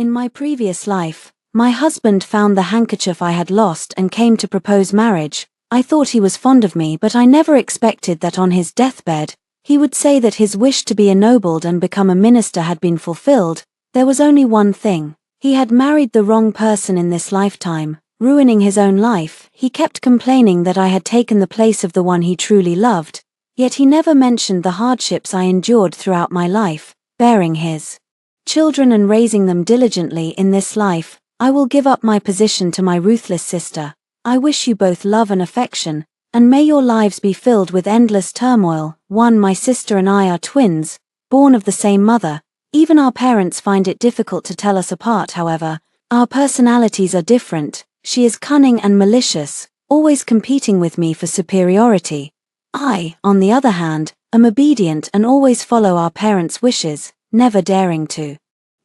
In my previous life, my husband found the handkerchief I had lost and came to propose marriage. I thought he was fond of me, but I never expected that on his deathbed, he would say that his wish to be ennobled and become a minister had been fulfilled. There was only one thing. He had married the wrong person in this lifetime, ruining his own life. He kept complaining that I had taken the place of the one he truly loved, yet he never mentioned the hardships I endured throughout my life, bearing his children and raising them diligently in this life. I will give up my position to my ruthless sister. I wish you both love and affection, and may your lives be filled with endless turmoil. My sister and I are twins, born of the same mother. Even our parents find it difficult to tell us apart. However, our personalities are different. She is cunning and malicious, always competing with me for superiority. I, on the other hand, am obedient and always follow our parents' wishes, never daring to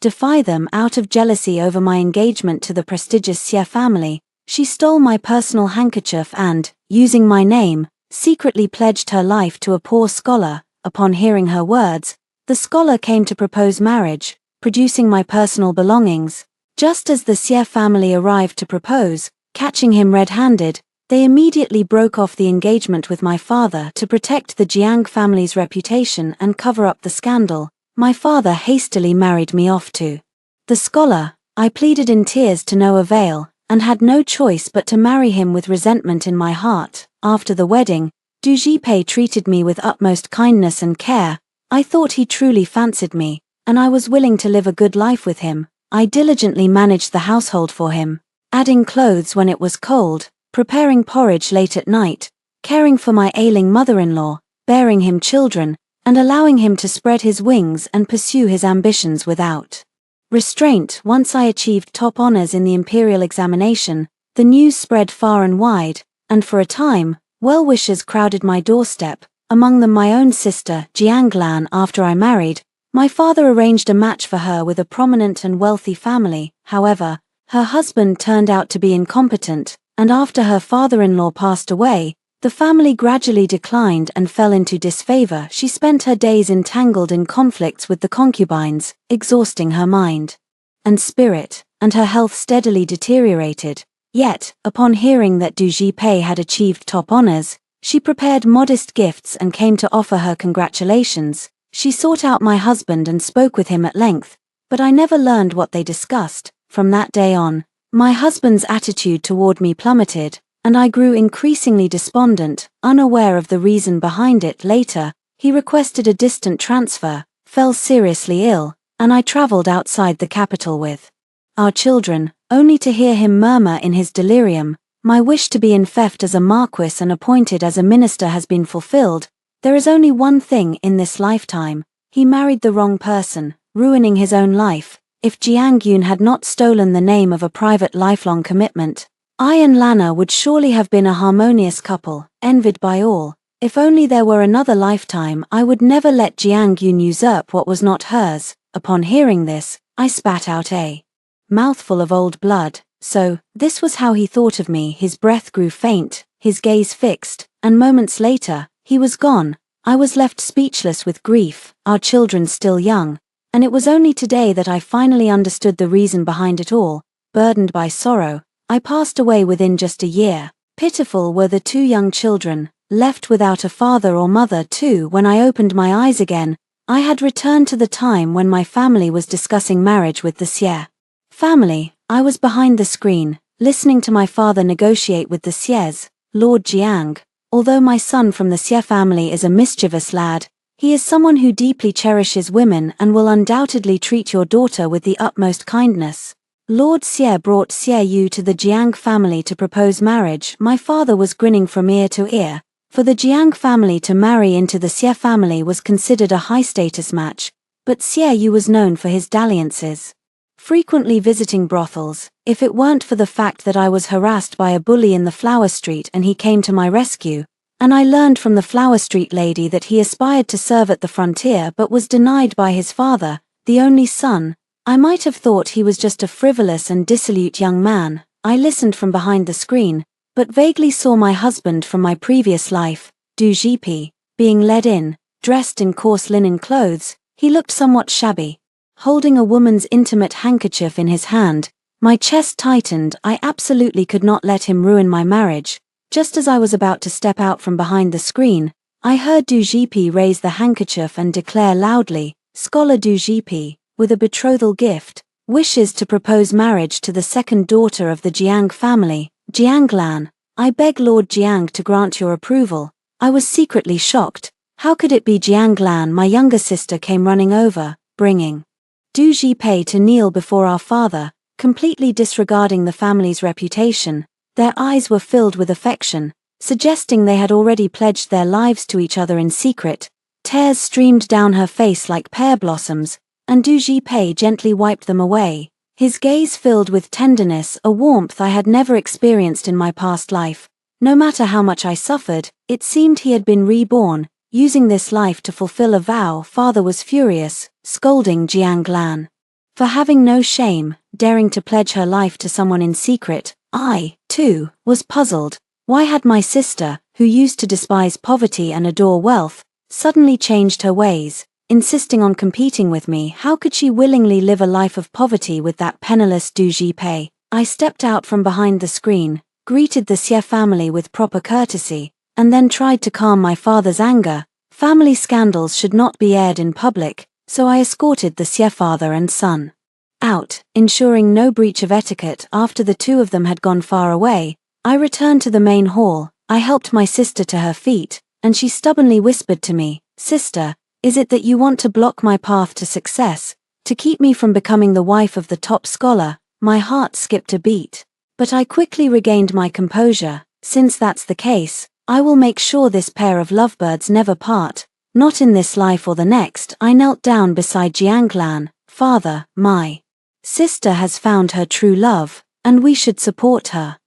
defy them. Out of jealousy over my engagement to the prestigious Xie family, she stole my personal handkerchief and, using my name, secretly pledged her life to a poor scholar. Upon hearing her words, the scholar came to propose marriage, producing my personal belongings. Just as the Xie family arrived to propose, catching him red-handed, they immediately broke off the engagement with my father to protect the Jiang family's reputation and cover up the scandal. My father hastily married me off to the scholar. I pleaded in tears to no avail, and had no choice but to marry him with resentment in my heart. After the wedding, Du Jipei treated me with utmost kindness and care. I thought he truly fancied me, and I was willing to live a good life with him. I diligently managed the household for him, adding clothes when it was cold, preparing porridge late at night, caring for my ailing mother-in-law, bearing him children, and allowing him to spread his wings and pursue his ambitions without restraint. Once I achieved top honors in the imperial examination, the news spread far and wide, and for a time, well-wishers crowded my doorstep, among them my own sister, Jianglan. After I married, my father arranged a match for her with a prominent and wealthy family. However, her husband turned out to be incompetent, and after her father-in-law passed away, the family gradually declined and fell into disfavor. She spent her days entangled in conflicts with the concubines, exhausting her mind and spirit, and her health steadily deteriorated. Yet, upon hearing that Du Jipei had achieved top honors, she prepared modest gifts and came to offer her congratulations. She sought out my husband and spoke with him at length, but I never learned what they discussed. From that day on, my husband's attitude toward me plummeted, and I grew increasingly despondent, unaware of the reason behind it. Later, he requested a distant transfer, fell seriously ill, and I traveled outside the capital with our children, only to hear him murmur in his delirium, "My wish to be enfeoffed as a marquis and appointed as a minister has been fulfilled. There is only one thing in this lifetime. He married the wrong person, ruining his own life. If Jiang Yun had not stolen the name of a private lifelong commitment, I and Lana would surely have been a harmonious couple, envied by all. If only there were another lifetime, I would never let Jiang Yun usurp what was not hers." Upon hearing this, I spat out a mouthful of old blood. So, this was how he thought of me. His breath grew faint, his gaze fixed, and moments later, he was gone. I was left speechless with grief, our children still young, and it was only today that I finally understood the reason behind it all. Burdened by sorrow, I passed away within just a year. Pitiful were the two young children, left without a father or mother too. When I opened my eyes again, I had returned to the time when my family was discussing marriage with the Xie family. I was behind the screen, listening to my father negotiate with the Xies. "Lord Jiang, although my son from the Xie family is a mischievous lad, he is someone who deeply cherishes women and will undoubtedly treat your daughter with the utmost kindness." Lord Xie brought Xie Yu to the Jiang family to propose marriage. My father was grinning from ear to ear. For the Jiang family to marry into the Xie family was considered a high-status match, but Xie Yu was known for his dalliances, frequently visiting brothels. If it weren't for the fact that I was harassed by a bully in the Flower Street and he came to my rescue, and I learned from the Flower Street lady that he aspired to serve at the frontier but was denied by his father, the only son, I might have thought he was just a frivolous and dissolute young man. I listened from behind the screen, but vaguely saw my husband from my previous life, Du Jipei, being led in, dressed in coarse linen clothes. He looked somewhat shabby. holding a woman's intimate handkerchief in his hand. My chest tightened. I absolutely could not let him ruin my marriage. Just as I was about to step out from behind the screen, I heard Du Jipi raise the handkerchief and declare loudly, "Scholar Du Jipi, with a betrothal gift, wishes to propose marriage to the second daughter of the Jiang family, Jianglan. I beg Lord Jiang to grant your approval." I was secretly shocked. How could it be Jianglan? My younger sister came running over, bringing Du Jipei to kneel before our father, completely disregarding the family's reputation. Their eyes were filled with affection, suggesting they had already pledged their lives to each other in secret. Tears streamed down her face like pear blossoms, and Du Jipei gently wiped them away, his gaze filled with tenderness, a warmth I had never experienced in my past life. No matter how much I suffered, it seemed he had been reborn, using this life to fulfill a vow. Father was furious, scolding Jianglan for having no shame, daring to pledge her life to someone in secret. I, too, was puzzled. Why had my sister, who used to despise poverty and adore wealth, suddenly changed her ways, insisting on competing with me? How could she willingly live a life of poverty with that penniless Du Jipei? I stepped out from behind the screen, greeted the Xie family with proper courtesy, and then tried to calm my father's anger. Family scandals should not be aired in public, so I escorted the Xie father and son out, ensuring no breach of etiquette. After the two of them had gone far away, I returned to the main hall. I helped my sister to her feet, and she stubbornly whispered to me, "Sister, is it that you want to block my path to success, to keep me from becoming the wife of the top scholar?" My heart skipped a beat. But I quickly regained my composure. Since that's the case, I will make sure this pair of lovebirds never part, not in this life or the next. I knelt down beside Jianglan. "Father, my sister has found her true love, and we should support her.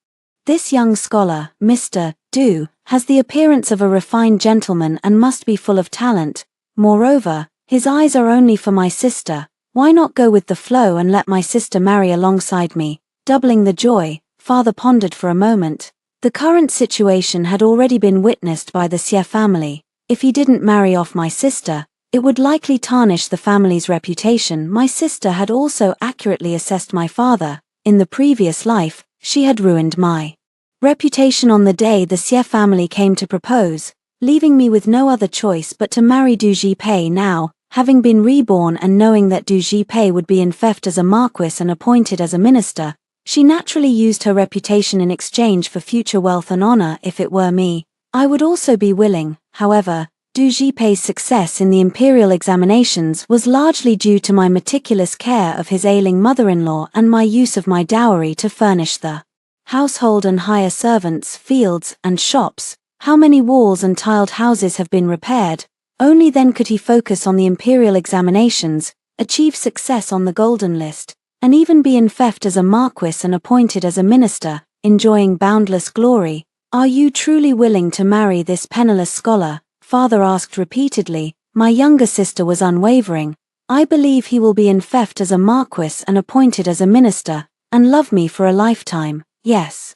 This young scholar, Mr. Du, has the appearance of a refined gentleman and must be full of talent. Moreover, his eyes are only for my sister. Why not go with the flow and let my sister marry alongside me, doubling the joy?" Father pondered for a moment. The current situation had already been witnessed by the Xie family. If he didn't marry off my sister, it would likely tarnish the family's reputation. My sister had also accurately assessed my father. In the previous life, she had ruined my reputation on the day the Xie family came to propose, leaving me with no other choice but to marry Du Jipei. Now, having been reborn and knowing that Du Jipei would be infeft as a marquis and appointed as a minister, she naturally used her reputation in exchange for future wealth and honor. If it were me, I would also be willing. However, Du Jipei's success in the imperial examinations was largely due to my meticulous care of his ailing mother-in-law and my use of my dowry to furnish the household and hire servants, fields, and shops. How many walls and tiled houses have been repaired? Only then could he focus on the imperial examinations, achieve success on the golden list, and even be infeft as a marquis and appointed as a minister, enjoying boundless glory. "Are you truly willing to marry this penniless scholar?" Father asked repeatedly. My younger sister was unwavering. "I believe he will be infeft as a marquis and appointed as a minister, and love me for a lifetime, yes."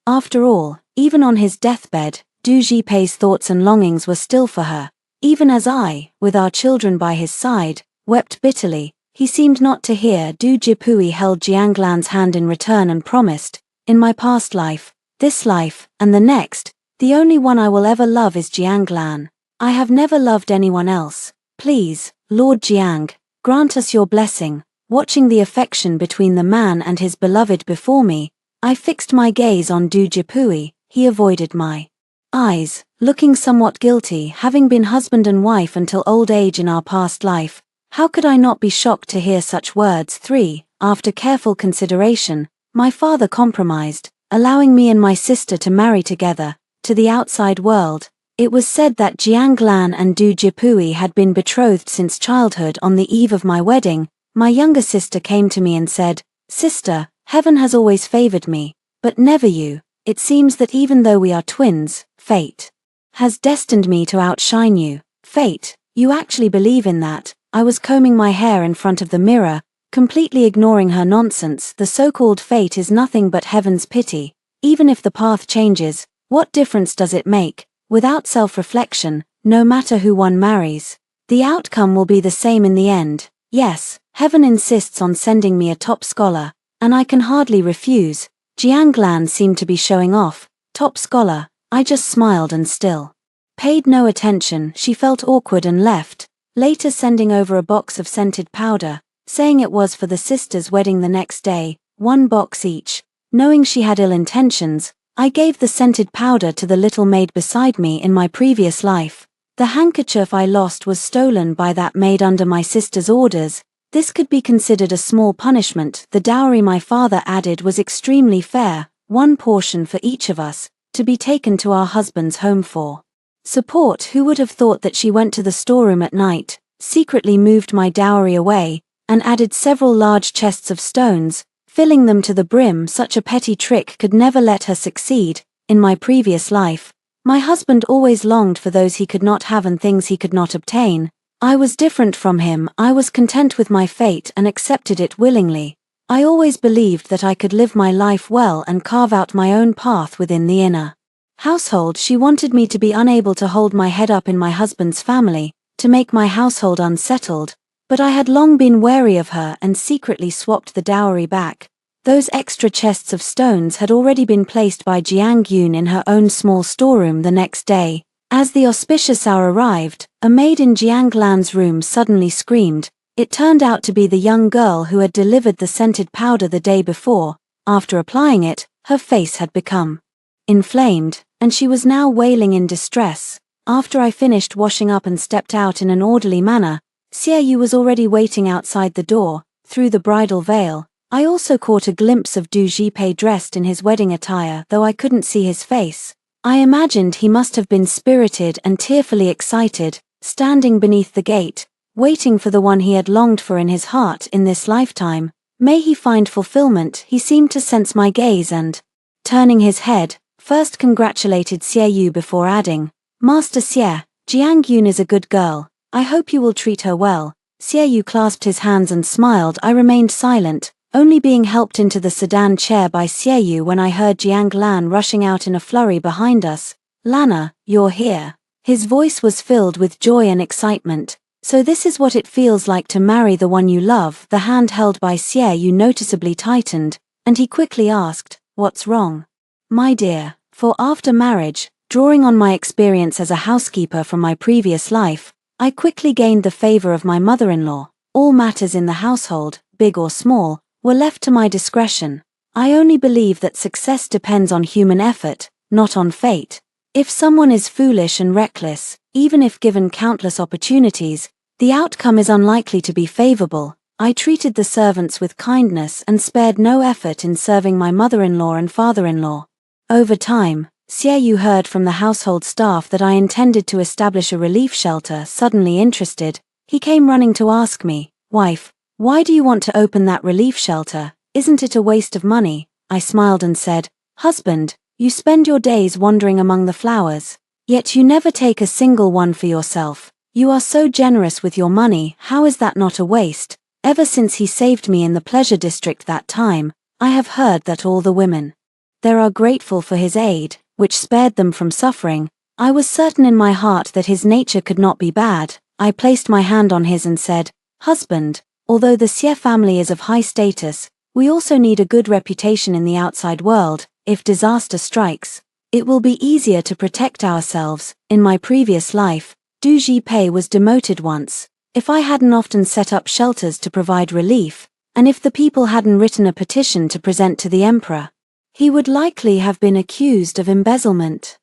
After all, even on his deathbed, Du Jipei's thoughts and longings were still for her. Even as I, with our children by his side, wept bitterly, he seemed not to hear. Du Jipui held Jianglan's hand in return and promised, "In my past life, this life, and the next, the only one I will ever love is Jianglan. I have never loved anyone else. Please, Lord Jiang, grant us your blessing." Watching the affection between the man and his beloved before me, I fixed my gaze on Du Jipui. He avoided my eyes, looking somewhat guilty. Having been husband and wife until old age in our past life, how could I not be shocked to hear such words? 3. After careful consideration, my father compromised, allowing me and my sister to marry together. To the outside world, it was said that Jianglan and Du Jipui had been betrothed since childhood. On the eve of my wedding, my younger sister came to me and said, "Sister, heaven has always favored me, but never you. It seems that even though we are twins, fate has destined me to outshine you." "Fate? You actually believe in that?" I was combing my hair in front of the mirror, completely ignoring her nonsense. "The so-called fate is nothing but heaven's pity. Even if the path changes, what difference does it make? Without self-reflection, no matter who one marries, the outcome will be the same in the end." "Yes, Heaven insists on sending me a top scholar, and I can hardly refuse. Jiang Lan seemed to be showing off. Top scholar. I just smiled and still paid no attention. She felt awkward and left, later sending over a box of scented powder, saying it was for the sisters' wedding the next day, 1 box each. Knowing she had ill intentions, I gave the scented powder to the little maid beside me in my previous life. The handkerchief I lost was stolen by that maid under my sister's orders. This could be considered a small punishment. The dowry my father added was extremely fair, 1 portion for each of us, to be taken to our husband's home for support. Who would have thought that she went to the storeroom at night, secretly moved my dowry away, and added several large chests of stones, filling them to the brim. Such a petty trick could never let her succeed. In my previous life, my husband always longed for those he could not have and things he could not obtain. I was different from him. I was content with my fate and accepted it willingly. I always believed that I could live my life well and carve out my own path within the inner household. She wanted me to be unable to hold my head up in my husband's family, to make my household unsettled, but I had long been wary of her and secretly swapped the dowry back. Those extra chests of stones had already been placed by Jiang Yun in her own small storeroom the next day. As the auspicious hour arrived, a maid in Jiang Lan's room suddenly screamed. It turned out to be the young girl who had delivered the scented powder the day before. After applying it, her face had become inflamed, and she was now wailing in distress. After I finished washing up and stepped out in an orderly manner, Xie Yu was already waiting outside the door. Through the bridal veil, I also caught a glimpse of Du Jipei dressed in his wedding attire, though I couldn't see his face. I imagined he must have been spirited and tearfully excited, standing beneath the gate, waiting for the one he had longed for in his heart in this lifetime. May he find fulfillment. He seemed to sense my gaze and, turning his head, first congratulated Xie Yu before adding, "Master Xie, Jiang Yun is a good girl. I hope you will treat her well." Xie Yu clasped his hands and smiled. I remained silent, only being helped into the sedan chair by Xie Yu when I heard Jiang Lan rushing out in a flurry behind us. "Lana, you're here." His voice was filled with joy and excitement. "So this is what it feels like to marry the one you love." The hand held by Xie Yu noticeably tightened, and he quickly asked, "What's wrong, my dear?" For after marriage, drawing on my experience as a housekeeper from my previous life, I quickly gained the favor of my mother-in-law. All matters in the household, big or small, were left to my discretion. I only believe that success depends on human effort, not on fate. If someone is foolish and reckless, even if given countless opportunities, the outcome is unlikely to be favorable. I treated the servants with kindness and spared no effort in serving my mother-in-law and father-in-law. Over time, Xie Yu heard from the household staff that I intended to establish a relief shelter. Suddenly interested, he came running to ask me, "Wife, why do you want to open that relief shelter? Isn't it a waste of money?" I smiled and said, "Husband, you spend your days wandering among the flowers, yet you never take a single one for yourself. You are so generous with your money. How is that not a waste?" Ever since he saved me in the pleasure district that time, I have heard that all the women there are grateful for his aid, which spared them from suffering. I was certain in my heart that his nature could not be bad. I placed my hand on his and said, "Husband, although the Xie family is of high status, we also need a good reputation in the outside world. If disaster strikes, it will be easier to protect ourselves. In my previous life, Du Jipei was demoted once. If I hadn't often set up shelters to provide relief, and if the people hadn't written a petition to present to the emperor, he would likely have been accused of embezzlement."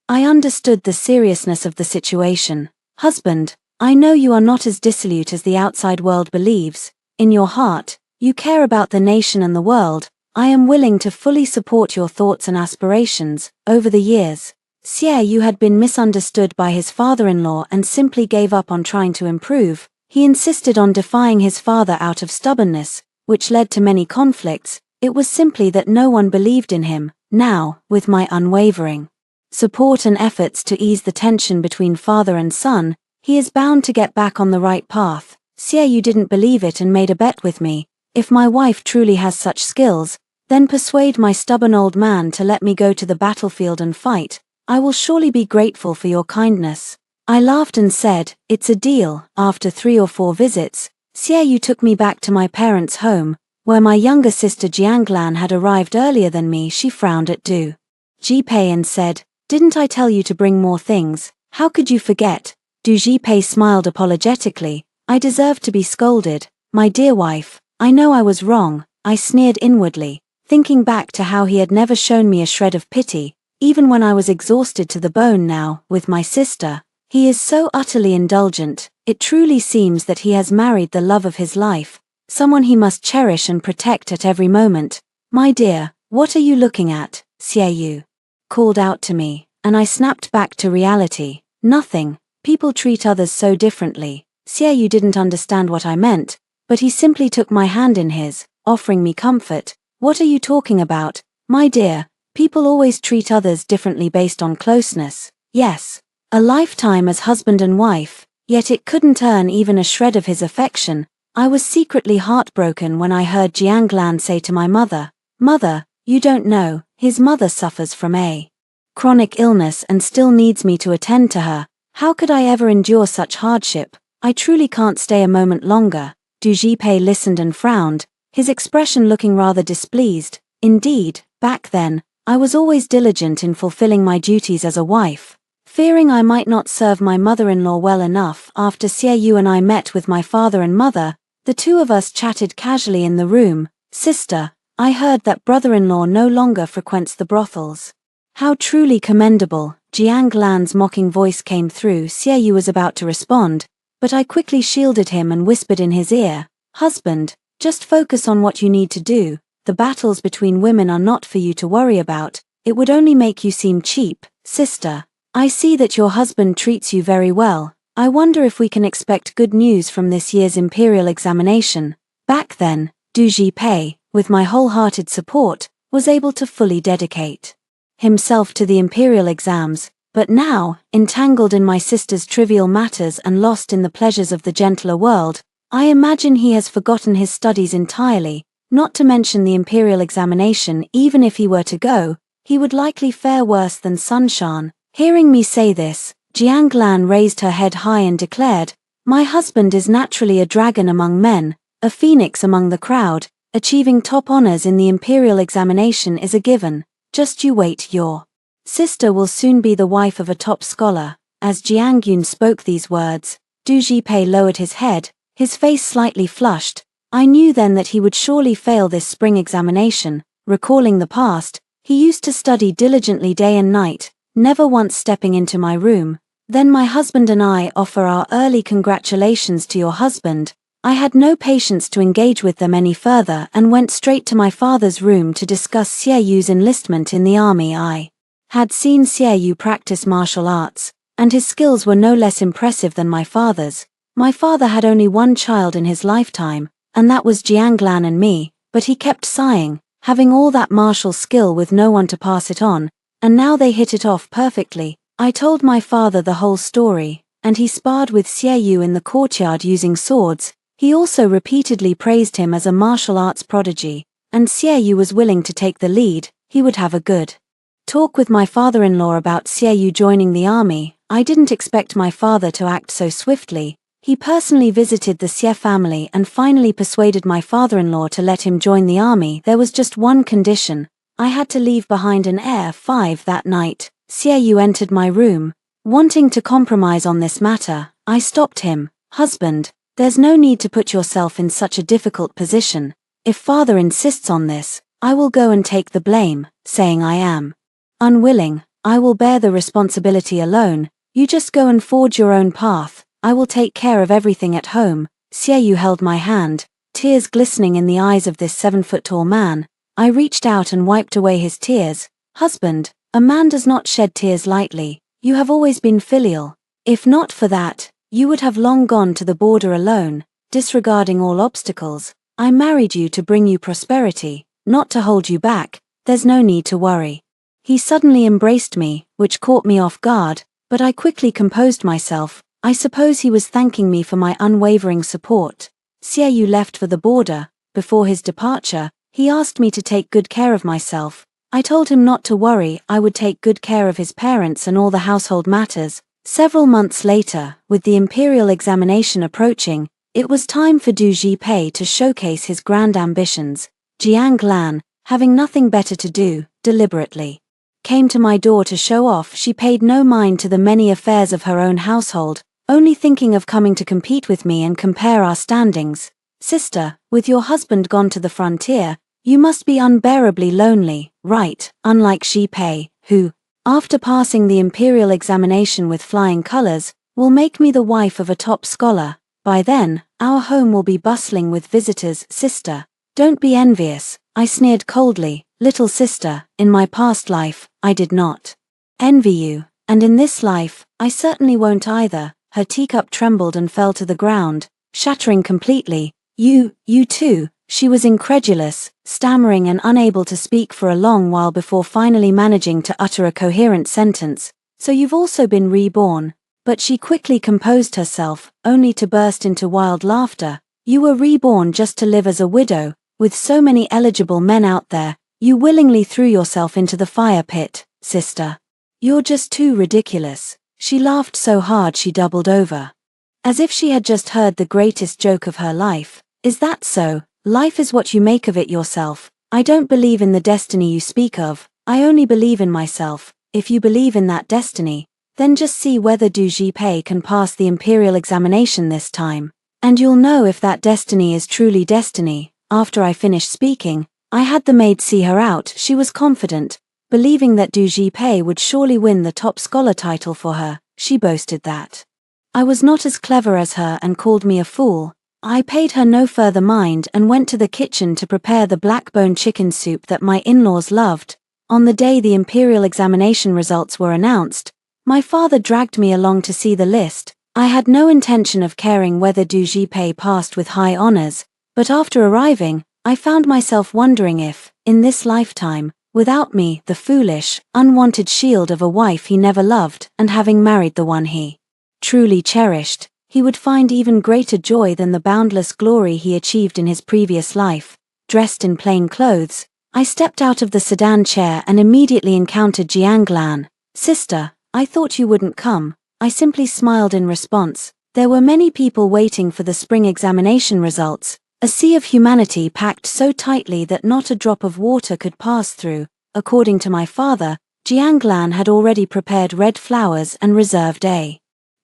I understood the seriousness of the situation. "Husband, I know you are not as dissolute as the outside world believes. In your heart, you care about the nation and the world. I am willing to fully support your thoughts and aspirations." Over the years, Xie Yu had been misunderstood by his father-in-law and simply gave up on trying to improve. He insisted on defying his father out of stubbornness, which led to many conflicts. It was simply that no one believed in him. Now, with my unwavering support and efforts to ease the tension between father and son, he is bound to get back on the right path. Xie Yu didn't believe it and made a bet with me. If my wife truly has such skills, then persuade my stubborn old man to let me go to the battlefield and fight. I will surely be grateful for your kindness." I laughed and said, "It's a deal." After 3 or 4 visits, Xiaoyu took me back to my parents' home, where my younger sister Jianglan had arrived earlier than me. She frowned at Du Jipei and said, "Didn't I tell you to bring more things? How could you forget?" Du Jipei smiled apologetically. "I deserve to be scolded, my dear wife. I know I was wrong," I sneered inwardly, thinking back to how he had never shown me a shred of pity, even when I was exhausted to the bone. Now, with my sister, he is so utterly indulgent. It truly seems that he has married the love of his life, someone he must cherish and protect at every moment. "My dear, what are you looking at?" Xiaoyu called out to me, and I snapped back to reality. "Nothing. People treat others so differently." Xiaoyu didn't understand what I meant, but he simply took my hand in his, offering me comfort. "What are you talking about, my dear? People always treat others differently based on closeness. Yes, a lifetime as husband and wife, yet it couldn't earn even a shred of his affection." I was secretly heartbroken when I heard Jianglan say to my mother, "Mother, you don't know, his mother suffers from a chronic illness and still needs me to attend to her. How could I ever endure such hardship? I truly can't stay a moment longer." Du Jipei listened and frowned, his expression looking rather displeased. Indeed, back then, I was always diligent in fulfilling my duties as a wife. Fearing I might not serve my mother-in-law well enough, after Xiaoyu and I met with my father and mother, the two of us chatted casually in the room. "Sister, I heard that brother-in-law no longer frequents the brothels." "How truly commendable," Jianglan's mocking voice came through. Xiaoyu was about to respond, but I quickly shielded him and whispered in his ear, "Husband, just focus on what you need to do. The battles between women are not for you to worry about. It would only make you seem cheap." "Sister, I see that your husband treats you very well. I wonder if we can expect good news from this year's imperial examination." Back then, Du Jipei, with my wholehearted support, was able to fully dedicate himself to the imperial exams, but now, entangled in my sister's trivial matters and lost in the pleasures of the gentler world, I imagine he has forgotten his studies entirely. Not to mention the imperial examination. Even if he were to go, he would likely fare worse than Sunshan. Hearing me say this, Jianglan raised her head high and declared, "My husband is naturally a dragon among men, a phoenix among the crowd. Achieving top honors in the imperial examination is a given. Just you wait. Your sister will soon be the wife of a top scholar." As Jiangyun spoke these words, Du Jipei lowered his head, his face slightly flushed. I knew then that he would surely fail this spring examination. Recalling the past, he used to study diligently day and night, never once stepping into my room. "Then my husband and I offer our early congratulations to your husband." I had no patience to engage with them any further and went straight to my father's room to discuss Xiaoyu's enlistment in the army. I had seen Xiaoyu practice martial arts, and his skills were no less impressive than my father's. My father had only one child in his lifetime, and that was Jianglan and me, but he kept sighing, having all that martial skill with no one to pass it on, and now they hit it off perfectly. I told my father the whole story, and he sparred with Xiaoyu in the courtyard using swords. He also repeatedly praised him as a martial arts prodigy, and Xiaoyu was willing to take the lead. He would have a good talk with my father-in-law about Xiaoyu joining the army. I didn't expect my father to act so swiftly. He personally visited the Xie family and finally persuaded my father-in-law to let him join the army. There was just one condition. I had to leave behind an heir. 5 That night, Xiaoyu entered my room. Wanting to compromise on this matter, I stopped him. "Husband, there's no need to put yourself in such a difficult position. If father insists on this, I will go and take the blame." Saying I am unwilling, I will bear the responsibility alone. You just go and forge your own path. I will take care of everything at home. Xiaoyu held my hand, tears glistening in the eyes of this 7-foot-tall man. I reached out and wiped away his tears. "Husband, a man does not shed tears lightly. You have always been filial. If not for that, you would have long gone to the border alone, disregarding all obstacles. I married you to bring you prosperity, not to hold you back. There's no need to worry." He suddenly embraced me, which caught me off guard, but I quickly composed myself. I suppose he was thanking me for my unwavering support. Xiaoyu left for the border. Before his departure, he asked me to take good care of myself. I told him not to worry, I would take good care of his parents and all the household matters. Several months later, with the imperial examination approaching, It was time for Du Jipei to showcase his grand ambitions. Jiang Lan, having nothing better to do, deliberately came to my door to show off. She paid no mind to the many affairs of her own household, only thinking of coming to compete with me and compare our standings. Sister, with your husband gone to the frontier, you must be unbearably lonely, right? Unlike Jipei, who, after passing the imperial examination with flying colors, will make me the wife of a top scholar. By then, our home will be bustling with visitors. Sister, don't be envious, I sneered coldly. Little sister, in my past life, I did not envy you, and in this life, I certainly won't either. Her teacup trembled and fell to the ground, shattering completely. You too. She was incredulous, stammering and unable to speak for a long while before finally managing to utter a coherent sentence. So you've also been reborn. But she quickly composed herself, only to burst into wild laughter. You were reborn just to live as a widow, with so many eligible men out there. You willingly threw yourself into the fire pit, sister. You're just too ridiculous. She laughed so hard she doubled over, as if she had just heard the greatest joke of her life. Is that so? Life is what you make of it yourself. I don't believe in the destiny you speak of. I only believe in myself. If you believe in that destiny, then just see whether Du Jipei can pass the imperial examination this time, and you'll know if that destiny is truly destiny. After I finished speaking, I had the maid see her out. She was confident, believing that Du Jipei would surely win the top scholar title for her. She boasted that I was not as clever as her and called me a fool. I paid her no further mind and went to the kitchen to prepare the black-bone chicken soup that my in-laws loved. On the day the imperial examination results were announced, my father dragged me along to see the list. I had no intention of caring whether Du Jipei passed with high honors, but after arriving, I found myself wondering if, in this lifetime, without me, the foolish, unwanted shield of a wife he never loved, and having married the one he truly cherished, he would find even greater joy than the boundless glory he achieved in his previous life. Dressed in plain clothes, I stepped out of the sedan chair and immediately encountered Jiang Lan. Sister, I thought you wouldn't come. I simply smiled in response. There were many people waiting for the spring examination results, a sea of humanity packed so tightly that not a drop of water could pass through. According to my father, Jiang Lan had already prepared red flowers and reserved a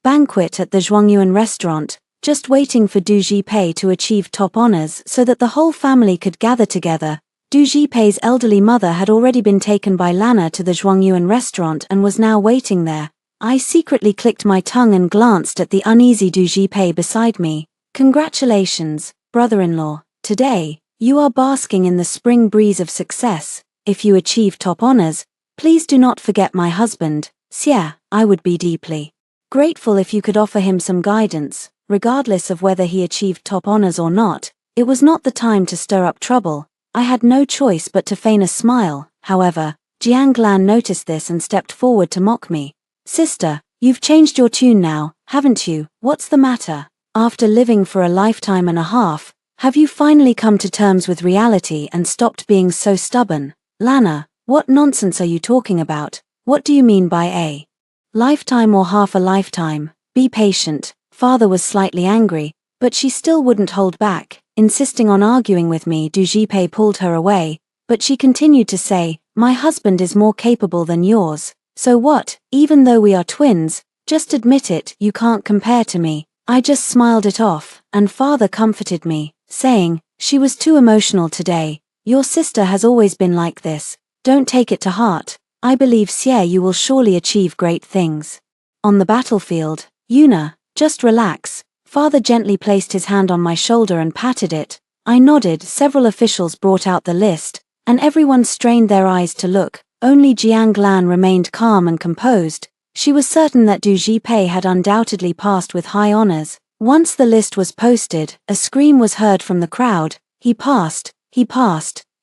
banquet at the Zhuangyuan restaurant, just waiting for Du Jipei to achieve top honors so that the whole family could gather together. Du Jipei's elderly mother had already been taken by Lana to the Zhuangyuan restaurant and was now waiting there. I secretly clicked my tongue and glanced at the uneasy Du Jipei beside me. Congratulations, brother-in-law. Today, you are basking in the spring breeze of success. If you achieve top honors, please do not forget my husband. Xie, I would be deeply grateful if you could offer him some guidance. Regardless of whether he achieved top honors or not, it was not the time to stir up trouble. I had no choice but to feign a smile. However, Jiang Lan noticed this and stepped forward to mock me. Sister, you've changed your tune now, haven't you? What's the matter? After living for a lifetime and a half, have you finally come to terms with reality and stopped being so stubborn? Lana, what nonsense are you talking about? What do you mean by a lifetime or half a lifetime? Be patient. Father was slightly angry, but she still wouldn't hold back, insisting on arguing with me. Du Jipei pulled her away, but she continued to say, my husband is more capable than yours. So what? Even though we are twins, just admit it, you can't compare to me. I just smiled it off, and father comforted me, saying, she was too emotional today. Your sister has always been like this. Don't take it to heart. I believe Xie you will surely achieve great things. On the battlefield, Yuna, just relax. Father gently placed his hand on my shoulder and patted it. I nodded. Several officials brought out the list, and everyone strained their eyes to look. Only Jiang Lan remained calm and composed. She was certain that Du Jipei had undoubtedly passed with high honors. Once the list was posted, a scream was heard from the crowd. He passed.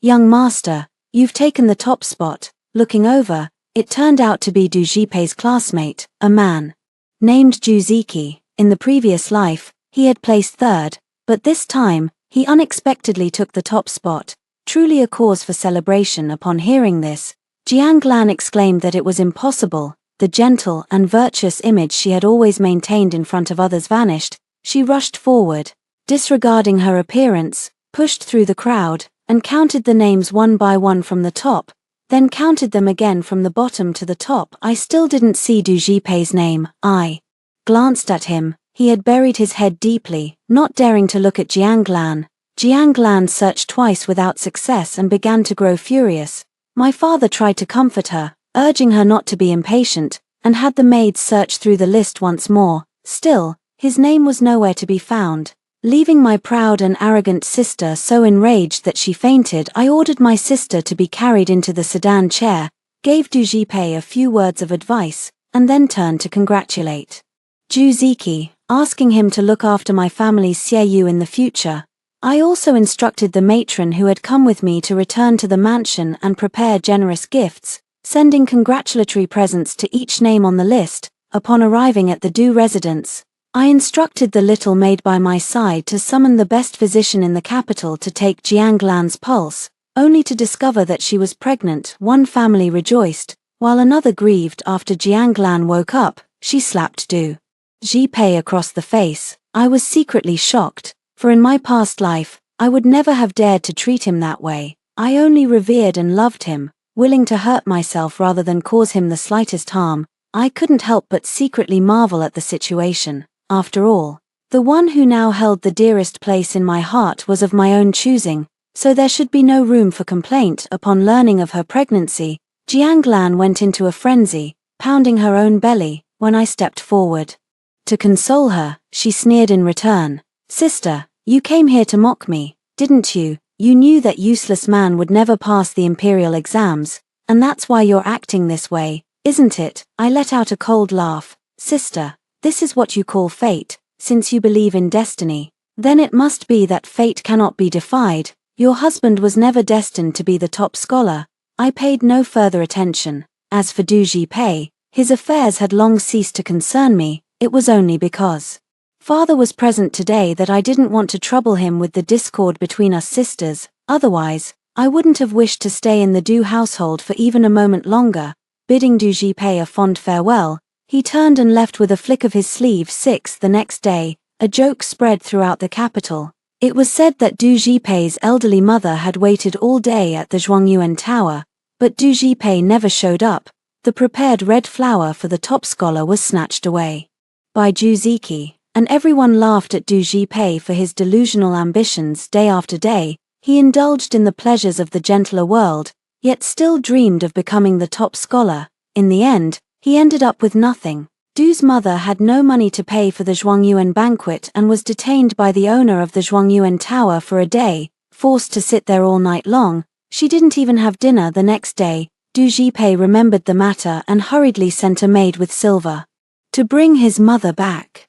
Young master, you've taken the top spot. Looking over, it turned out to be Du Jipei's classmate, a man named Juziki. In the previous life, he had placed third, but this time, he unexpectedly took the top spot. Truly a cause for celebration. Upon hearing this, Jiang Lan exclaimed that it was impossible. The gentle and virtuous image she had always maintained in front of others vanished. She rushed forward. disregarding her appearance, pushed through the crowd, and counted the names one by one from the top, then counted them again from the bottom to the top. I still didn't see Du Jipei's name. I glanced at him. He had buried his head deeply, not daring to look at Jianglan. Jianglan searched twice without success and began to grow furious. My father tried to comfort her, urging her not to be impatient, and had the maids search through the list once more. Still, his name was nowhere to be found. Leaving my proud and arrogant sister so enraged that she fainted, I ordered my sister to be carried into the sedan chair, gave Du Jipei a few words of advice, and then turned to congratulate Zhu Ziki, asking him to look after my family's Xiaoyu in the future. I also instructed the matron who had come with me to return to the mansion and prepare generous gifts, sending congratulatory presents to each name on the list. Upon arriving at the Du residence, I instructed the little maid by my side to summon the best physician in the capital to take Jianglan's pulse, only to discover that she was pregnant. One family rejoiced, while another grieved. After Jianglan woke up, she slapped Du Jipei across the face. I was secretly shocked, for in my past life, I would never have dared to treat him that way. I only revered and loved him, willing to hurt myself rather than cause him the slightest harm. I couldn't help but secretly marvel at the situation. After all, the one who now held the dearest place in my heart was of my own choosing, so there should be no room for complaint. Upon learning of her pregnancy, Jianglan went into a frenzy, pounding her own belly. When I stepped forward to console her, she sneered in return. "Sister, you came here to mock me, didn't you? You knew that useless man would never pass the imperial exams, and that's why you're acting this way, isn't it?" I let out a cold laugh. "Sister, this is what you call fate. Since you believe in destiny, then it must be that fate cannot be defied. Your husband was never destined to be the top scholar." I paid no further attention. As for Du Jipei, his affairs had long ceased to concern me. It was only because Father was present today that I didn't want to trouble him with the discord between us sisters. Otherwise, I wouldn't have wished to stay in the Du household for even a moment longer. Bidding Du Jipei a fond farewell, he turned and left with a flick of his sleeve. The next day, a joke spread throughout the capital. It was said that Du Jipei's elderly mother had waited all day at the Zhuangyuan Tower, but Du Jipei never showed up. The prepared red flower for the top scholar was snatched away by Zhu Ziki, and everyone laughed at Du Jipei for his delusional ambitions. Day after day, he indulged in the pleasures of the gentler world, yet still dreamed of becoming the top scholar. In the end, he ended up with nothing. Du's mother had no money to pay for the Zhuangyuan banquet and was detained by the owner of the Zhuangyuan Tower for a day, forced to sit there all night long. She didn't even have dinner the next day. Du Jipei remembered the matter and hurriedly sent a maid with silver to bring his mother back.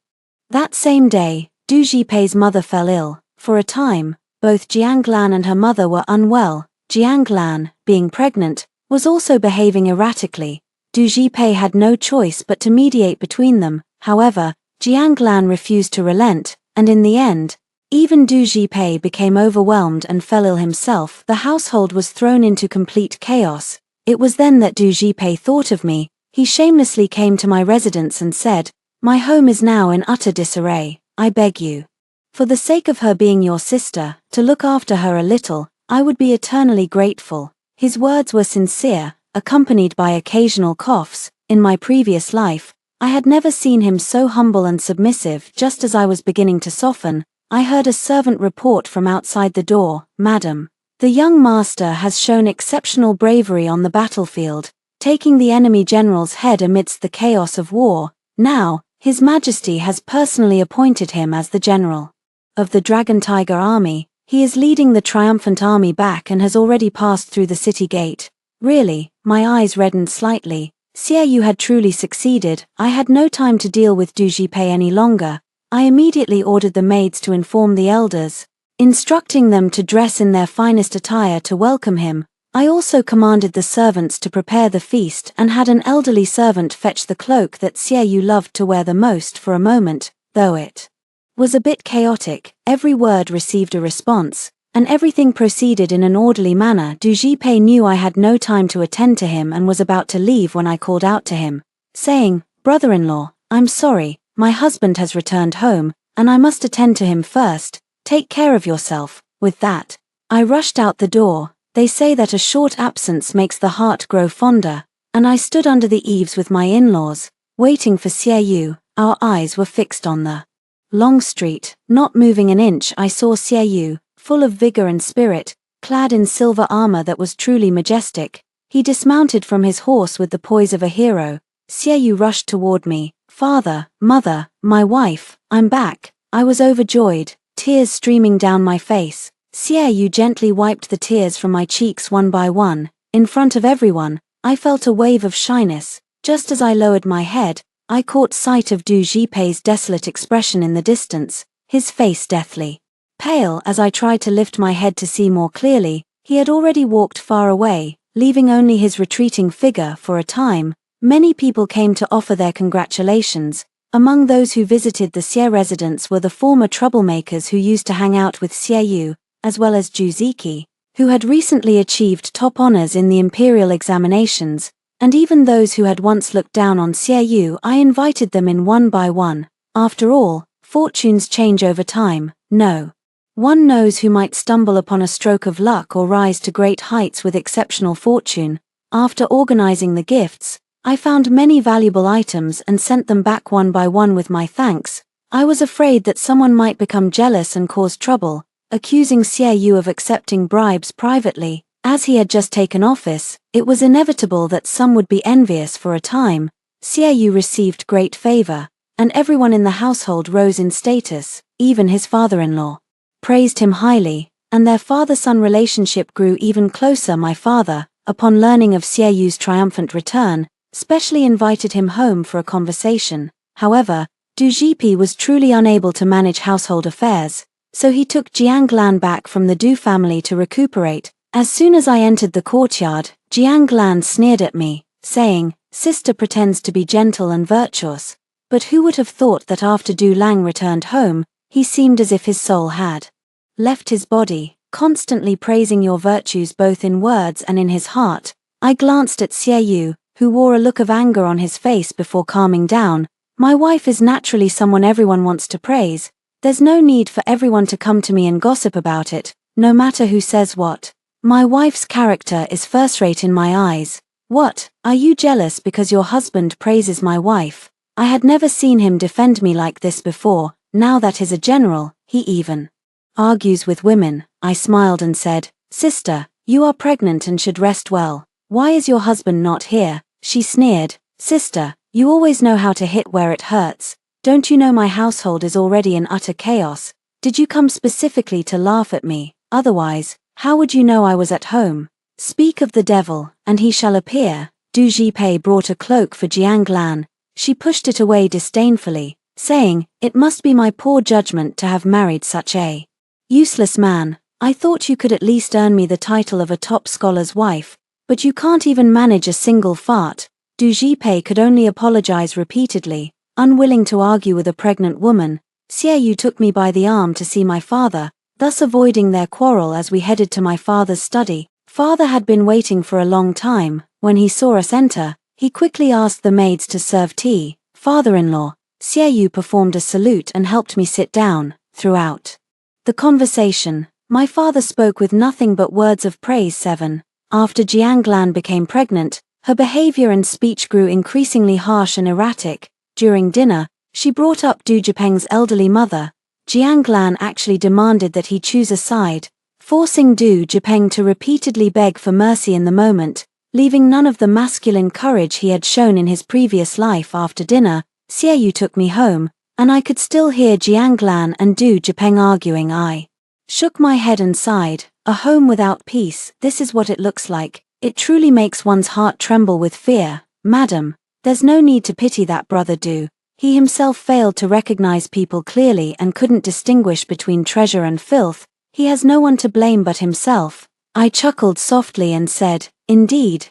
That same day, Du Jipei's mother fell ill. For a time, both Jianglan and her mother were unwell. Jianglan, being pregnant, was also behaving erratically. Du Jipei had no choice but to mediate between them. However, Jianglan refused to relent, and in the end, even Du Jipei became overwhelmed and fell ill himself. The household was thrown into complete chaos. It was then that Du Jipei thought of me. He shamelessly came to my residence and said, "My home is now in utter disarray. I beg you, for the sake of her being your sister, to look after her a little. I would be eternally grateful." His words were sincere, accompanied by occasional coughs. In my previous life, I had never seen him so humble and submissive. Just as I was beginning to soften, I heard a servant report from outside the door, "Madam, the young master has shown exceptional bravery on the battlefield, taking the enemy general's head amidst the chaos of war. Now, His Majesty has personally appointed him as the general of the Dragon Tiger Army. He is leading the triumphant army back and has already passed through the city gate." Really, my eyes reddened slightly. Xiaoyu had truly succeeded. I had no time to deal with Du Jipei any longer. I immediately ordered the maids to inform the elders, instructing them to dress in their finest attire to welcome him. I also commanded the servants to prepare the feast and had an elderly servant fetch the cloak that Xiaoyu loved to wear the most. For a moment, though it was a bit chaotic, every word received a response, and everything proceeded in an orderly manner. Du Jipei knew I had no time to attend to him and was about to leave when I called out to him, saying, "Brother-in-law, I'm sorry, my husband has returned home, and I must attend to him first." Take care of yourself." With that, I rushed out the door. They say that a short absence makes the heart grow fonder, and I stood under the eaves with my in-laws, waiting for Xiaoyu. Our eyes were fixed on the long street. Not moving an inch, I saw Xiaoyu, full of vigor and spirit, clad in silver armor that was truly majestic. He dismounted from his horse with the poise of a hero. Xiaoyu rushed toward me. "Father, mother, my wife, I'm back." I was overjoyed, tears streaming down my face. Xiaoyu gently wiped the tears from my cheeks one by one. In front of everyone, I felt a wave of shyness. Just as I lowered my head, I caught sight of Du Jipei's desolate expression in the distance, his face deathly pale. As I tried to lift my head to see more clearly, he had already walked far away, leaving only his retreating figure. For a time, many people came to offer their congratulations. Among those who visited the Xie residence were the former troublemakers who used to hang out with Xiaoyu, as well as Juziki, who had recently achieved top honors in the imperial examinations, and even those who had once looked down on Xiaoyu. I invited them in one by one. After all, fortunes change over time. No one knows who might stumble upon a stroke of luck or rise to great heights with exceptional fortune. After organizing the gifts, I found many valuable items and sent them back one by one with my thanks. I was afraid that someone might become jealous and cause trouble, accusing Xiaoyu of accepting bribes privately. As he had just taken office, it was inevitable that some would be envious. For a time, Xiaoyu received great favor, and everyone in the household rose in status. Even his father-in-law praised him highly, and their father-son relationship grew even closer. My father, upon learning of Xiaoyu's triumphant return, specially invited him home for a conversation. However, Du Jipi was truly unable to manage household affairs, so he took Jianglan back from the Du family to recuperate. As soon as I entered the courtyard, Jianglan sneered at me, saying, "Sister pretends to be gentle and virtuous." But who would have thought that after Du Lang returned home, he seemed as if his soul had left his body, constantly praising your virtues both in words and in his heart. I glanced at Xiaoyu, who wore a look of anger on his face before calming down. "My wife is naturally someone everyone wants to praise. There's no need for everyone to come to me and gossip about it, no matter who says what. My wife's character is first-rate in my eyes." "What, are you jealous because your husband praises my wife?" I had never seen him defend me like this before. Now that he's a general, he even argues with women. I smiled and said, "Sister, you are pregnant and should rest well. Why is your husband not here?" She sneered, "Sister, you always know how to hit where it hurts. Don't you know my household is already in utter chaos? Did you come specifically to laugh at me? Otherwise, how would you know I was at home? Speak of the devil, and he shall appear." Du Jipei brought a cloak for Jianglan. She pushed it away disdainfully, saying, "It must be my poor judgment to have married such a useless man. I thought you could at least earn me the title of a top scholar's wife, but you can't even manage a single fart." Du Jipei could only apologize repeatedly, unwilling to argue with a pregnant woman. Xiaoyu took me by the arm to see my father, thus avoiding their quarrel as we headed to my father's study. Father had been waiting for a long time. When he saw us enter, he quickly asked the maids to serve tea. "Father-in-law." Xiaoyu performed a salute and helped me sit down. Throughout the conversation, my father spoke with nothing but words of praise. 7. After Jianglan became pregnant, her behavior and speech grew increasingly harsh and erratic. During dinner, she brought up Du Jipeng's elderly mother. Jianglan actually demanded that he choose a side, forcing Du Jipeng to repeatedly beg for mercy in the moment, leaving none of the masculine courage he had shown in his previous life. After dinner, Xiaoyu took me home, and I could still hear Jianglan and Du Jipeng arguing. I shook my head and sighed. A home without peace, this is what it looks like. It truly makes one's heart tremble with fear. "Madam, there's no need to pity that brother Du. He himself failed to recognize people clearly and couldn't distinguish between treasure and filth. He has no one to blame but himself." I chuckled softly and said, Indeed,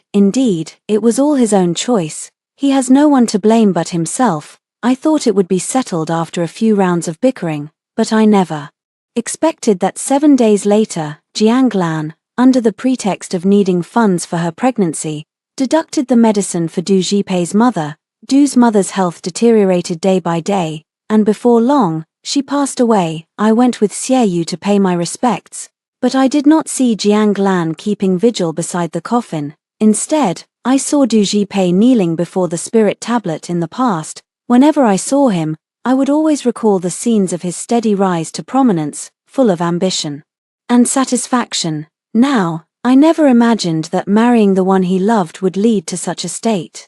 it was all his own choice. He has no one to blame but himself." I thought it would be settled after a few rounds of bickering, but I never expected that 7 days later, Jianglan, under the pretext of needing funds for her pregnancy, deducted the medicine for Du Jipei's mother. Du's mother's health deteriorated day by day, and before long, she passed away. I went with Xiaoyu to pay my respects, but I did not see Jiang Lan keeping vigil beside the coffin. Instead, I saw Du Jipei kneeling before the spirit tablet in the past. Whenever I saw him, I would always recall the scenes of his steady rise to prominence, full of ambition and satisfaction. Now, I never imagined that marrying the one he loved would lead to such a state.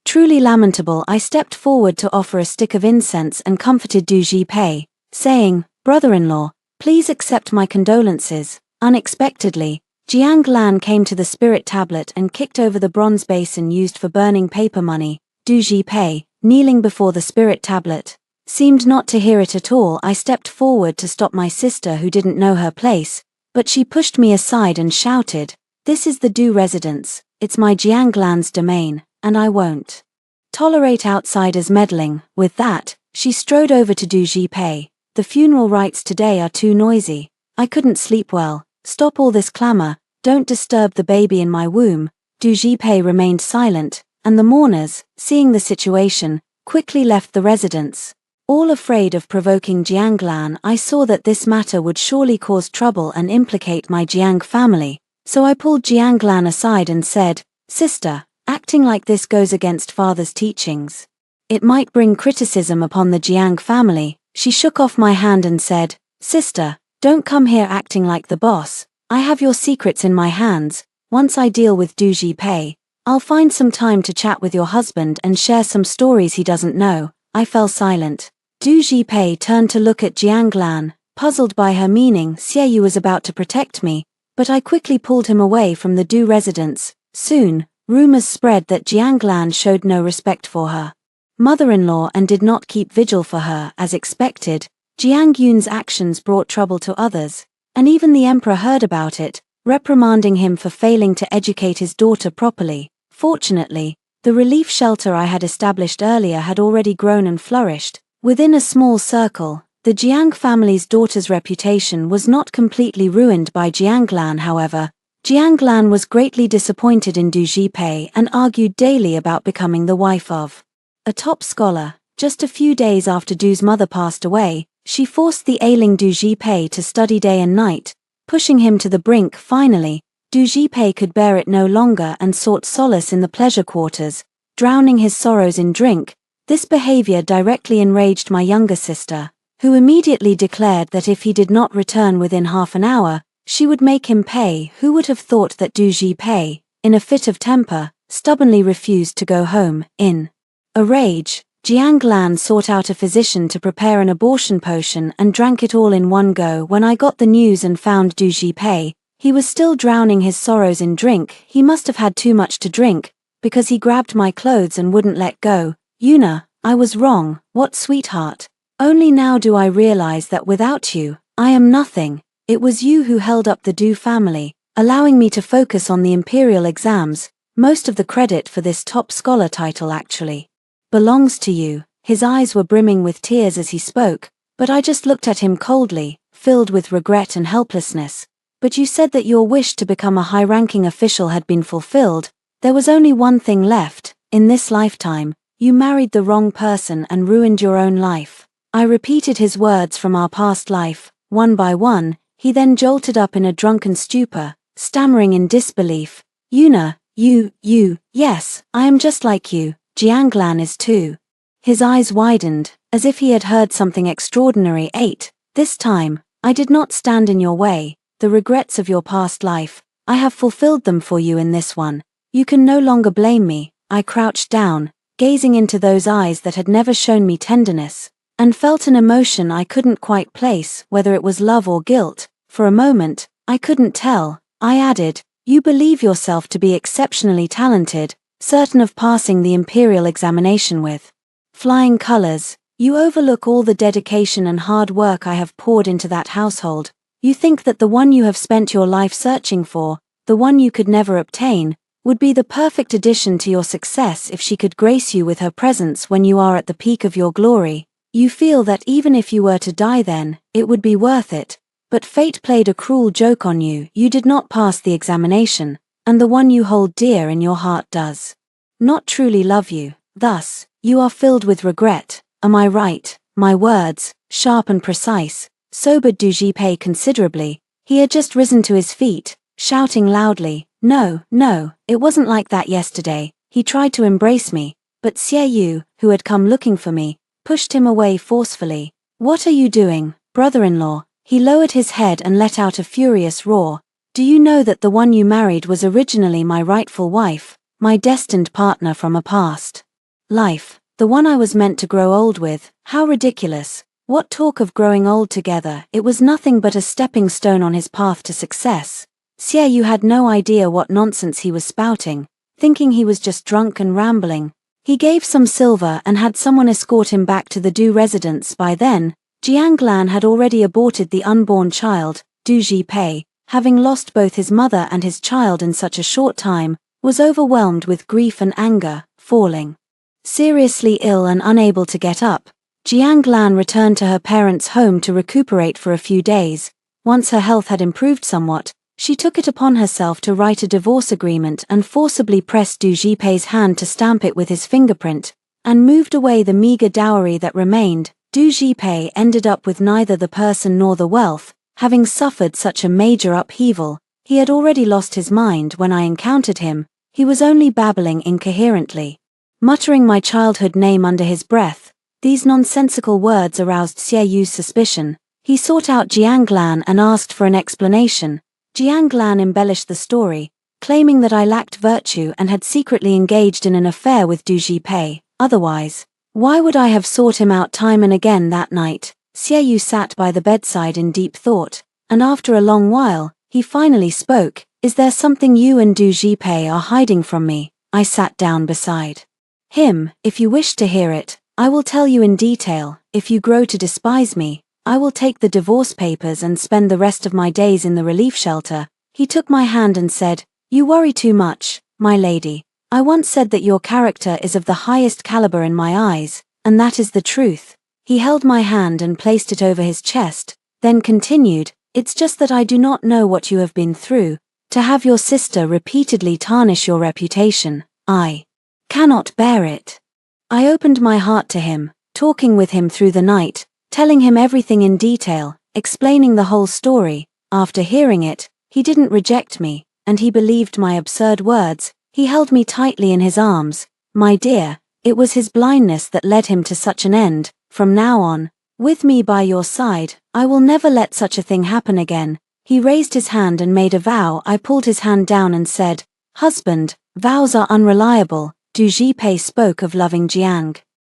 Truly lamentable. I stepped forward to offer a stick of incense and comforted Du Jipei, saying, "Brother-in-law, please accept my condolences." Unexpectedly, Jiang Lan came to the spirit tablet and kicked over the bronze basin used for burning paper money. Du Jipei, kneeling before the spirit tablet, seemed not to hear it at all. I stepped forward to stop my sister who didn't know her place, but she pushed me aside and shouted, "This is the Du residence, it's my Jiang Lan's domain, and I won't tolerate outsiders meddling." With that, she strode over to Du Jipei. "The funeral rites today are too noisy. I couldn't sleep well. Stop all this clamor, don't disturb the baby in my womb." Du Jipei remained silent, and the mourners, seeing the situation, quickly left the residence. All afraid of provoking Jiang Lan, I saw that this matter would surely cause trouble and implicate my Jiang family, so I pulled Jiang Lan aside and said, "Sister, acting like this goes against father's teachings. It might bring criticism upon the Jiang family." She shook off my hand and said, "Sister, don't come here acting like the boss. I have your secrets in my hands. Once I deal with Du Jipei, I'll find some time to chat with your husband and share some stories he doesn't know." I fell silent. Du Jipei turned to look at Jiang Lan, puzzled by her meaning. Xiaoyu was about to protect me, but I quickly pulled him away from the Du residence. Soon, rumors spread that Jiang Lan showed no respect for her mother-in-law and did not keep vigil for her as expected. Jiang Yun's actions brought trouble to others, and even the emperor heard about it, reprimanding him for failing to educate his daughter properly. Fortunately, the relief shelter I had established earlier had already grown and flourished. Within a small circle, the Jiang family's daughter's reputation was not completely ruined by Jiang Lan. However, Jiang Lan was greatly disappointed in Du Jipei and argued daily about becoming the wife of a top scholar. Just a few days after Du's mother passed away, she forced the ailing Du Jipei to study day and night, pushing him to the brink. Finally, Du Jipei could bear it no longer and sought solace in the pleasure quarters, drowning his sorrows in drink. This behavior directly enraged my younger sister, who immediately declared that if he did not return within half an hour, she would make him pay. Who would have thought that Du Jipei, in a fit of temper, stubbornly refused to go home? In a rage, Jiang Lan sought out a physician to prepare an abortion potion and drank it all in one go. When I got the news and found Du Jipei, he was still drowning his sorrows in drink. He must have had too much to drink, because he grabbed my clothes and wouldn't let go. "Yuna, I was wrong." "What, sweetheart? Only now do I realize that without you, I am nothing. It was you who held up the Du family, allowing me to focus on the imperial exams. Most of the credit for this top scholar title actually belongs to you." His eyes were brimming with tears as he spoke, but I just looked at him coldly, filled with regret and helplessness. "But you said that your wish to become a high-ranking official had been fulfilled. There was only one thing left. In this lifetime, you married the wrong person and ruined your own life." I repeated his words from our past life, one by one. He then jolted up in a drunken stupor, stammering in disbelief. "Yuna, yes, I am just like you. Jiang Lan is too." His eyes widened, as if he had heard something extraordinary. "8. This time, I did not stand in your way. The regrets of your past life, I have fulfilled them for you in this one. You can no longer blame me." I crouched down, gazing into those eyes that had never shown me tenderness, and felt an emotion I couldn't quite place, whether it was love or guilt. For a moment, I couldn't tell. I added, "You believe yourself to be exceptionally talented, certain of passing the imperial examination with flying colors. You overlook all the dedication and hard work I have poured into that household. You think that the one you have spent your life searching for, the one you could never obtain, would be the perfect addition to your success if she could grace you with her presence when you are at the peak of your glory. You feel that even if you were to die then, it would be worth it. But fate played a cruel joke on you. You did not pass the examination, and the one you hold dear in your heart does not truly love you. Thus, you are filled with regret. Am I right?" My words, sharp and precise, sobered Du Jipei considerably. He had just risen to his feet, shouting loudly, "No, no, it wasn't like that yesterday." He tried to embrace me, but Xie Yu, who had come looking for me, pushed him away forcefully. "What are you doing, brother-in-law?" He lowered his head and let out a furious roar. "Do you know that the one you married was originally my rightful wife, my destined partner from a past life, the one I was meant to grow old with? How ridiculous. What talk of growing old together? It was nothing but a stepping stone on his path to success." Xie Yu had no idea what nonsense he was spouting, thinking he was just drunk and rambling. He gave some silver and had someone escort him back to the Du residence. By then, Jianglan had already aborted the unborn child. Du Jipei, having lost both his mother and his child in such a short time, was overwhelmed with grief and anger. Falling seriously ill and unable to get up, Jianglan returned to her parents' home to recuperate for a few days. Once her health had improved somewhat, she took it upon herself to write a divorce agreement and forcibly pressed Du Jipei's hand to stamp it with his fingerprint, and moved away the meager dowry that remained. Du Jipei ended up with neither the person nor the wealth. Having suffered such a major upheaval, he had already lost his mind. When I encountered him, he was only babbling incoherently, muttering my childhood name under his breath. These nonsensical words aroused Xie Yu's suspicion. He sought out Jianglan and asked for an explanation. Jianglan embellished the story, claiming that I lacked virtue and had secretly engaged in an affair with Du Jipei. Otherwise, why would I have sought him out time and again that night? Xie Yu sat by the bedside in deep thought, and after a long while, he finally spoke. "Is there something you and Du Jipei are hiding from me?" I sat down beside him. "If you wish to hear it, I will tell you in detail. If you grow to despise me, I will take the divorce papers and spend the rest of my days in the relief shelter." He took my hand and said, "You worry too much, my lady. I once said that your character is of the highest caliber in my eyes, and that is the truth." He held my hand and placed it over his chest, then continued, "It's just that I do not know what you have been through. To have your sister repeatedly tarnish your reputation, I cannot bear it." I opened my heart to him, talking with him through the night, telling him everything in detail, explaining the whole story. After hearing it, he didn't reject me, and he believed my absurd words. He held me tightly in his arms. "My dear, it was his blindness that led him to such an end. From now on, with me by your side, I will never let such a thing happen again." He raised his hand and made a vow. I pulled his hand down and said, "Husband, vows are unreliable." Du Jipei spoke of loving Jiang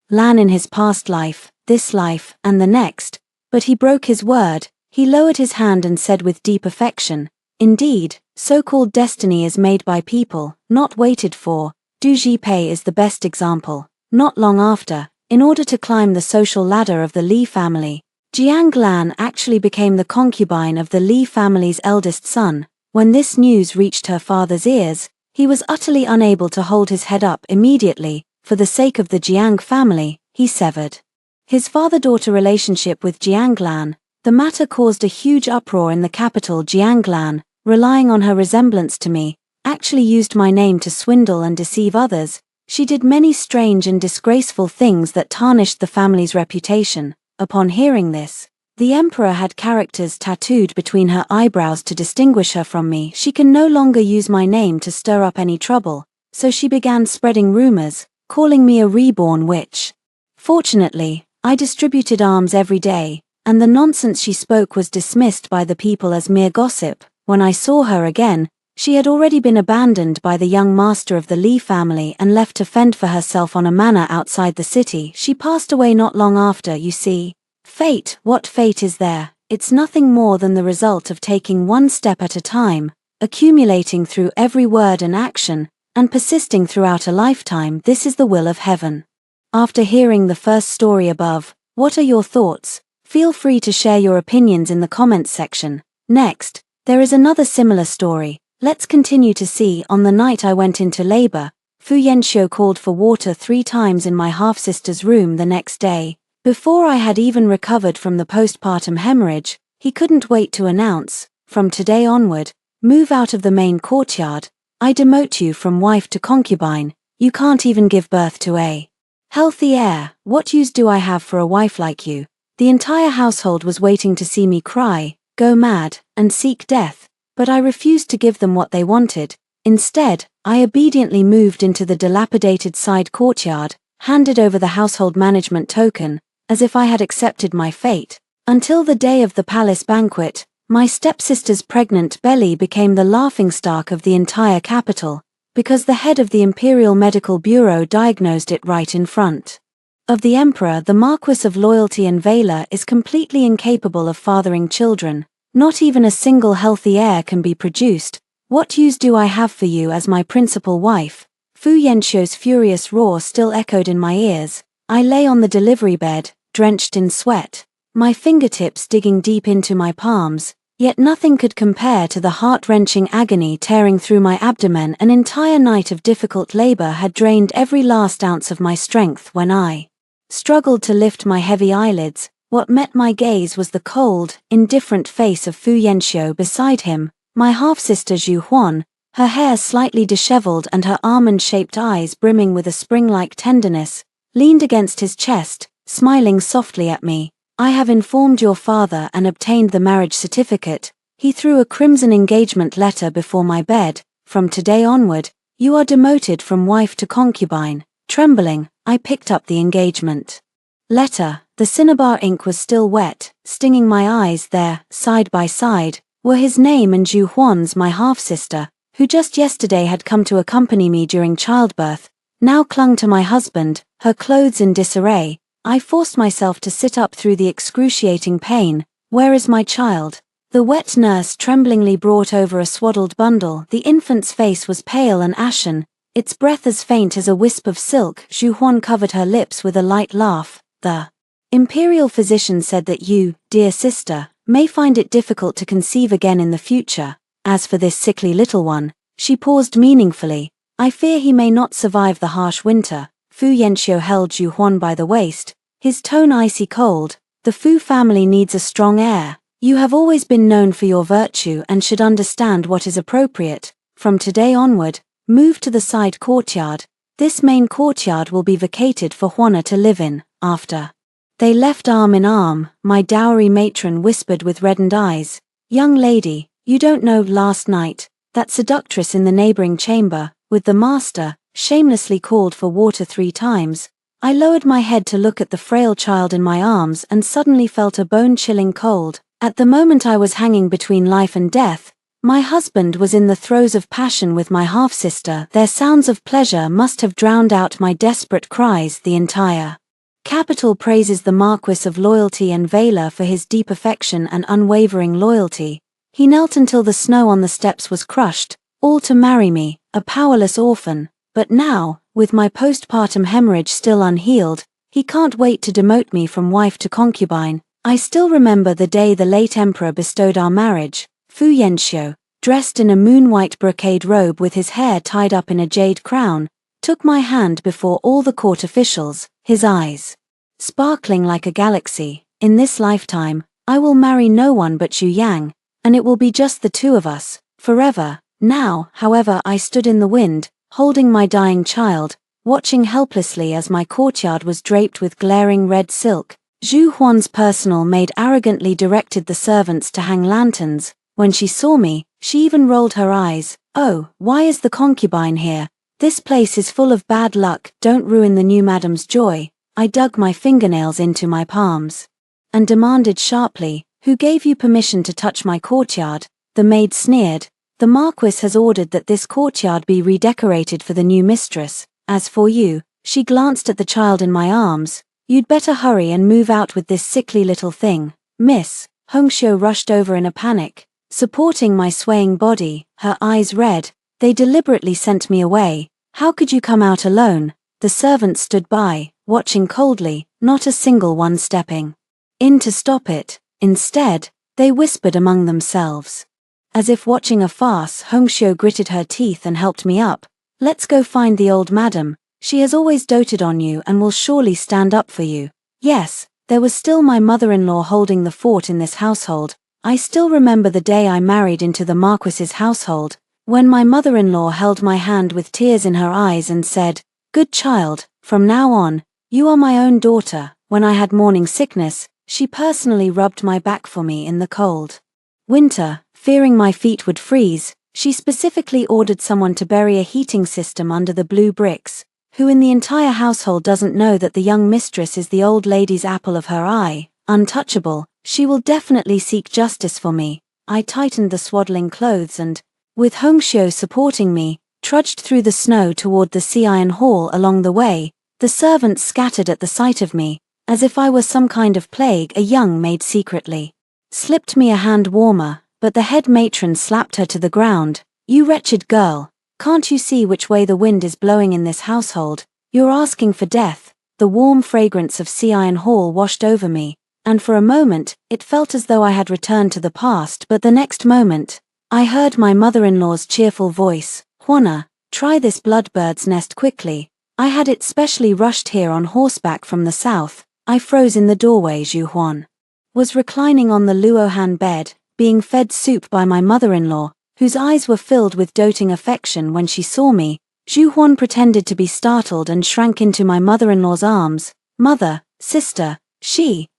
Lan in his past life, this life, and the next, but he broke his word. He lowered his hand and said with deep affection, "Indeed, so-called destiny is made by people, not waited for. Du Jipei is the best example." Not long after, in order to climb the social ladder of the Li family, Jiang Lan actually became the concubine of the Li family's eldest son. When this news reached her father's ears, he was utterly unable to hold his head up. Immediately, for the sake of the Jiang family, he severed his father-daughter relationship with Jianglan. The matter caused a huge uproar in the capital. Jianglan, relying on her resemblance to me, actually used my name to swindle and deceive others. She did many strange and disgraceful things that tarnished the family's reputation. Upon hearing this, the emperor had characters tattooed between her eyebrows to distinguish her from me. She can no longer use my name to stir up any trouble, so she began spreading rumors, calling me a reborn witch. Fortunately, I distributed alms every day, and the nonsense she spoke was dismissed by the people as mere gossip. When I saw her again, she had already been abandoned by the young master of the Li family and left to fend for herself on a manor outside the city. She passed away not long after. You see, fate, what fate is there? It's nothing more than the result of taking one step at a time, accumulating through every word and action, and persisting throughout a lifetime. This is the will of heaven. After hearing the first story above, what are your thoughts? Feel free to share your opinions in the comments section. Next, there is another similar story. Let's continue to see. On the night I went into labor, Fu Yanxiu called for water 3 times in my half-sister's room the next day. Before I had even recovered from the postpartum hemorrhage, he couldn't wait to announce, "From today onward, move out of the main courtyard. I demote you from wife to concubine. You can't even give birth to a healthy heir. What use do I have for a wife like you?" The entire household was waiting to see me cry, go mad, and seek death, but I refused to give them what they wanted. Instead, I obediently moved into the dilapidated side courtyard, handed over the household management token, as if I had accepted my fate. Until the day of the palace banquet, my stepsister's pregnant belly became the laughingstock of the entire capital, because the head of the Imperial Medical Bureau diagnosed it right in front of the emperor. The Marquis of Loyalty and Valor is completely incapable of fathering children. Not even a single healthy heir can be produced. What use do I have for you as my principal wife? Fu Yanxiu's furious roar still echoed in my ears. I lay on the delivery bed, drenched in sweat, my fingertips digging deep into my palms, yet nothing could compare to the heart-wrenching agony tearing through my abdomen. An entire night of difficult labor had drained every last ounce of my strength. When I struggled to lift my heavy eyelids, what met my gaze was the cold, indifferent face of Fu Yanxiu. Beside him, my half-sister Zhu Huan, her hair slightly disheveled and her almond-shaped eyes brimming with a spring-like tenderness, leaned against his chest, smiling softly at me. I have informed your father and obtained the marriage certificate. He threw a crimson engagement letter before my bed. From today onward, you are demoted from wife to concubine. Trembling, I picked up the engagement letter. The cinnabar ink was still wet, stinging my eyes. There, side by side, were his name and Zhu Huan's, my half-sister, who just yesterday had come to accompany me during childbirth, now clung to my husband, her clothes in disarray. I forced myself to sit up through the excruciating pain. Where is my child? The wet nurse tremblingly brought over a swaddled bundle. The infant's face was pale and ashen, its breath as faint as a wisp of silk. Zhu Huan covered her lips with a light laugh. The imperial physician said that you, dear sister, may find it difficult to conceive again in the future. As for this sickly little one, she paused meaningfully, I fear he may not survive the harsh winter. Fu Yanxiu held Zhu Huan by the waist, his tone icy cold. The Fu family needs a strong heir. You have always been known for your virtue and should understand what is appropriate. From today onward, move to the side courtyard. This main courtyard will be vacated for Huana to live in. After they left arm in arm, my dowry matron whispered with reddened eyes, young lady, you don't know last night, that seductress in the neighboring chamber, with the master, shamelessly called for water 3 times. I lowered my head to look at the frail child in my arms and suddenly felt a bone-chilling cold. At the moment I was hanging between life and death. My husband was in the throes of passion with my half-sister. Their sounds of pleasure must have drowned out my desperate cries. The entire capital praises the Marquis of Loyalty and Valor for his deep affection and unwavering loyalty. He knelt until the snow on the steps was crushed, all to marry me, a powerless orphan. But now, with my postpartum hemorrhage still unhealed, he can't wait to demote me from wife to concubine. I still remember the day the late emperor bestowed our marriage. Fu Yanxiu, dressed in a moon-white brocade robe with his hair tied up in a jade crown, took my hand before all the court officials, his eyes sparkling like a galaxy. In this lifetime, I will marry no one but Zhu Yang, and it will be just the two of us, forever. Now, however, I stood in the wind, holding my dying child, watching helplessly as my courtyard was draped with glaring red silk. Zhu Huan's personal maid arrogantly directed the servants to hang lanterns. When she saw me, she even rolled her eyes. Oh, why is the concubine here? This place is full of bad luck. Don't ruin the new madam's joy. I dug my fingernails into my palms and demanded sharply, who gave you permission to touch my courtyard? The maid sneered. The Marquis has ordered that this courtyard be redecorated for the new mistress. As for you, she glanced at the child in my arms, you'd better hurry and move out with this sickly little thing. Miss, Hongxiu rushed over in a panic, supporting my swaying body, her eyes red. They deliberately sent me away. How could you come out alone? The servants stood by, watching coldly, not a single one stepping in to stop it. Instead, they whispered among themselves. As if watching a farce, Hongxiu gritted her teeth and helped me up. Let's go find the old madam. She has always doted on you and will surely stand up for you. Yes, there was still my mother-in-law holding the fort in this household. I still remember the day I married into the Marquis's household, when my mother-in-law held my hand with tears in her eyes and said, "Good child, from now on, you are my own daughter." When I had morning sickness, She personally rubbed my back for me in the cold winter, fearing my feet would freeze. She specifically ordered someone to bury a heating system under the blue bricks. Who in the entire household doesn't know that the young mistress is the old lady's apple of her eye, untouchable? She will definitely seek justice for me. I tightened the swaddling clothes and, with Hongxiu supporting me, trudged through the snow toward the sea iron hall. Along the way, the servants scattered at the sight of me, as if I were some kind of plague. A young maid secretly slipped me a hand warmer, but the head matron slapped her to the ground. You wretched girl, can't you see which way the wind is blowing in this household? You're asking for death. The warm fragrance of sea iron hall washed over me, and for a moment, it felt as though I had returned to the past. But the next moment, I heard my mother-in-law's cheerful voice. Juana, try this bloodbird's nest quickly. I had it specially rushed here on horseback from the south. I froze in the doorway. Zhu Huan was reclining on the Luohan bed, being fed soup by my mother-in-law, whose eyes were filled with doting affection when she saw me. Zhu Huan pretended to be startled and shrank into my mother-in-law's arms. Mother, sister,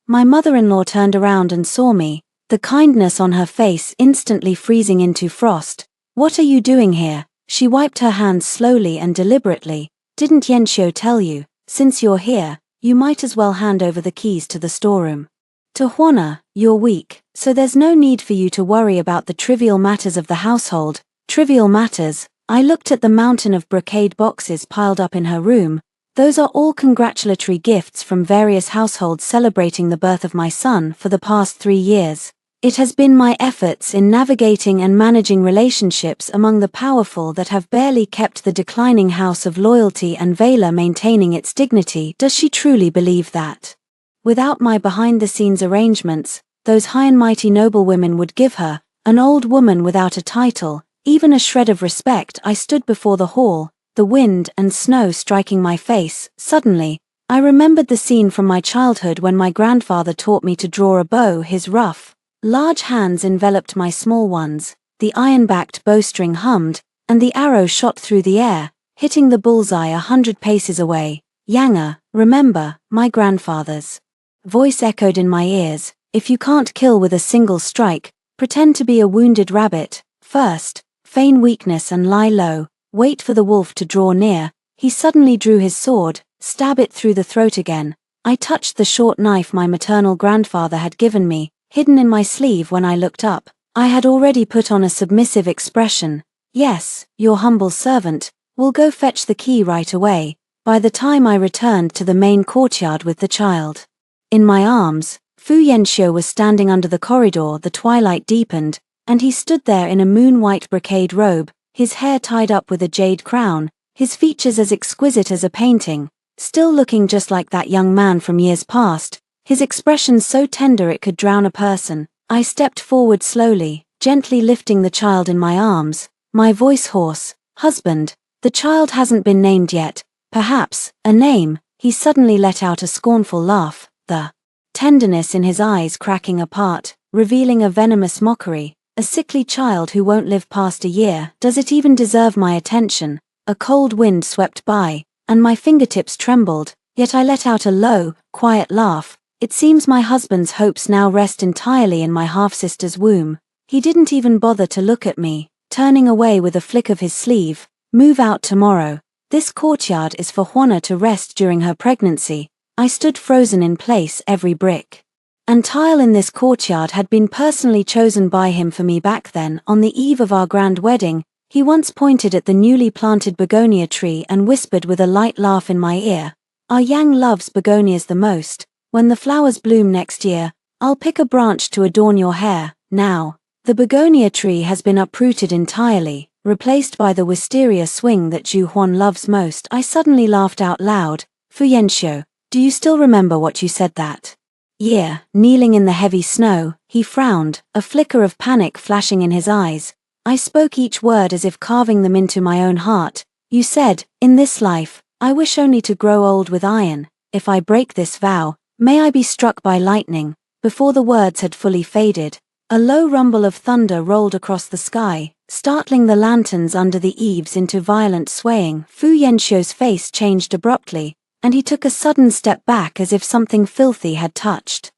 my mother-in-law turned around and saw me, the kindness on her face instantly freezing into frost. What are you doing here? She wiped her hands slowly and deliberately. Didn't Yanxiu tell you? Since you're here, you might as well hand over the keys to the storeroom to Juana. You're weak, so there's no need for you to worry about the trivial matters of the household. Trivial matters? I looked at the mountain of brocade boxes piled up in her room. Those are all congratulatory gifts from various households celebrating the birth of my son for the past 3 years. It has been my efforts in navigating and managing relationships among the powerful that have barely kept the declining house of loyalty and Vela maintaining its dignity. Does she truly believe that, without my behind-the-scenes arrangements, those high and mighty noblewomen would give her, an old woman without a title, even a shred of respect? I stood before the hall, the wind and snow striking my face. Suddenly, I remembered the scene from my childhood when my grandfather taught me to draw a bow. His rough, large hands enveloped my small ones, the iron-backed bowstring hummed, and the arrow shot through the air, hitting the bullseye 100 paces away. Yanga, remember, my grandfather's voice echoed in my ears. If you can't kill with a single strike, pretend to be a wounded rabbit. First, feign weakness and lie low. Wait for the wolf to draw near. He suddenly drew his sword, stab it through the throat again. I touched the short knife my maternal grandfather had given me, hidden in my sleeve. When I looked up, I had already put on a submissive expression. Yes, your humble servant, will go fetch the key right away. By the time I returned to the main courtyard with the child in my arms, Fu Yanxiu was standing under the corridor. The twilight deepened, and he stood there in a moon-white brocade robe, his hair tied up with a jade crown, his features as exquisite as a painting, still looking just like that young man from years past, his expression so tender it could drown a person. I stepped forward slowly, gently lifting the child in my arms, my voice hoarse. Husband, the child hasn't been named yet. Perhaps a name. He suddenly let out a scornful laugh, the tenderness in his eyes cracking apart, revealing a venomous mockery. A sickly child who won't live past a year. Does it even deserve my attention? A cold wind swept by, and my fingertips trembled, yet I let out a low, quiet laugh. It seems my husband's hopes now rest entirely in my half-sister's womb. He didn't even bother to look at me, turning away with a flick of his sleeve. Move out tomorrow. This courtyard is for Juana to rest during her pregnancy. I stood frozen in place. Every brick and tile in this courtyard had been personally chosen by him for me back then. On the eve of our grand wedding, he once pointed at the newly planted begonia tree and whispered with a light laugh in my ear, "Our Yang loves begonias the most. When the flowers bloom next year, I'll pick a branch to adorn your hair." Now, the begonia tree has been uprooted entirely, replaced by the wisteria swing that Zhu Huan loves most. I suddenly laughed out loud. Fu Yanxiu, do you still remember what you said that year? Kneeling in the heavy snow, he frowned, a flicker of panic flashing in his eyes. I spoke each word as if carving them into my own heart. You said, in this life, I wish only to grow old with iron. If I break this vow, may I be struck by lightning. Before the words had fully faded, a low rumble of thunder rolled across the sky, startling the lanterns under the eaves into violent swaying. Fu Yanxiu's face changed abruptly, and he took a sudden step back as if something filthy had touched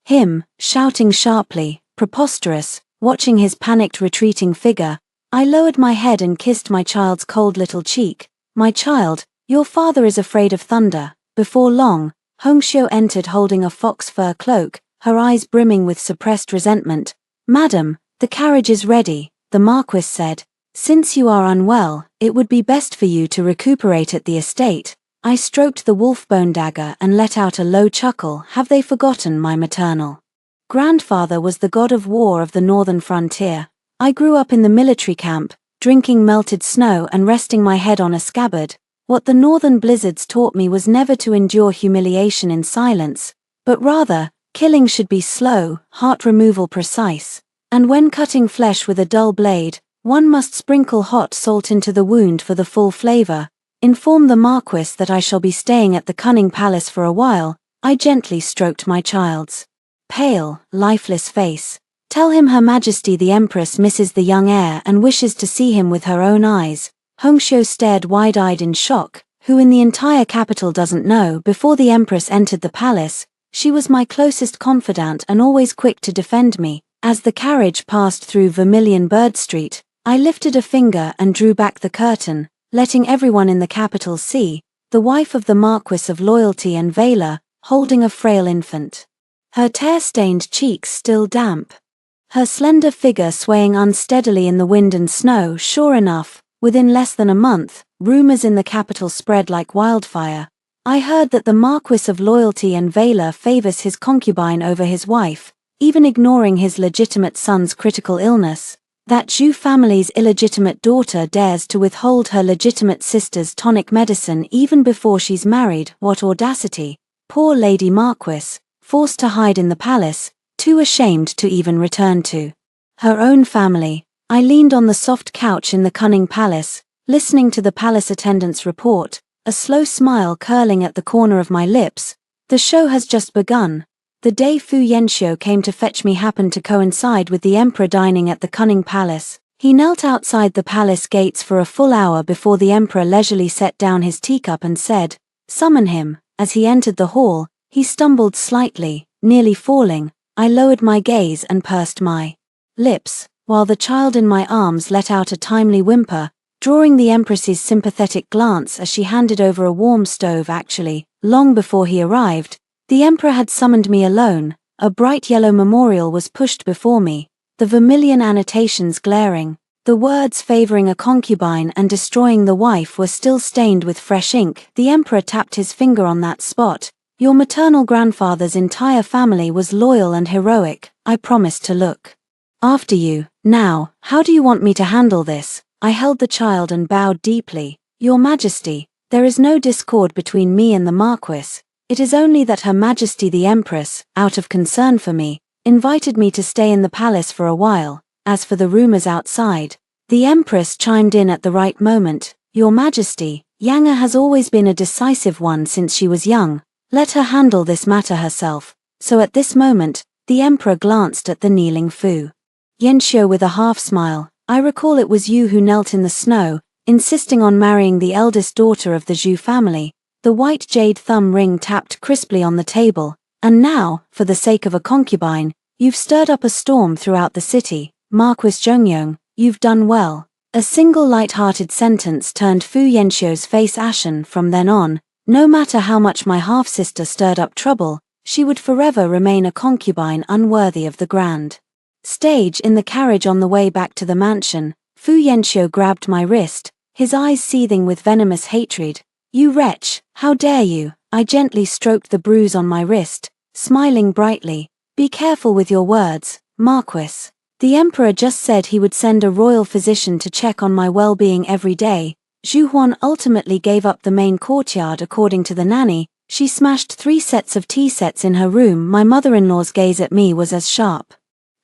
Him, shouting sharply, preposterous, watching his panicked retreating figure. I lowered my head and kissed my child's cold little cheek. My child, your father is afraid of thunder. Before long, Hongxiu entered holding a fox fur cloak, her eyes brimming with suppressed resentment. Madam, the carriage is ready, the Marquis said. Since you are unwell, it would be best for you to recuperate at the estate. I stroked the wolf-bone dagger and let out a low chuckle. Have they forgotten my maternal grandfather was the god of war of the northern frontier? I grew up in the military camp, drinking melted snow and resting my head on a scabbard. What the northern blizzards taught me was never to endure humiliation in silence, but rather, killing should be slow, heart removal precise. And when cutting flesh with a dull blade, one must sprinkle hot salt into the wound for the full flavor. Inform the Marquis that I shall be staying at the Cunning Palace for a while. I gently stroked my child's pale, lifeless face. Tell him Her Majesty the Empress misses the young heir and wishes to see him with her own eyes. Hongxiu stared wide-eyed in shock. Who in the entire capital doesn't know? Before the Empress entered the palace, she was my closest confidant and always quick to defend me. As the carriage passed through Vermilion Bird Street, I lifted a finger and drew back the curtain, letting everyone in the capital see, the wife of the Marquis of Loyalty and Valor, holding a frail infant. Her tear-stained cheeks still damp. Her slender figure swaying unsteadily in the wind and snow. Sure enough, within less than a month, rumors in the capital spread like wildfire. I heard that the Marquis of Loyalty and Valor favors his concubine over his wife, even ignoring his legitimate son's critical illness. That Zhu family's illegitimate daughter dares to withhold her legitimate sister's tonic medicine even before she's married. What audacity! Poor Lady Marquis, forced to hide in the palace, too ashamed to even return to her own family. I leaned on the soft couch in the Cunning Palace, listening to the palace attendants report, a slow smile curling at the corner of my lips. The show has just begun. The day Fu Yanxiu came to fetch me happened to coincide with the emperor dining at the Cunning Palace. He knelt outside the palace gates for a full hour before the emperor leisurely set down his teacup and said, "Summon him." As he entered the hall, he stumbled slightly, nearly falling. I lowered my gaze and pursed my lips, while the child in my arms let out a timely whimper, drawing the empress's sympathetic glance as she handed over a warm stove. Actually, long before he arrived, the emperor had summoned me alone. A bright yellow memorial was pushed before me, the vermilion annotations glaring. The words favoring a concubine and destroying the wife were still stained with fresh ink. The emperor tapped his finger on that spot. Your maternal grandfather's entire family was loyal and heroic. I promised to look after you. Now, how do you want me to handle this? I held the child and bowed deeply. Your Majesty, there is no discord between me and the Marquis. It is only that Her Majesty the Empress, out of concern for me, invited me to stay in the palace for a while. As for the rumors outside, the Empress chimed in at the right moment. Your Majesty, Yang has always been a decisive one since she was young. Let her handle this matter herself. So at this moment, the Emperor glanced at the kneeling Fu Yanxiu with a half-smile. I recall it was you who knelt in the snow, insisting on marrying the eldest daughter of the Zhu family. The white jade thumb ring tapped crisply on the table. And now, for the sake of a concubine, you've stirred up a storm throughout the city. Marquis Zhongyong, you've done well. A single light-hearted sentence turned Fu Yanxiu's face ashen. From then on, no matter how much my half-sister stirred up trouble, she would forever remain a concubine unworthy of the grand stage. In the carriage on the way back to the mansion, Fu Yanxiu grabbed my wrist, his eyes seething with venomous hatred. You wretch, how dare you? I gently stroked the bruise on my wrist, smiling brightly. Be careful with your words, Marquis. The Emperor just said he would send a royal physician to check on my well-being every day. Zhu Huan ultimately gave up the main courtyard. According to the nanny, she smashed 3 sets of tea sets in her room. My mother-in-law's gaze at me was as sharp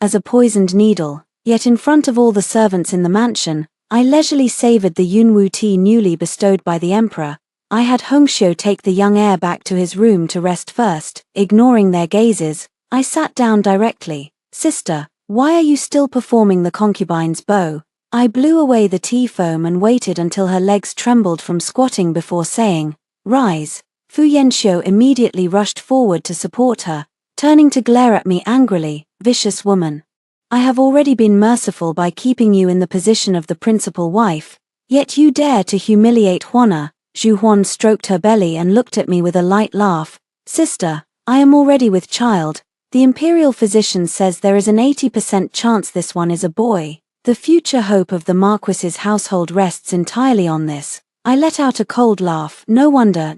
as a poisoned needle. Yet in front of all the servants in the mansion, I leisurely savored the Yunwu tea newly bestowed by the Emperor. I had Hongxiu take the young heir back to his room to rest first. Ignoring their gazes, I sat down directly. Sister, why are you still performing the concubine's bow? I blew away the tea foam and waited until her legs trembled from squatting before saying, Rise. Fu Yanxiu immediately rushed forward to support her. turning to glare at me angrily. Vicious woman. I have already been merciful by keeping you in the position of the principal wife, yet you dare to humiliate Juana. Zhu Huan stroked her belly and looked at me with a light laugh. Sister, I am already with child. The imperial physician says there is an 80% chance this one is a boy. The future hope of the Marquis's household rests entirely on this. I let out a cold laugh. No wonder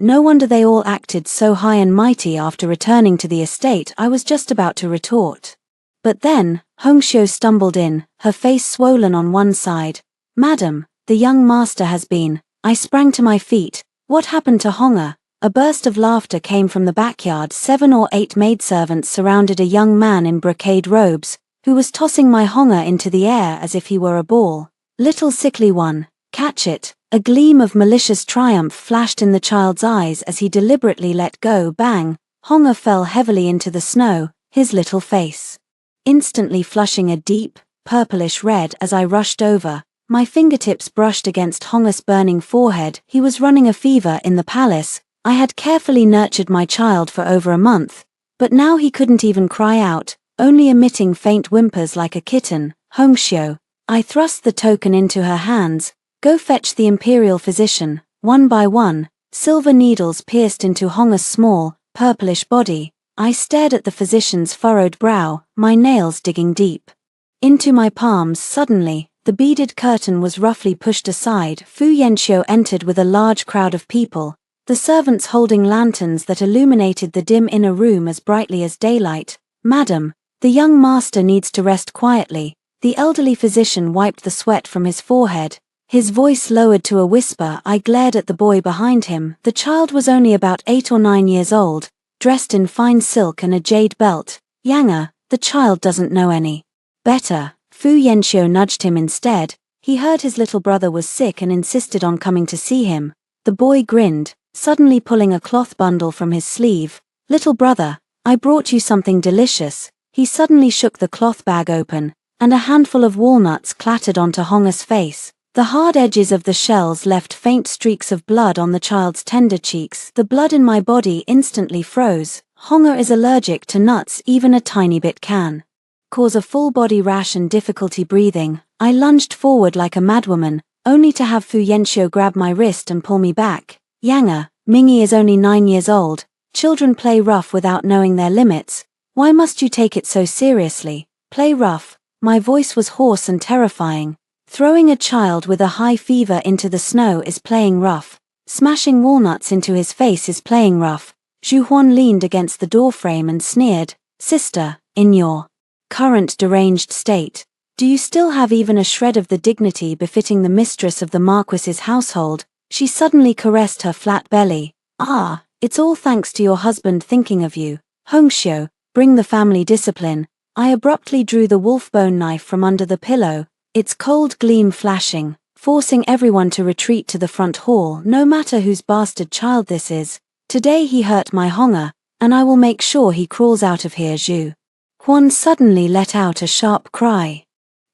they all acted so high and mighty after returning to the estate. I was just about to retort. But then, Hongxiu stumbled in, her face swollen on one side. Madam, the young master has been. I sprang to my feet. What happened to Honga? A burst of laughter came from the backyard. 7 or 8 maidservants surrounded a young man in brocade robes, who was tossing my Honga into the air as if he were a ball. Little sickly one, catch it. A gleam of malicious triumph flashed in the child's eyes as he deliberately let go. Bang! Honga fell heavily into the snow, his little face instantly flushing a deep, purplish red. As I rushed over, my fingertips brushed against Honga's burning forehead. He was running a fever in the palace. I had carefully nurtured my child for over a month, but now he couldn't even cry out, only emitting faint whimpers like a kitten. Hongxiu. I thrust the token into her hands. Go fetch the imperial physician. One by one, silver needles pierced into Honga's small, purplish body. I stared at the physician's furrowed brow, my nails digging deep into my palms. Suddenly, the beaded curtain was roughly pushed aside. Fu Yanxiu entered with a large crowd of people, the servants holding lanterns that illuminated the dim inner room as brightly as daylight. Madam, the young master needs to rest quietly. The elderly physician wiped the sweat from his forehead, his voice lowered to a whisper. I glared at the boy behind him. The child was only about 8 or 9 years old, dressed in fine silk and a jade belt. Younger, the child doesn't know any better. Fu Yanxiu nudged him instead. He heard his little brother was sick and insisted on coming to see him. The boy grinned, suddenly pulling a cloth bundle from his sleeve. Little brother, I brought you something delicious. He suddenly shook the cloth bag open, and a handful of walnuts clattered onto Honga's face. The hard edges of the shells left faint streaks of blood on the child's tender cheeks. The blood in my body instantly froze. Honga is allergic to nuts. Even a tiny bit can cause a full-body rash and difficulty breathing. I lunged forward like a madwoman, only to have Fu Yanxiu grab my wrist and pull me back. Younger, Mingy is only 9 years old. Children play rough without knowing their limits. Why must you take it so seriously? Play rough. My voice was hoarse and terrifying. Throwing a child with a high fever into the snow is playing rough. Smashing walnuts into his face is playing rough. Zhu Huan leaned against the doorframe and sneered. Sister, in your current deranged state, do you still have even a shred of the dignity befitting the mistress of the Marquis's household? She suddenly caressed her flat belly. Ah, it's all thanks to your husband thinking of you. Hongxiu, bring the family discipline. I abruptly drew the wolf-bone knife from under the pillow, its cold gleam flashing, forcing everyone to retreat to the front hall. No matter whose bastard child this is, today he hurt my Honga, and I will make sure he crawls out of here. Zhu Huan suddenly let out a sharp cry,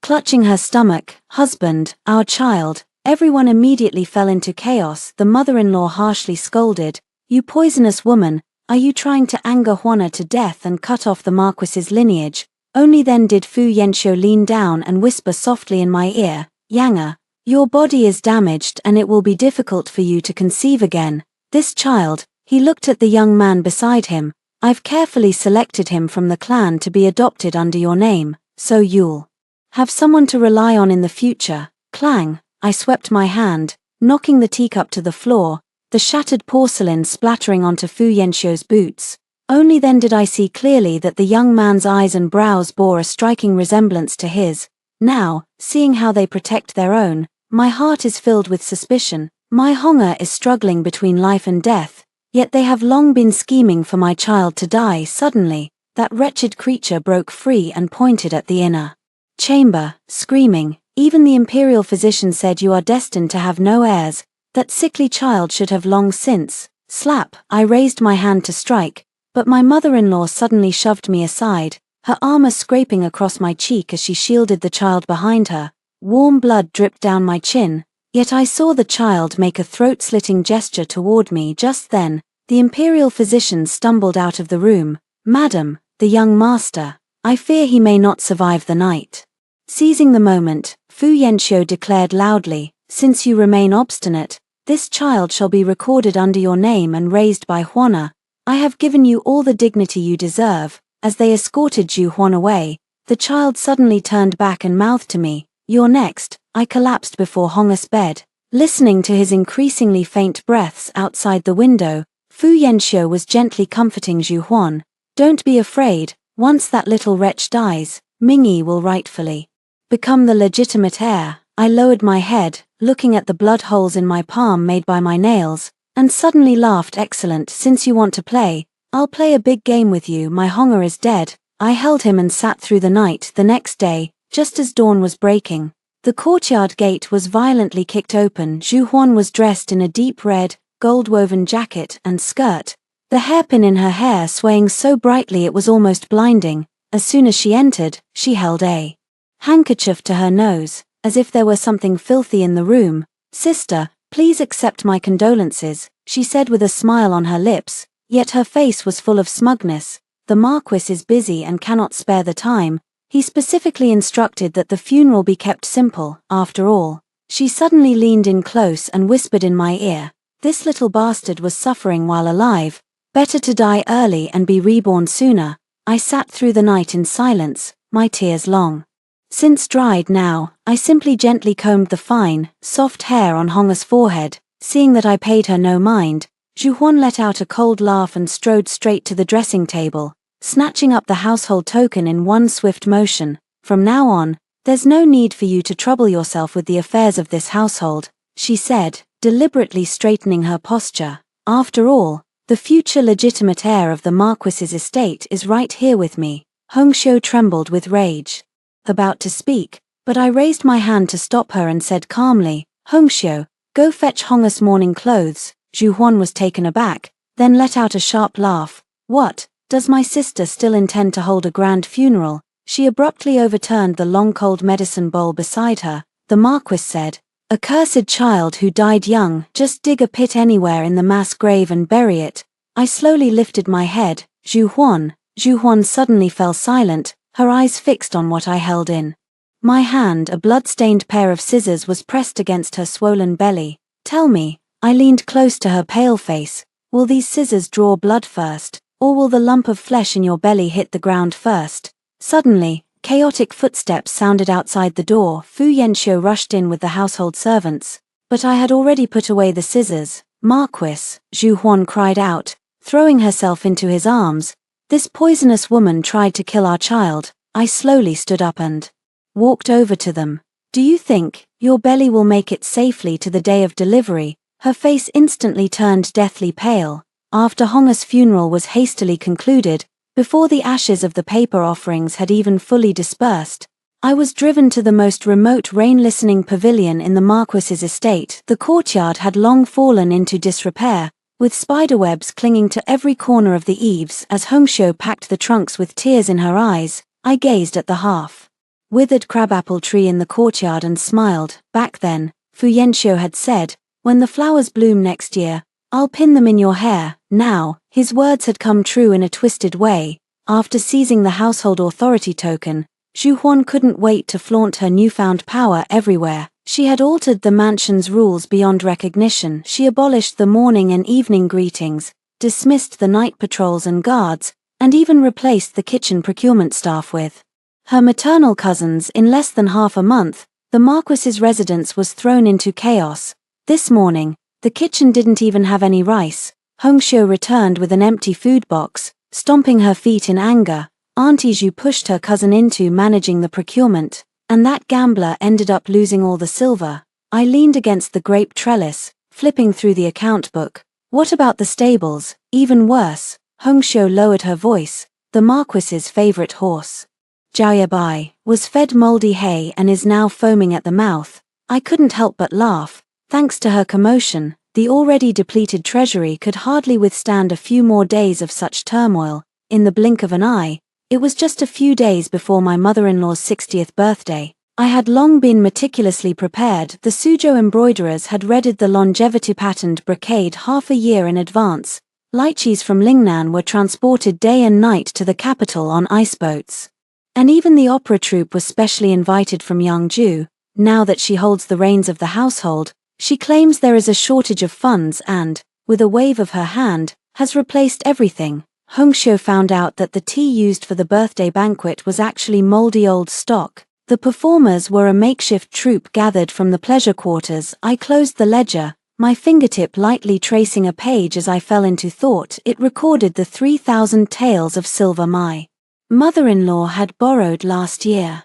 clutching her stomach. Husband, our child. Everyone immediately fell into chaos. The mother-in-law harshly scolded, You poisonous woman, are you trying to anger Juana to death and cut off the Marquis's lineage? Only then did Fu Yanxiu lean down and whisper softly in my ear, Younger, your body is damaged and it will be difficult for you to conceive again. This child, he looked at the young man beside him, I've carefully selected him from the clan to be adopted under your name, so you'll have someone to rely on in the future. Clang, I swept my hand, knocking the teacup to the floor, the shattered porcelain splattering onto Fu Yanxiu's boots. Only then did I see clearly that the young man's eyes and brows bore a striking resemblance to his. Now, seeing how they protect their own, my heart is filled with suspicion. My Honga is struggling between life and death, yet they have long been scheming for my child to die. Suddenly, that wretched creature broke free and pointed at the inner chamber, screaming, Even the imperial physician said you are destined to have no heirs. That sickly child should have long since. Slap, I raised my hand to strike, but my mother-in-law suddenly shoved me aside, her armor scraping across my cheek as she shielded the child behind her. Warm blood dripped down my chin, yet I saw the child make a throat-slitting gesture toward me. Just then, the imperial physician stumbled out of the room. Madam, the young master. I fear he may not survive the night. Seizing the moment, Fu Yanxiu declared loudly, since you remain obstinate, this child shall be recorded under your name and raised by Huana. I have given you all the dignity you deserve. As they escorted Zhu Huan away, the child suddenly turned back and mouthed to me, "You're next." I collapsed before Hong's bed. Listening to his increasingly faint breaths outside the window, Fu Yanxiu was gently comforting Zhu Huan. "Don't be afraid, once that little wretch dies, Mingyi will rightfully become the legitimate heir." I lowered my head, looking at the blood holes in my palm made by my nails, and suddenly laughed. "Excellent, since you want to play, I'll play a big game with you. My Honga is dead." I held him and sat through the night. The next day, just as dawn was breaking, the courtyard gate was violently kicked open. Zhu Huan was dressed in a deep red, gold-woven jacket and skirt, the hairpin in her hair swaying so brightly it was almost blinding. As soon as she entered, she held a handkerchief to her nose, as if there were something filthy in the room. "Sister, please accept my condolences," she said with a smile on her lips, yet her face was full of smugness. "The Marquis is busy and cannot spare the time. He specifically instructed that the funeral be kept simple. After all." She suddenly leaned in close and whispered in my ear, "This little bastard was suffering while alive. Better to die early and be reborn sooner." I sat through the night in silence, my tears long since dried now. I simply gently combed the fine, soft hair on Honga's forehead. Seeing that I paid her no mind, Zhu Huan let out a cold laugh and strode straight to the dressing table, snatching up the household token in one swift motion. "From now on, there's no need for you to trouble yourself with the affairs of this household," she said, deliberately straightening her posture. "After all, the future legitimate heir of the Marquis's estate is right here with me." Hongxiu trembled with rage, about to speak, but I raised my hand to stop her and said calmly, "Hongxiu, go fetch Honga's mourning clothes." Zhu Huan was taken aback, then let out a sharp laugh. "What, does my sister still intend to hold a grand funeral?" She abruptly overturned the long cold medicine bowl beside her. The Marquis said, "Accursed child who died young, just dig a pit anywhere in the mass grave and bury it." I slowly lifted my head. Zhu Huan suddenly fell silent, her eyes fixed on what I held in my hand. A blood-stained pair of scissors was pressed against her swollen belly. "Tell me," I leaned close to her pale face, "will these scissors draw blood first, or will the lump of flesh in your belly hit the ground first?" Suddenly, chaotic footsteps sounded outside the door. Fu Yanxiu rushed in with the household servants, but I had already put away the scissors. "Marquis," Zhu Huan cried out, throwing herself into his arms, "this poisonous woman tried to kill our child." I slowly stood up and walked over to them. "Do you think your belly will make it safely to the day of delivery?" Her face instantly turned deathly pale. After Honga's funeral was hastily concluded, before the ashes of the paper offerings had even fully dispersed, I was driven to the most remote rain-listening pavilion in the Marquis's estate. The courtyard had long fallen into disrepair, with spiderwebs clinging to every corner of the eaves. As Hongxiu packed the trunks with tears in her eyes, I gazed at the half-withered crabapple tree in the courtyard and smiled. "Back then," Fu Yanxiu had said, "when the flowers bloom next year, I'll pin them in your hair." Now, his words had come true in a twisted way. After seizing the household authority token, Zhu Huan couldn't wait to flaunt her newfound power everywhere. She had altered the mansion's rules beyond recognition. She abolished the morning and evening greetings, dismissed the night patrols and guards, and even replaced the kitchen procurement staff with her maternal cousins. In less than half a month, the Marquis's residence was thrown into chaos. This morning, the kitchen didn't even have any rice. Hongxiu returned with an empty food box, stomping her feet in anger. Auntie Zhu pushed her cousin into managing the procurement, and that gambler ended up losing all the silver. I leaned against the grape trellis, flipping through the account book. "What about the stables?" "Even worse." Hongxiu lowered her voice. "The Marquis's favorite horse, Jiaoyabai, was fed moldy hay and is now foaming at the mouth." I couldn't help but laugh. Thanks to her commotion, the already depleted treasury could hardly withstand a few more days of such turmoil. In the blink of an eye, it was just a few days before my mother-in-law's 60th birthday. I had long been meticulously prepared. The Suzhou embroiderers had readied the longevity patterned brocade half a year in advance, Lychees from Lingnan were transported day and night to the capital on iceboats. And even the opera troupe was specially invited from Yangju. Now that she holds the reins of the household, she claims there is a shortage of funds and, with a wave of her hand, has replaced everything. Hongxiu found out that the tea used for the birthday banquet was actually moldy old stock. The performers were a makeshift troupe gathered from the pleasure quarters. I closed the ledger, my fingertip lightly tracing a page as I fell into thought. It recorded the 3,000 taels of silver my mother-in-law had borrowed last year.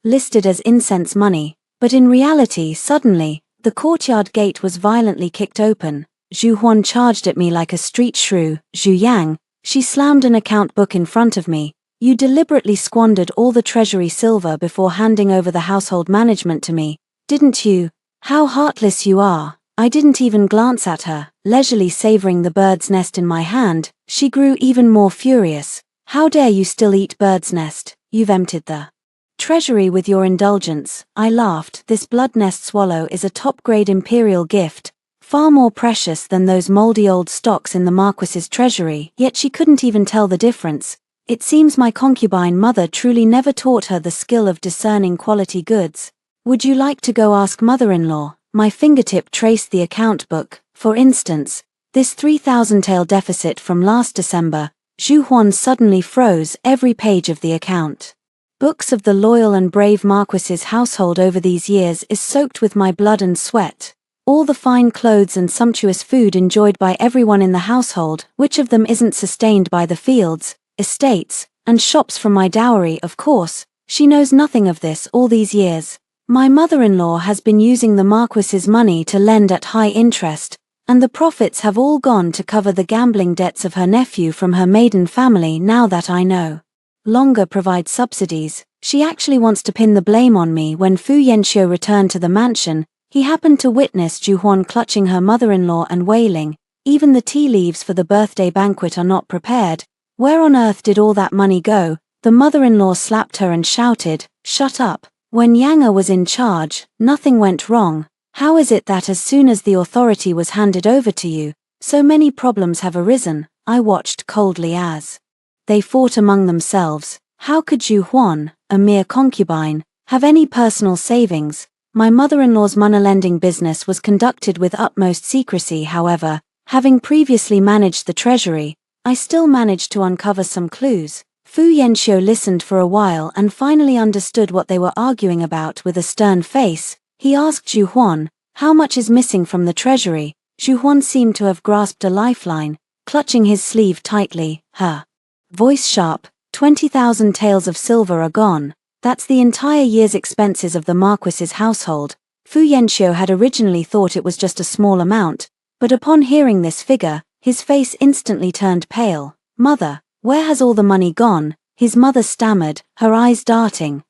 Listed as incense money, but in reality suddenly, the courtyard gate was violently kicked open. Zhu Huan charged at me like a street shrew. Zhu Yang, she slammed an account book in front of me. You deliberately squandered all the treasury silver before handing over the household management to me, didn't you? How heartless you are. I didn't even glance at her, leisurely savoring the bird's nest in my hand. She grew even more furious. How dare you still eat bird's nest? You've emptied the treasury with your indulgence. I laughed. This blood nest swallow is a top-grade imperial gift, far more precious than those moldy old stocks in the Marquis's treasury, yet she couldn't even tell the difference. It seems my concubine mother truly never taught her the skill of discerning quality goods. Would you like to go ask mother-in-law? My fingertip traced the account book. For instance, this 3,000 tael deficit from last December. Zhu Huan suddenly froze every page of the account. Books of the loyal and brave Marquis's household over these years is soaked with my blood and sweat. All the fine clothes and sumptuous food enjoyed by everyone in the household, which of them isn't sustained by the fields, estates, and shops from my dowry? Of course, she knows nothing of this all these years. My mother-in-law has been using the Marquis's money to lend at high interest, and the profits have all gone to cover the gambling debts of her nephew from her maiden family. Now that I no longer provide subsidies, she actually wants to pin the blame on me. When Fu Yanxiu returned to the mansion, he happened to witness Zhu Huan clutching her mother-in-law and wailing, "Even the tea leaves for the birthday banquet are not prepared. Where on earth did all that money go?" The mother-in-law slapped her and shouted, "Shut up. When Yang was in charge, nothing went wrong. How is it that as soon as the authority was handed over to you, so many problems have arisen?" I watched coldly as they fought among themselves. How could Zhu Huan, a mere concubine, have any personal savings? My mother-in-law's money-lending business was conducted with utmost secrecy. However, having previously managed the treasury, I still managed to uncover some clues. Fu Yanxiu listened for a while and finally understood what they were arguing about. With a stern face, he asked Zhu Huan, "How much is missing from the treasury?" Zhu Huan seemed to have grasped a lifeline, clutching his sleeve tightly, her voice sharp. 20,000 taels of silver are gone. That's the entire year's expenses of the Marquis's household. Fu Yanxiu had originally thought it was just a small amount, but upon hearing this figure, his face instantly turned pale. "Mother, where has all the money gone?" his mother stammered, her eyes darting.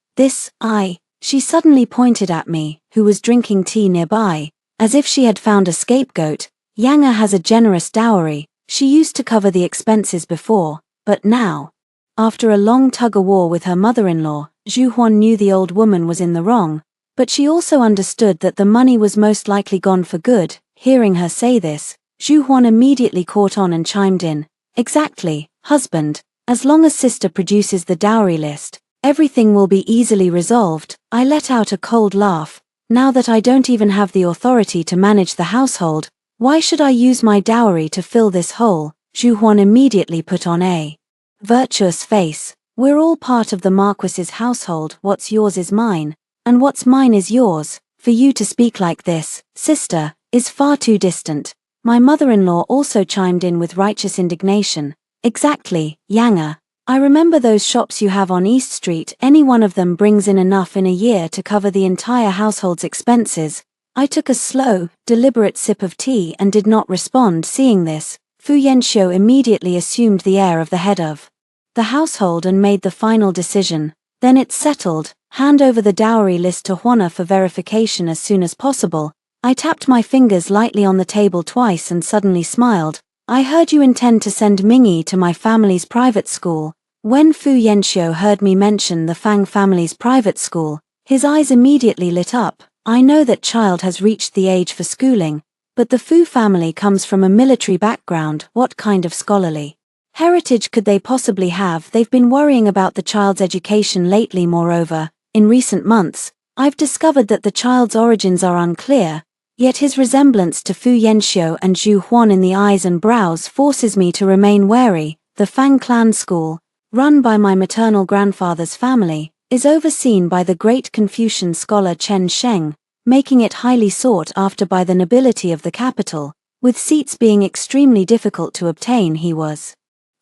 She suddenly pointed at me, who was drinking tea nearby, as if she had found a scapegoat. "Yang has a generous dowry. She used to cover the expenses before, but now..." After a long tug-of-war with her mother-in-law, Zhu Huan knew the old woman was in the wrong, but she also understood that the money was most likely gone for good. Hearing her say this, Zhu Huan immediately caught on and chimed in, "Exactly, husband. As long as sister produces the dowry list, everything will be easily resolved." I let out a cold laugh. Now that I don't even have the authority to manage the household, why should I use my dowry to fill this hole? Zhu Huan immediately put on a virtuous face. "We're all part of the Marquis's household. What's yours is mine, and what's mine is yours. For you to speak like this, sister, is far too distant." My mother-in-law also chimed in with righteous indignation. "Exactly, Yang. I remember those shops you have on East Street. Any one of them brings in enough in a year to cover the entire household's expenses." I took a slow, deliberate sip of tea and did not respond. Seeing this, Fu Yanxiu immediately assumed the air of the head of the household and made the final decision. "Then it's settled. Hand over the dowry list to Huana for verification as soon as possible." I tapped my fingers lightly on the table twice and suddenly smiled. "I heard you intend to send Mingyi to my family's private school." When Fu Yanxiu heard me mention the Fang family's private school, his eyes immediately lit up. "I know that child has reached the age for schooling. But the Fu family comes from a military background. What kind of scholarly heritage could they possibly have? They've been worrying about the child's education lately. Moreover, in recent months, I've discovered that the child's origins are unclear, yet his resemblance to Fu Yanxiu and Zhu Huan in the eyes and brows forces me to remain wary. The Fang clan school, run by my maternal grandfather's family, is overseen by the great Confucian scholar Chen Sheng, making it highly sought after by the nobility of the capital, with seats being extremely difficult to obtain. He was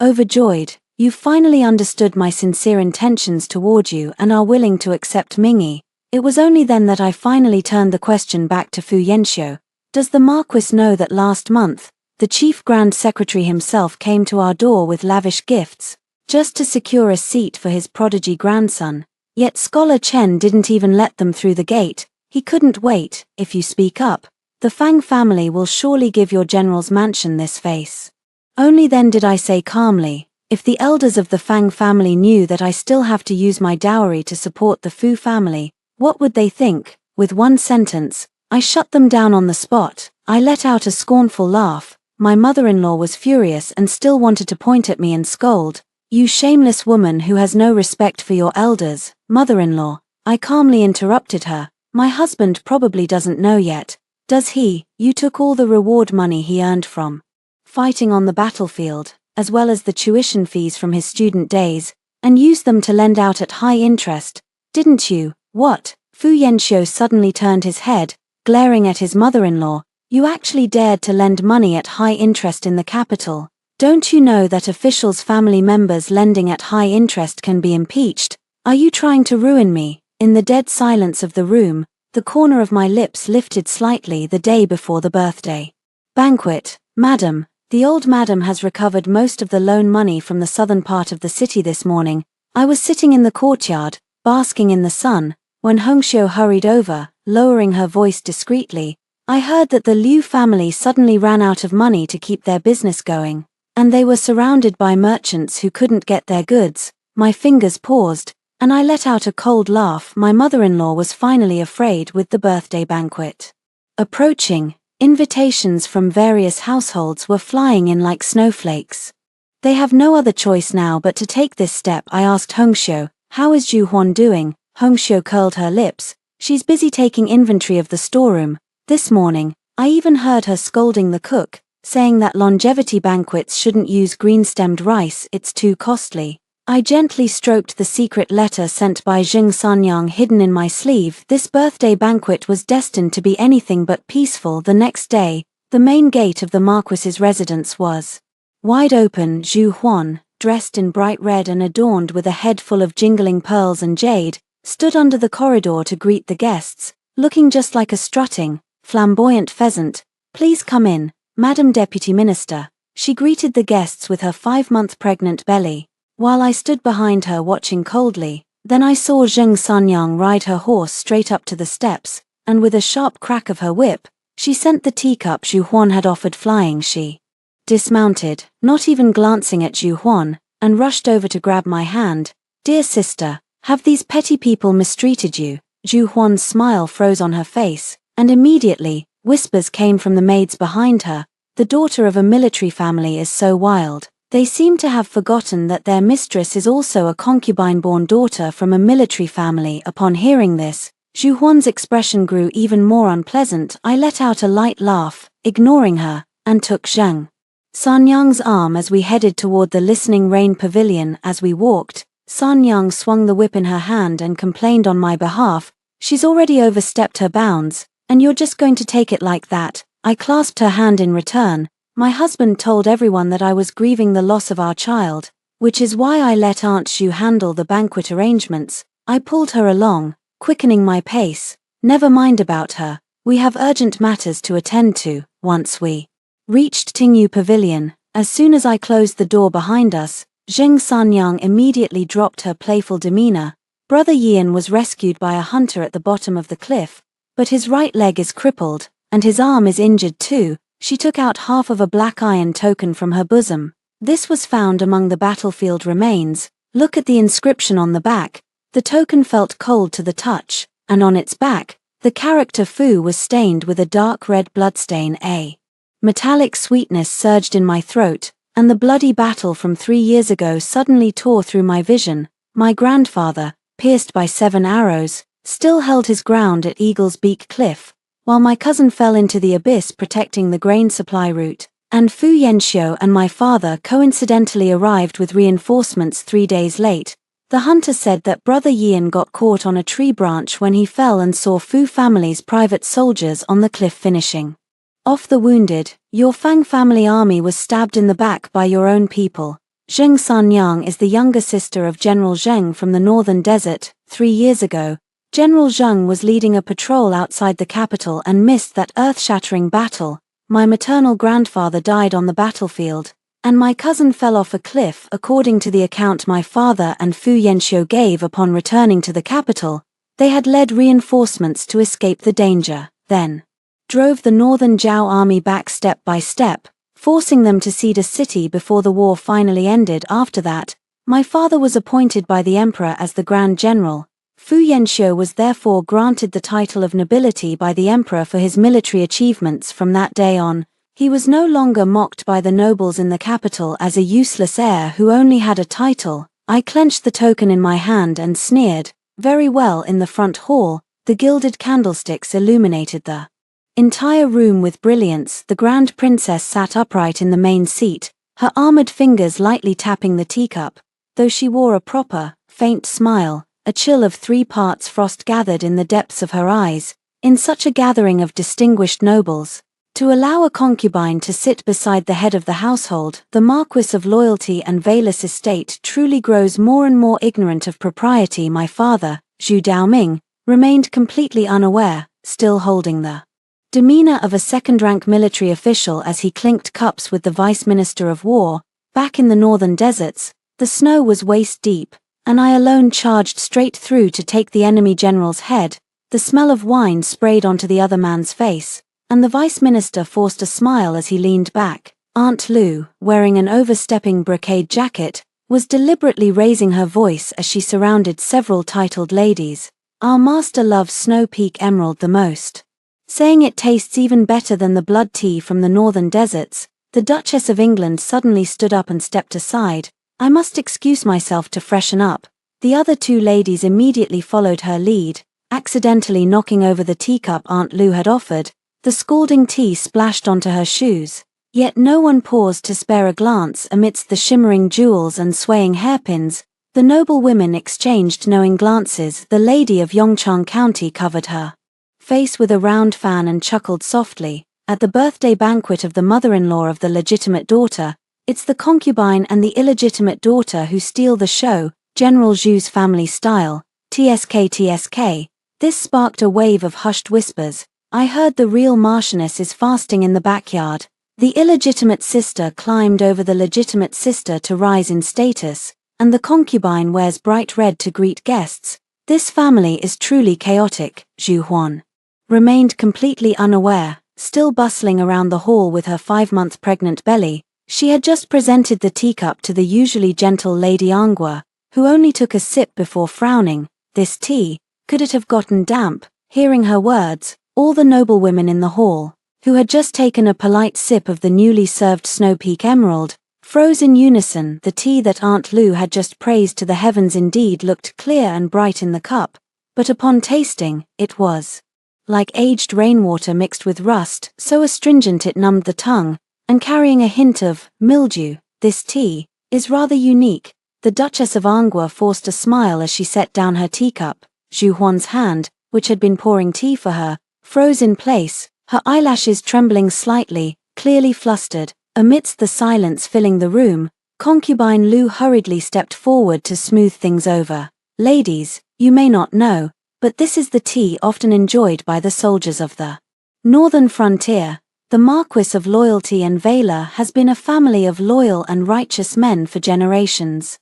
overjoyed. "You've finally understood my sincere intentions toward you and are willing to accept Mingyi." It was only then that I finally turned the question back to Fu Yanxiu. "Does the Marquis know that last month, the Chief Grand Secretary himself came to our door with lavish gifts, just to secure a seat for his prodigy grandson? Yet Scholar Chen didn't even let them through the gate. He couldn't wait. If you speak up, the Fang family will surely give your general's mansion this face." Only then did I say calmly, "If the elders of the Fang family knew that I still have to use my dowry to support the Fu family, what would they think?" With one sentence, I shut them down on the spot. I let out a scornful laugh. My mother-in-law was furious and still wanted to point at me and scold. "You shameless woman who has no respect for your elders." "Mother-in-law," I calmly interrupted her, "my husband probably doesn't know yet, does he? You took all the reward money he earned from fighting on the battlefield, as well as the tuition fees from his student days, and used them to lend out at high interest, didn't you?" "What?" Fu Yanxiu suddenly turned his head, glaring at his mother-in-law. "You actually dared to lend money at high interest in the capital? Don't you know that officials' family members lending at high interest can be impeached? Are you trying to ruin me?" In the dead silence of the room, the corner of my lips lifted slightly. "The day before the birthday banquet, madam. The old madam has recovered most of the loan money from the southern part of the city this morning. I was sitting in the courtyard, basking in the sun, when Hongxiu hurried over, lowering her voice discreetly. I heard that the Liu family suddenly ran out of money to keep their business going, and they were surrounded by merchants who couldn't get their goods." My fingers paused, and I let out a cold laugh. My mother-in-law was finally afraid. With the birthday banquet approaching, invitations from various households were flying in like snowflakes. They have no other choice now but to take this step. I asked Hongxiu, "How is Zhu Huan doing?" Hongxiu curled her lips. "She's busy taking inventory of the storeroom. This morning, I even heard her scolding the cook, saying that longevity banquets shouldn't use green-stemmed rice, it's too costly." I gently stroked the secret letter sent by Zheng Sanyang hidden in my sleeve. This birthday banquet was destined to be anything but peaceful. The next day, the main gate of the Marquis's residence was wide open. Zhu Huan, dressed in bright red and adorned with a head full of jingling pearls and jade, stood under the corridor to greet the guests, looking just like a strutting, flamboyant pheasant. "Please come in, Madam Deputy Minister." She greeted the guests with her 5-month pregnant belly, while I stood behind her watching coldly. Then I saw Zheng Sanyang ride her horse straight up to the steps, and with a sharp crack of her whip, she sent the teacup Zhu Huan had offered flying. She dismounted, not even glancing at Zhu Huan, and rushed over to grab my hand. "Dear sister, have these petty people mistreated you?" Zhu Huan's smile froze on her face, and immediately, whispers came from the maids behind her. "The daughter of a military family is so wild." They seem to have forgotten that their mistress is also a concubine-born daughter from a military family. Upon hearing this, Zhu Huan's expression grew even more unpleasant. I let out a light laugh, ignoring her, and took Zheng Sanyang's arm as we headed toward the Listening Rain Pavilion. As we walked, Sanyang swung the whip in her hand and complained on my behalf. "She's already overstepped her bounds, and you're just going to take it like that?" I clasped her hand in return. "My husband told everyone that I was grieving the loss of our child, which is why I let Aunt Xu handle the banquet arrangements." I pulled her along, quickening my pace. "Never mind about her, we have urgent matters to attend to." Once we reached Tingyu Pavilion, as soon as I closed the door behind us, Zheng Sanyang immediately dropped her playful demeanor. "Brother Yian was rescued by a hunter at the bottom of the cliff, but his right leg is crippled, and his arm is injured too." She took out half of a black iron token from her bosom. "This was found among the battlefield remains. Look at the inscription on the back." The token felt cold to the touch, and on its back, The character Fu was stained with a dark red bloodstain. A metallic sweetness surged in my throat, and the bloody battle from 3 years ago suddenly tore through my vision. My grandfather, pierced by 7 arrows, still held his ground at Eagle's Beak Cliff, while my cousin fell into the abyss protecting the grain supply route, and Fu Yanxiu and my father coincidentally arrived with reinforcements 3 days late. The hunter said that Brother Yian got caught on a tree branch when he fell and saw Fu family's private soldiers on the cliff finishing off the wounded. Your Fang family army was stabbed in the back by your own people. Zheng Sanyang is the younger sister of General Zheng from the northern desert. 3 years ago, General Zheng was leading a patrol outside the capital and missed that earth-shattering battle. My maternal grandfather died on the battlefield, and my cousin fell off a cliff according to the account my father and Fu Yanxiu gave upon returning to the capital. They had led reinforcements to escape the danger, then drove the northern Zhao army back step by step, forcing them to cede a city before the war finally ended. After that, my father was appointed by the emperor as the Grand General. Fu Yanxiu was therefore granted the title of nobility by the emperor for his military achievements. From that day on, he was no longer mocked by the nobles in the capital as a useless heir who only had a title. I clenched the token in my hand and sneered. Very well. In the front hall, the gilded candlesticks illuminated the entire room with brilliance. The Grand Princess sat upright in the main seat, her armored fingers lightly tapping the teacup. Though she wore a proper, faint smile, a chill of 3 parts frost gathered in the depths of her eyes. In such a gathering of distinguished nobles, to allow a concubine to sit beside the head of the household, the Marquis of Loyalty and Valus Estate truly grows more and more ignorant of propriety. My father, Zhu Daoming, remained completely unaware, still holding the demeanor of a second-rank military official as he clinked cups with the Vice Minister of War. Back in the northern deserts, the snow was waist-deep, and I alone charged straight through to take the enemy general's head. The smell of wine sprayed onto the other man's face, and the Vice Minister forced a smile as he leaned back. Aunt Lu, wearing an overstepping brocade jacket, was deliberately raising her voice as she surrounded several titled ladies. Our master loves Snow Peak Emerald the most, saying it tastes even better than the blood tea from the northern deserts. The Duchess of England suddenly stood up and stepped aside. I must excuse myself to freshen up. The other 2 ladies immediately followed her lead, accidentally knocking over the teacup Aunt Lu had offered. The scalding tea splashed onto her shoes. Yet no one paused to spare a glance amidst the shimmering jewels and swaying hairpins. The noble women exchanged knowing glances. The lady of Yongchang County covered her face with a round fan and chuckled softly. At the birthday banquet of the mother-in-law of the legitimate daughter, it's the concubine and the illegitimate daughter who steal the show, General Zhu's family style. TSK. This sparked a wave of hushed whispers. I heard the real Marchioness is fasting in the backyard. The illegitimate sister climbed over the legitimate sister to rise in status, and the concubine wears bright red to greet guests. This family is truly chaotic. Zhu Huan remained completely unaware, still bustling around the hall with her 5-month pregnant belly. She had just presented the teacup to the usually gentle Lady Angua, who only took a sip before frowning. This tea, could it have gotten damp? Hearing her words, all the noblewomen in the hall, who had just taken a polite sip of the newly served Snow Peak Emerald, froze in unison. The tea that Aunt Lu had just praised to the heavens indeed looked clear and bright in the cup, but upon tasting, it was like aged rainwater mixed with rust, so astringent it numbed the tongue, and carrying a hint of mildew. This tea is rather unique. The Duchess of Angua forced a smile as she set down her teacup. Zhu Huan's hand, which had been pouring tea for her, froze in place, her eyelashes trembling slightly, clearly flustered. Amidst the silence filling the room, concubine Lu hurriedly stepped forward to smooth things over. Ladies, you may not know, but this is the tea often enjoyed by the soldiers of the northern frontier. The Marquis of Loyalty and Valor has been a family of loyal and righteous men for generations.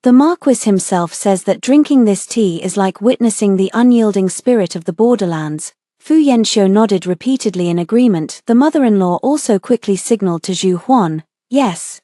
The Marquis himself says that drinking this tea is like witnessing the unyielding spirit of the borderlands. Fu Yanxiu nodded repeatedly in agreement. The mother-in-law also quickly signaled to Zhu Huan, yes,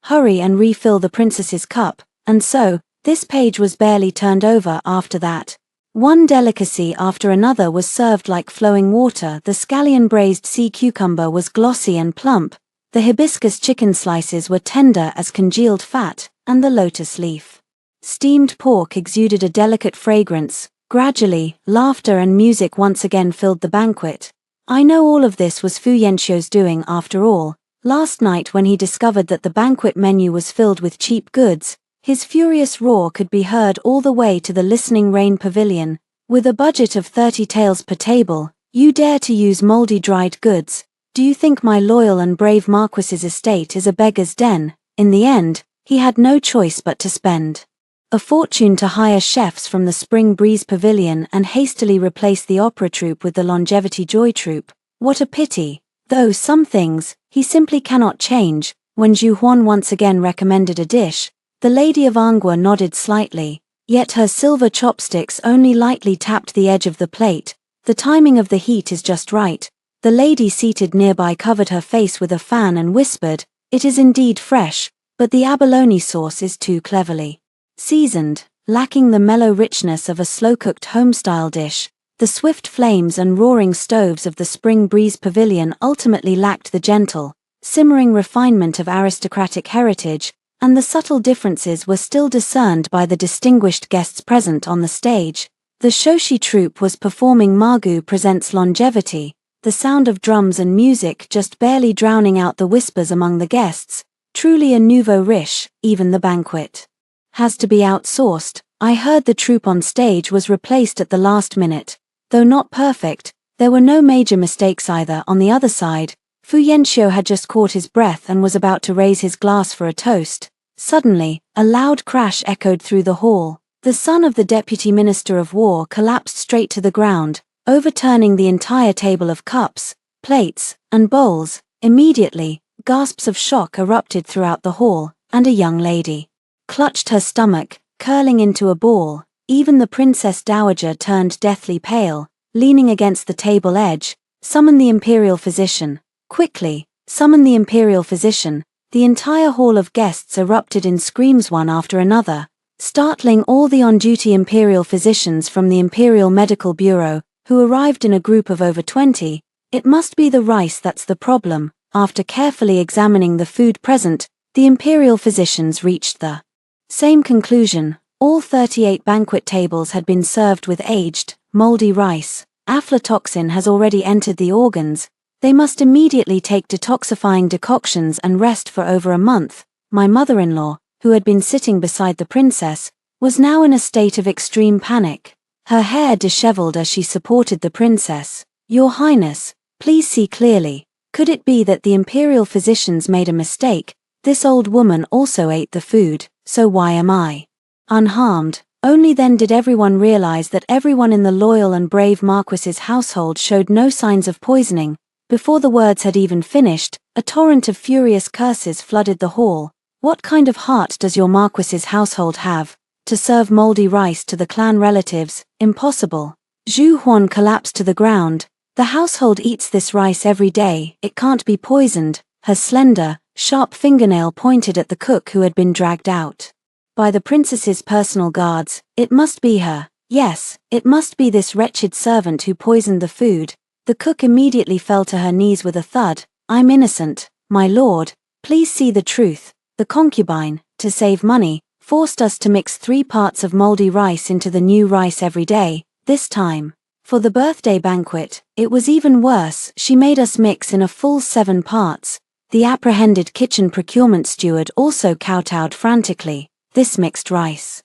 hurry and refill the princess's cup. And so, this page was barely turned over after that. One delicacy after another was served like flowing water. The scallion braised sea cucumber was glossy and plump, the hibiscus chicken slices were tender as congealed fat, and the lotus leaf steamed pork exuded a delicate fragrance. Gradually, laughter and music once again filled the banquet. I know all of this was Fu Yanxiu's doing after all. Last night when he discovered that the banquet menu was filled with cheap goods, his furious roar could be heard all the way to the listening rain pavilion. With a budget of 30 taels per table, you dare to use moldy dried goods. Do you think my loyal and brave Marquis's estate is a beggar's den? In the end, he had no choice but to spend a fortune to hire chefs from the Spring Breeze Pavilion and hastily replace the opera troupe with the Longevity Joy troupe. What a pity! Though some things, he simply cannot change. When Zhu Huan once again recommended a dish, the Lady of Angua nodded slightly, yet her silver chopsticks only lightly tapped the edge of the plate. The timing of the heat is just right. The lady seated nearby covered her face with a fan and whispered, "It is indeed fresh, but the abalone sauce is too cleverly seasoned, lacking the mellow richness of a slow-cooked home-style dish." The swift flames and roaring stoves of the Spring Breeze Pavilion ultimately lacked the gentle, simmering refinement of aristocratic heritage, and the subtle differences were still discerned by the distinguished guests present on the stage. The Shoshi troupe was performing Magu Presents Longevity, the sound of drums and music just barely drowning out the whispers among the guests. Truly a nouveau riche. Even the banquet has to be outsourced. I heard the troupe on stage was replaced at the last minute. Though not perfect, there were no major mistakes either. On the other side, Fu Yanxiu had just caught his breath and was about to raise his glass for a toast. Suddenly, a loud crash echoed through the hall. The son of the Deputy Minister of War collapsed straight to the ground, overturning the entire table of cups, plates, and bowls. Immediately, gasps of shock erupted throughout the hall, and a young lady clutched her stomach, curling into a ball. Even the Princess Dowager turned deathly pale, leaning against the table edge. "Summon the Imperial Physician. Quickly, summon the Imperial Physician." The entire hall of guests erupted in screams one after another, startling all the on-duty Imperial physicians from the Imperial Medical Bureau, who arrived in a group of over 20. It must be the rice that's the problem. After carefully examining the food present, the Imperial physicians reached the same conclusion. All 38 banquet tables had been served with aged, moldy rice. Aflatoxin has already entered the organs. They must immediately take detoxifying decoctions and rest for over a month. My mother-in-law, who had been sitting beside the princess, was now in a state of extreme panic. Her hair disheveled as she supported the princess. "Your Highness, please see clearly. Could it be that the Imperial physicians made a mistake? This old woman also ate the food, so why am I unharmed?" Only then did everyone realize that everyone in the loyal and brave Marquis's household showed no signs of poisoning. Before the words had even finished, a torrent of furious curses flooded the hall. "What kind of heart does your Marquis's household have? To serve moldy rice to the clan relatives? Impossible." Zhu Huan collapsed to the ground. "The household eats this rice every day. It can't be poisoned." Her slender, sharp fingernail pointed at the cook who had been dragged out by the princess's personal guards. "It must be her. Yes, it must be this wretched servant who poisoned the food." The cook immediately fell to her knees with a thud. "I'm innocent, my lord. Please see the truth. The concubine, to save money, forced us to mix 3 parts of moldy rice into the new rice every day. This time, for the birthday banquet, it was even worse. She made us mix in a full 7 parts. The apprehended kitchen procurement steward also kowtowed frantically. This mixed rice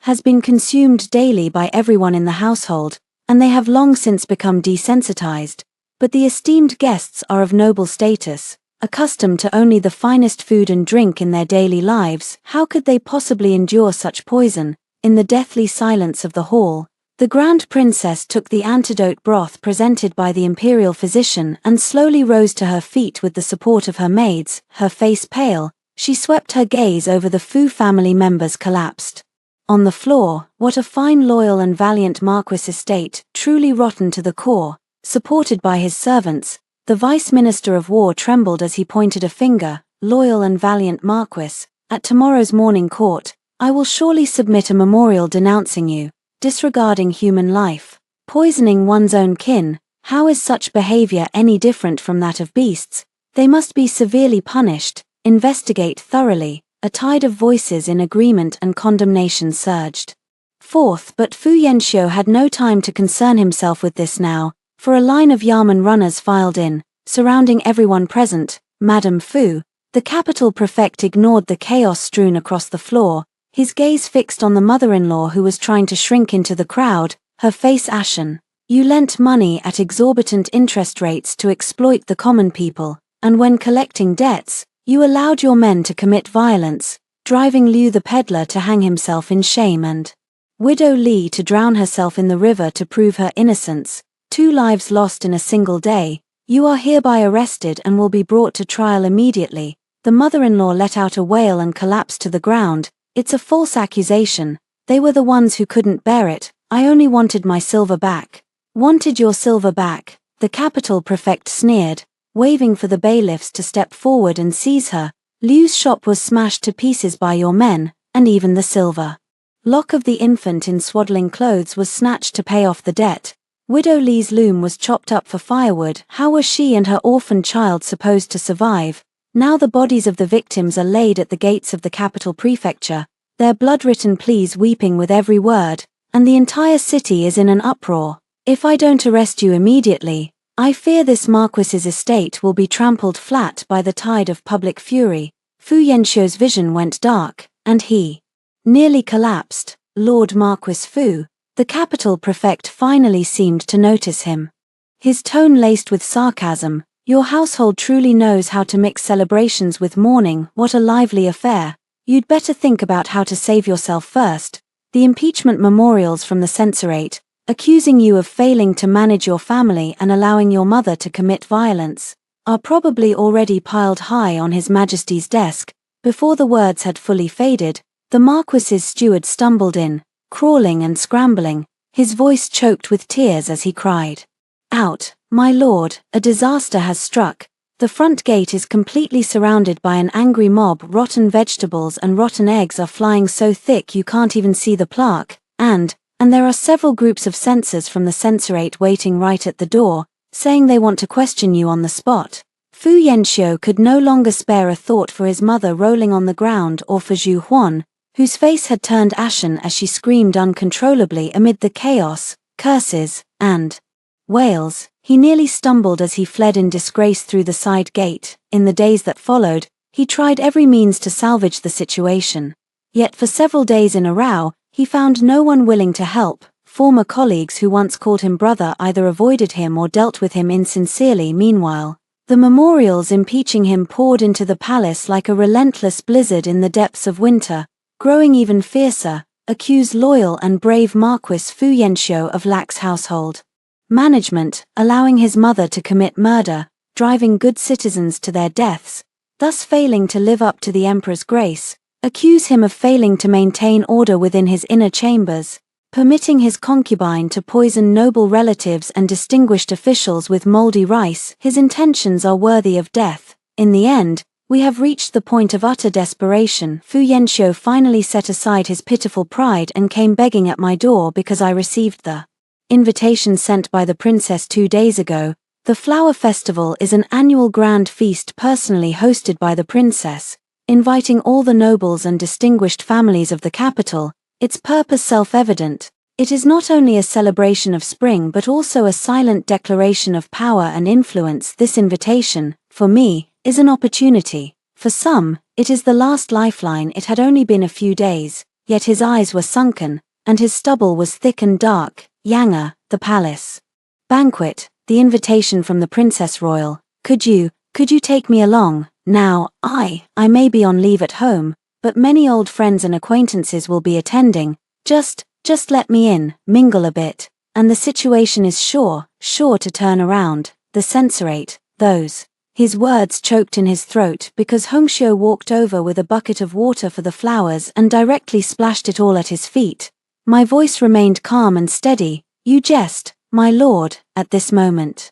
has been consumed daily by everyone in the household, and they have long since become desensitized. But the esteemed guests are of noble status, accustomed to only the finest food and drink in their daily lives. How could they possibly endure such poison?" In the deathly silence of the hall, the Grand Princess took the antidote broth presented by the Imperial physician and slowly rose to her feet with the support of her maids. Her face pale, she swept her gaze over the Fu family members collapsed on the floor. What a fine, loyal and valiant Marquis estate, truly rotten to the core. Supported by his servants, the Vice Minister of War trembled as he pointed a finger. "Loyal and valiant Marquis, at tomorrow's morning court, I will surely submit a memorial denouncing you." disregarding human life, poisoning one's own kin. How is such behavior any different from that of beasts? They must be severely punished. Investigate thoroughly. A tide of voices in agreement and condemnation surged forth, but Fu Yanxiu had no time to concern himself with this now, for a line of Yamen runners filed in, surrounding everyone present. Madame Fu, the capital prefect, ignored the chaos strewn across the floor, his gaze fixed on the mother-in-law who was trying to shrink into the crowd, her face ashen. You lent money at exorbitant interest rates to exploit the common people, and when collecting debts, you allowed your men to commit violence, driving Liu the peddler to hang himself in shame and Widow Li to drown herself in the river to prove her innocence. 2 lives lost in a single day. You are hereby arrested and will be brought to trial immediately. The mother-in-law let out a wail and collapsed to the ground. It's a false accusation. They were the ones who couldn't bear it. I only wanted my silver back. Wanted your silver back? The capital prefect sneered, waving for the bailiffs to step forward and seize her. Liu's shop was smashed to pieces by your men, and even the silver lock of the infant in swaddling clothes was snatched to pay off the debt. Widow Li's loom was chopped up for firewood. How were she and her orphaned child supposed to survive? Now the bodies of the victims are laid at the gates of the capital prefecture, their blood-written pleas weeping with every word, and the entire city is in an uproar. If I don't arrest you immediately, I fear this Marquis's estate will be trampled flat by the tide of public fury. Fu Yanxiu's vision went dark, and he nearly collapsed. Lord Marquis Fu, the capital prefect, finally seemed to notice him. His tone laced with sarcasm. Your household truly knows how to mix celebrations with mourning. What a lively affair. You'd better think about how to save yourself first. The impeachment memorials from the censorate, accusing you of failing to manage your family and allowing your mother to commit violence, are probably already piled high on His Majesty's desk. Before the words had fully faded, the Marquis's steward stumbled in, crawling and scrambling, his voice choked with tears as he cried out, "My lord, a disaster has struck. The front gate is completely surrounded by an angry mob. Rotten vegetables and rotten eggs are flying so thick you can't even see the plaque, and there are several groups of censors from the censorate waiting right at the door, saying they want to question you on the spot." Fu Yanxiu could no longer spare a thought for his mother rolling on the ground or for Zhu Huan, whose face had turned ashen as she screamed uncontrollably amid the chaos, curses, and wails. He nearly stumbled as he fled in disgrace through the side gate. In the days that followed, he tried every means to salvage the situation. Yet for several days in a row, he found no one willing to help. Former colleagues who once called him brother either avoided him or dealt with him insincerely. Meanwhile, the memorials impeaching him poured into the palace like a relentless blizzard in the depths of winter, growing even fiercer. Accuse loyal and brave Marquis Fu Yanxiu of lax household management, allowing his mother to commit murder, driving good citizens to their deaths, thus failing to live up to the emperor's grace. Accuse him of failing to maintain order within his inner chambers, permitting his concubine to poison noble relatives and distinguished officials with moldy rice. His intentions are worthy of death. In the end, we have reached the point of utter desperation. Fu Yanxiu finally set aside his pitiful pride and came begging at my door because I received the invitation sent by the princess 2 days ago. The Flower Festival is an annual grand feast personally hosted by the princess, inviting all the nobles and distinguished families of the capital. Its purpose self-evident. It is not only a celebration of spring but also a silent declaration of power and influence. This invitation, for me, is an opportunity. For some, it is the last lifeline. It had only been a few days, yet his eyes were sunken, and his stubble was thick and dark. Yanga, the palace banquet, the invitation from the Princess Royal. Could you take me along? Now, I may be on leave at home, but many old friends and acquaintances will be attending. Just let me in, mingle a bit, and the situation is sure to turn around. The censorate, those. His words choked in his throat because Hongxiu walked over with a bucket of water for the flowers and directly splashed it all at his feet. My voice remained calm and steady. You jest, my lord, at this moment.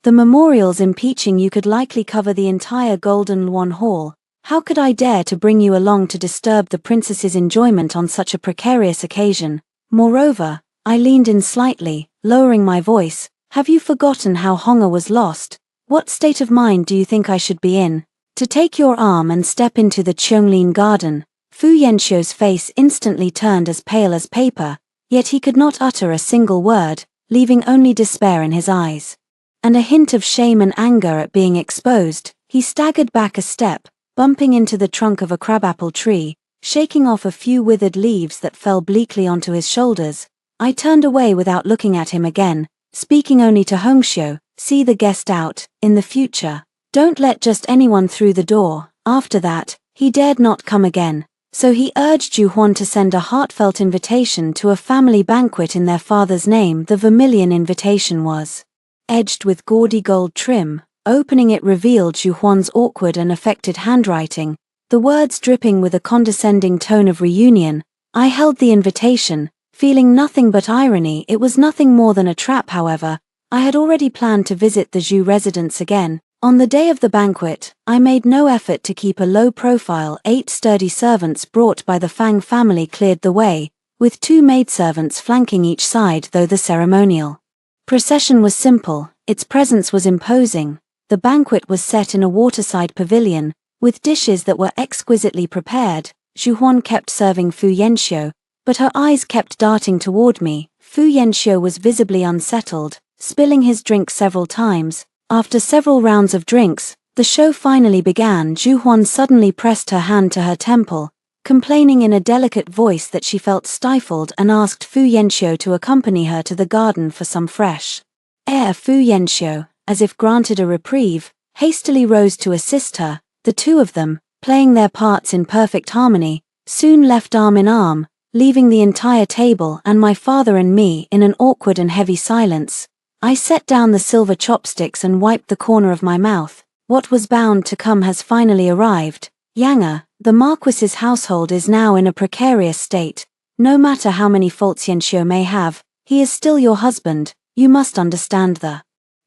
The memorials impeaching you could likely cover the entire Golden Luan Hall. How could I dare to bring you along to disturb the princess's enjoyment on such a precarious occasion? Moreover, I leaned in slightly, lowering my voice. Have you forgotten how Honga was lost? What state of mind do you think I should be in? To take your arm and step into the Chonglin garden. Fu Yanxiu's face instantly turned as pale as paper, yet he could not utter a single word, leaving only despair in his eyes. And a hint of shame and anger at being exposed, he staggered back a step, bumping into the trunk of a crabapple tree, shaking off a few withered leaves that fell bleakly onto his shoulders. I turned away without looking at him again, speaking only to Hongxiu, see the guest out, in the future. Don't let just anyone through the door. After that, he dared not come again. So he urged Ju Huan to send a heartfelt invitation to a family banquet in their father's name. The vermilion invitation was edged with gaudy gold trim. Opening it revealed Ju Huan's awkward and affected handwriting, the words dripping with a condescending tone of reunion. I held the invitation, feeling nothing but irony. It was nothing more than a trap, however. I had already planned to visit the Zhu residence again. On the day of the banquet, I made no effort to keep a low profile. 8 sturdy servants brought by the Fang family cleared the way, with 2 maidservants flanking each side. Though the ceremonial procession was simple, its presence was imposing. The banquet was set in a waterside pavilion, with dishes that were exquisitely prepared. Zhu Huan kept serving Fu Yanxiu, but her eyes kept darting toward me. Fu Yanxiu was visibly unsettled, spilling his drink several times. After several rounds of drinks, the show finally began. Zhu Huan suddenly pressed her hand to her temple, complaining in a delicate voice that she felt stifled, and asked Fu Yanxiu to accompany her to the garden for some fresh air. Fu Yanxiu, as if granted a reprieve, hastily rose to assist her. The two of them, playing their parts in perfect harmony, soon left arm in arm, leaving the entire table and my father and me in an awkward and heavy silence. I set down the silver chopsticks and wiped the corner of my mouth. What was bound to come has finally arrived. Yanga, the Marquis's household is now in a precarious state. No matter how many faults Yanxiu may have, he is still your husband. You must understand the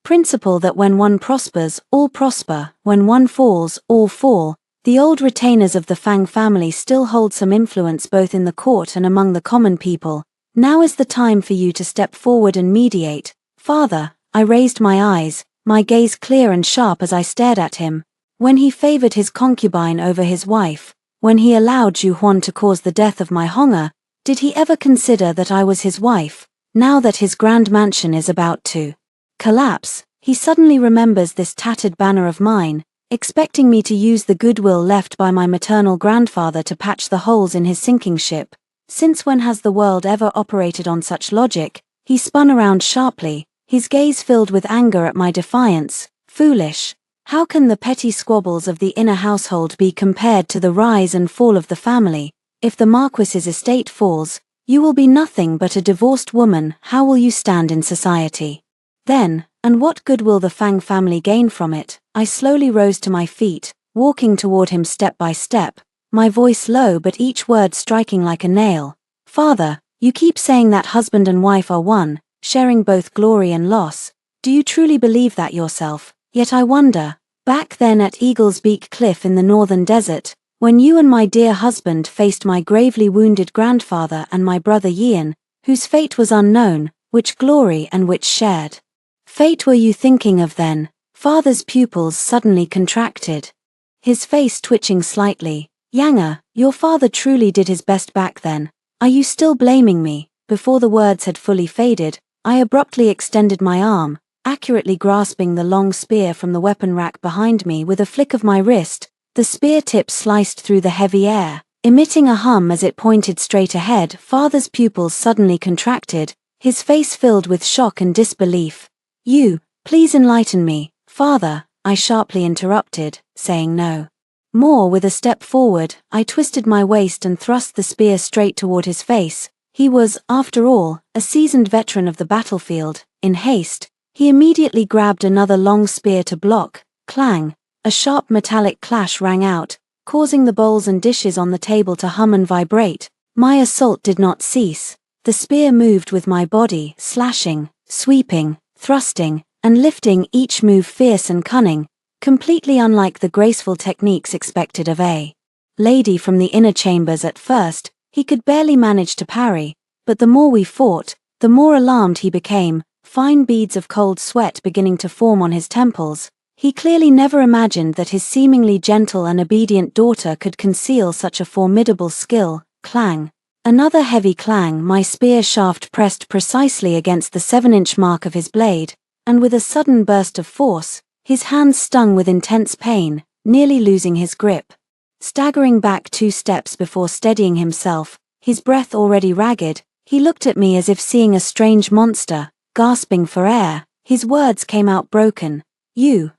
principle that when one prospers, all prosper. When one falls, all fall. The old retainers of the Fang family still hold some influence both in the court and among the common people. Now is the time for you to step forward and mediate. Father, I raised my eyes, my gaze clear and sharp as I stared at him. When he favored his concubine over his wife, when he allowed Zhu Huan to cause the death of my Honga, did he ever consider that I was his wife? Now that his grand mansion is about to collapse, he suddenly remembers this tattered banner of mine, expecting me to use the goodwill left by my maternal grandfather to patch the holes in his sinking ship. Since when has the world ever operated on such logic? He spun around sharply, his gaze filled with anger at my defiance. Foolish. How can the petty squabbles of the inner household be compared to the rise and fall of the family? If the Marquis's estate falls, you will be nothing but a divorced woman. How will you stand in society then, and what good will the Fang family gain from it? I slowly rose to my feet, walking toward him step by step, my voice low but each word striking like a nail. Father, you keep saying that husband and wife are one, sharing both glory and loss. Do you truly believe that yourself? Yet I wonder, back then at Eagle's Beak Cliff in the northern desert, when you and my dear husband faced my gravely wounded grandfather and my brother Yian, whose fate was unknown, which glory and which shared fate were you thinking of then? Father's pupils suddenly contracted, his face twitching slightly. Yanga, your father truly did his best back then. Are you still blaming me? Before the words had fully faded, I abruptly extended my arm, accurately grasping the long spear from the weapon rack behind me. With a flick of my wrist, the spear tip sliced through the heavy air, emitting a hum as it pointed straight ahead. Father's pupils suddenly contracted, his face filled with shock and disbelief. You, please enlighten me, father, I sharply interrupted, saying no more. With a step forward, I twisted my waist and thrust the spear straight toward his face. He was, after all, a seasoned veteran of the battlefield. In haste, he immediately grabbed another long spear to block. Clang! A sharp metallic clash rang out, causing the bowls and dishes on the table to hum and vibrate. My assault did not cease. The spear moved with my body, slashing, sweeping, thrusting, and lifting, each move fierce and cunning, completely unlike the graceful techniques expected of a lady from the inner chambers. At first, he could barely manage to parry, but the more we fought, the more alarmed he became, fine beads of cold sweat beginning to form on his temples. He clearly never imagined that his seemingly gentle and obedient daughter could conceal such a formidable skill. Clang. Another heavy clang, my spear shaft pressed precisely against the 7-inch mark of his blade, and with a sudden burst of force, his hands stung with intense pain, nearly losing his grip. Staggering back 2 steps before steadying himself, his breath already ragged, he looked at me as if seeing a strange monster. Gasping for air, his words came out broken.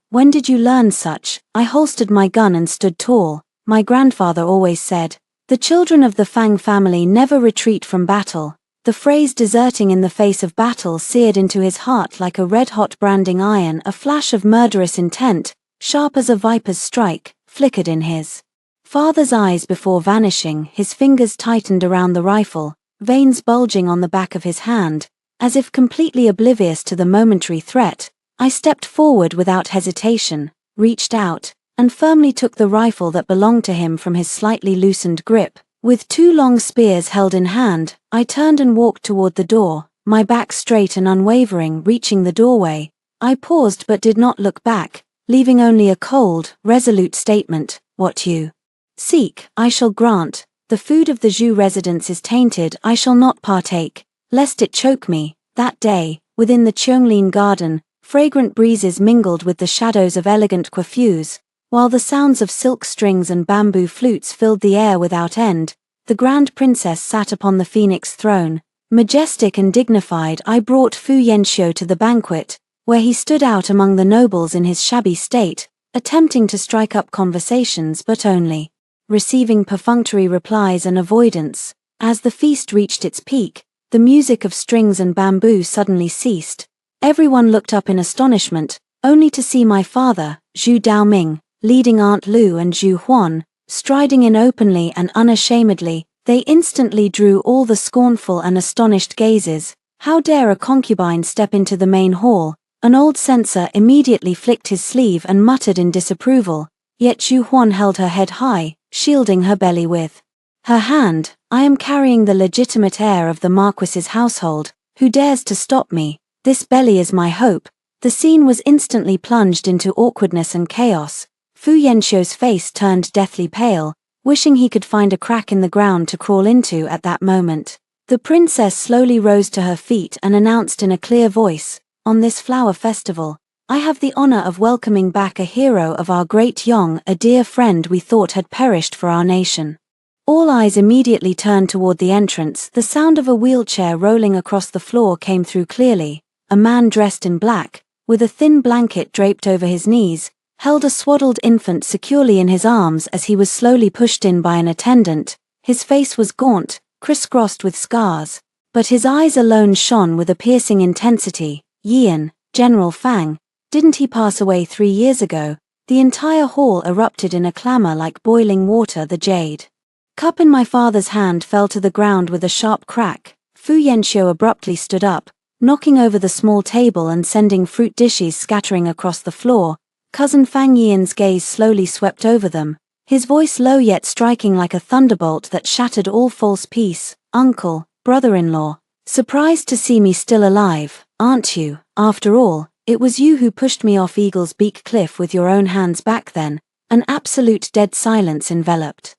When did you learn such? I holstered my gun and stood tall. My grandfather always said, the children of the Fang family never retreat from battle. The phrase deserting in the face of battle seared into his heart like a red-hot branding iron. A flash of murderous intent, sharp as a viper's strike, flickered in his father's eyes before vanishing. His fingers tightened around the rifle, veins bulging on the back of his hand, as if completely oblivious to the momentary threat. I stepped forward without hesitation, reached out, and firmly took the rifle that belonged to him from his slightly loosened grip. With 2 long spears held in hand, I turned and walked toward the door, my back straight and unwavering. Reaching the doorway, I paused but did not look back, leaving only a cold, resolute statement. What you seek, I shall grant. The food of the Zhu residents is tainted. I shall not partake, lest it choke me. That day, within the Cheonglin garden, fragrant breezes mingled with the shadows of elegant coiffures, while the sounds of silk strings and bamboo flutes filled the air without end. The grand princess sat upon the phoenix throne, majestic and dignified. I brought Fu Yanxiu to the banquet, where he stood out among the nobles in his shabby state, attempting to strike up conversations but only receiving perfunctory replies and avoidance. As the feast reached its peak, the music of strings and bamboo suddenly ceased. Everyone looked up in astonishment, only to see my father, Zhu Daoming, leading Aunt Lu and Zhu Huan, striding in openly and unashamedly. They instantly drew all the scornful and astonished gazes. How dare a concubine step into the main hall? An old censor immediately flicked his sleeve and muttered in disapproval, yet Zhu Huan held her head high, shielding her belly with her hand. I am carrying the legitimate heir of the Marquis's household. Who dares to stop me? This belly is my hope. The scene was instantly plunged into awkwardness and chaos. Fu Yanxiu's face turned deathly pale, wishing he could find a crack in the ground to crawl into at that moment. The princess slowly rose to her feet and announced in a clear voice, on this flower festival, I have the honor of welcoming back a hero of our great Yong, a dear friend we thought had perished for our nation. All eyes immediately turned toward the entrance. The sound of a wheelchair rolling across the floor came through clearly. A man dressed in black, with a thin blanket draped over his knees, held a swaddled infant securely in his arms as he was slowly pushed in by an attendant. His face was gaunt, crisscrossed with scars, but his eyes alone shone with a piercing intensity. Yian, General Fang, didn't he pass away 3 years ago? The entire hall erupted in a clamor like boiling water. The jade cup in my father's hand fell to the ground with a sharp crack. Fu Yanxiu abruptly stood up, knocking over the small table and sending fruit dishes scattering across the floor. Cousin Fang Yian's gaze slowly swept over them, his voice low yet striking like a thunderbolt that shattered all false peace. Uncle, brother-in-law, surprised to see me still alive, aren't you? After all, it was you who pushed me off Eagle's Beak Cliff with your own hands back then. An absolute dead silence enveloped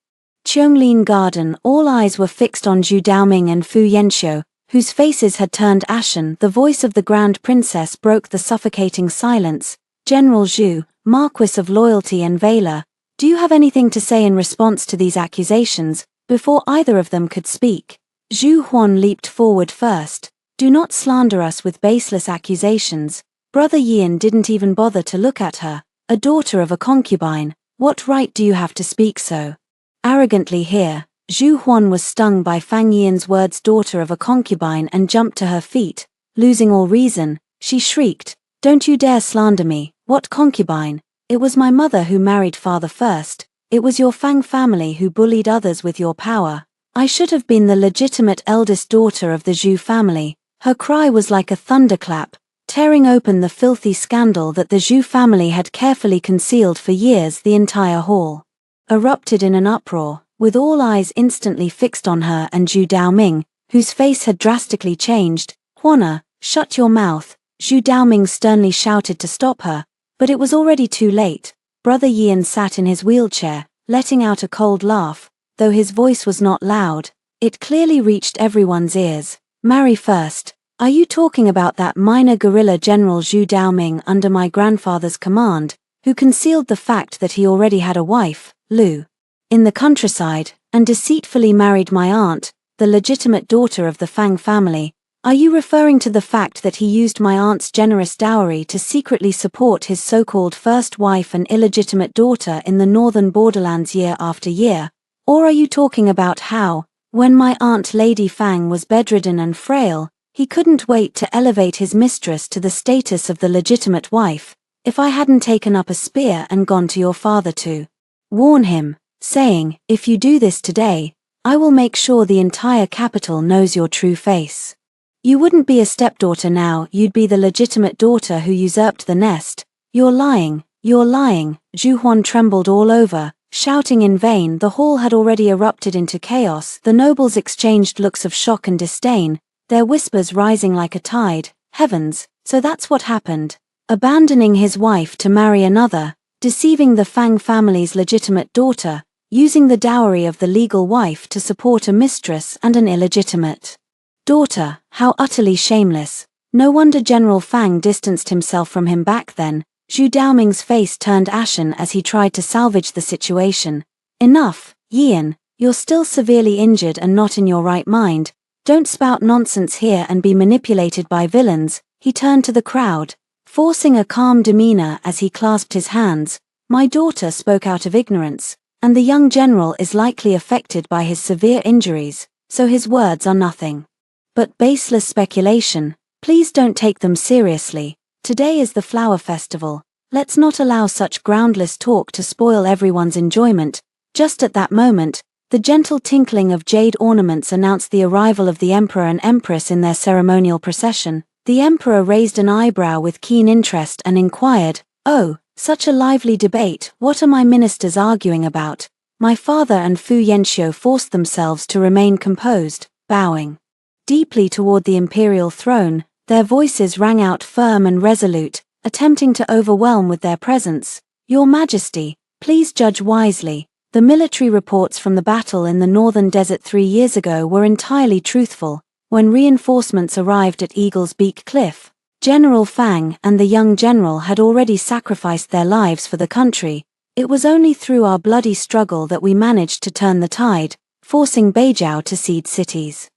Cheonglin Garden. All eyes were fixed on Zhu Daoming and Fu Yanxiu, whose faces had turned ashen. The voice of the Grand Princess broke the suffocating silence. General Zhu, Marquis of Loyalty and Valor, do you have anything to say in response to these accusations? Before either of them could speak, Zhu Huan leaped forward first. Do not slander us with baseless accusations. Brother Yian didn't even bother to look at her, a daughter of a concubine. What right do you have to speak so arrogantly here? Zhu Huan was stung by Fang Yian's words, daughter of a concubine, and jumped to her feet. Losing all reason, she shrieked, don't you dare slander me. What concubine? It was my mother who married father first. It was your Fang family who bullied others with your power. I should have been the legitimate eldest daughter of the Zhu family. Her cry was like a thunderclap, tearing open the filthy scandal that the Zhu family had carefully concealed for years. The entire hall erupted in an uproar, with all eyes instantly fixed on her and Zhu Daoming, whose face had drastically changed. Huana, shut your mouth, Zhu Daoming sternly shouted to stop her, but it was already too late. Brother Yian sat in his wheelchair, letting out a cold laugh, though his voice was not loud. It clearly reached everyone's ears. Marry first. Are you talking about that minor guerrilla general Zhu Daoming under my grandfather's command, who concealed the fact that he already had a wife, Lu, in the countryside, and deceitfully married my aunt, the legitimate daughter of the Fang family? Are you referring to the fact that he used my aunt's generous dowry to secretly support his so-called first wife and illegitimate daughter in the northern borderlands year after year? Or are you talking about how, when my aunt Lady Fang was bedridden and frail, he couldn't wait to elevate his mistress to the status of the legitimate wife? If I hadn't taken up a spear and gone to your father to warn him, saying, if you do this today, I will make sure the entire capital knows your true face. You wouldn't be a stepdaughter now, you'd be the legitimate daughter who usurped the nest. You're lying, you're lying. Zhu Huan trembled all over, shouting in vain. The hall had already erupted into chaos. The nobles exchanged looks of shock and disdain, their whispers rising like a tide. Heavens, so that's what happened. Abandoning his wife to marry another, deceiving the Fang family's legitimate daughter, using the dowry of the legal wife to support a mistress and an illegitimate daughter. How utterly shameless. No wonder General Fang distanced himself from him back then. Zhu Daoming's face turned ashen as he tried to salvage the situation. Enough, Yian, you're still severely injured and not in your right mind. Don't spout nonsense here and be manipulated by villains. He turned to the crowd, forcing a calm demeanor as he clasped his hands. My daughter spoke out of ignorance, and the young general is likely affected by his severe injuries, so his words are nothing but baseless speculation. Please don't take them seriously. Today is the flower festival. Let's not allow such groundless talk to spoil everyone's enjoyment. Just at that moment, the gentle tinkling of jade ornaments announced the arrival of the emperor and empress in their ceremonial procession. The emperor raised an eyebrow with keen interest and inquired, "Oh, such a lively debate. What are my ministers arguing about?" My father and Fu Yanxiu forced themselves to remain composed, bowing deeply toward the imperial throne. Their voices rang out firm and resolute, attempting to overwhelm with their presence. Your Majesty, please judge wisely. The military reports from the battle in the northern desert 3 years ago were entirely truthful. When reinforcements arrived at Eagle's Beak Cliff, General Fang and the young general had already sacrificed their lives for the country. It was only through our bloody struggle that we managed to turn the tide, forcing Beijiao to cede cities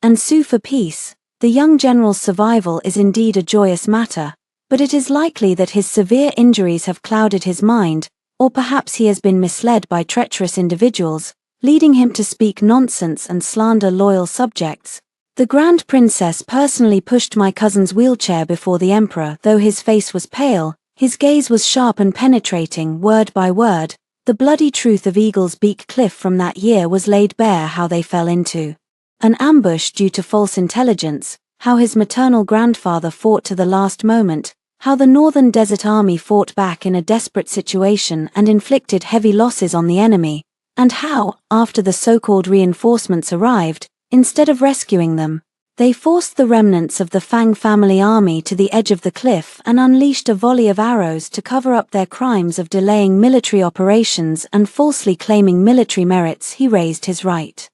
and sue for peace. The young general's survival is indeed a joyous matter, but it is likely that his severe injuries have clouded his mind, or perhaps he has been misled by treacherous individuals, leading him to speak nonsense and slander loyal subjects. The Grand Princess personally pushed my cousin's wheelchair before the emperor. Though his face was pale, his gaze was sharp and penetrating. Word by word, the bloody truth of Eagle's Beak Cliff from that year was laid bare. How they fell into an ambush due to false intelligence, how his maternal grandfather fought to the last moment, how the Northern Desert Army fought back in a desperate situation and inflicted heavy losses on the enemy, and how, after the so-called reinforcements arrived, instead of rescuing them, they forced the remnants of the Fang family army to the edge of the cliff and unleashed a volley of arrows to cover up their crimes of delaying military operations and falsely claiming military merits. He raised his right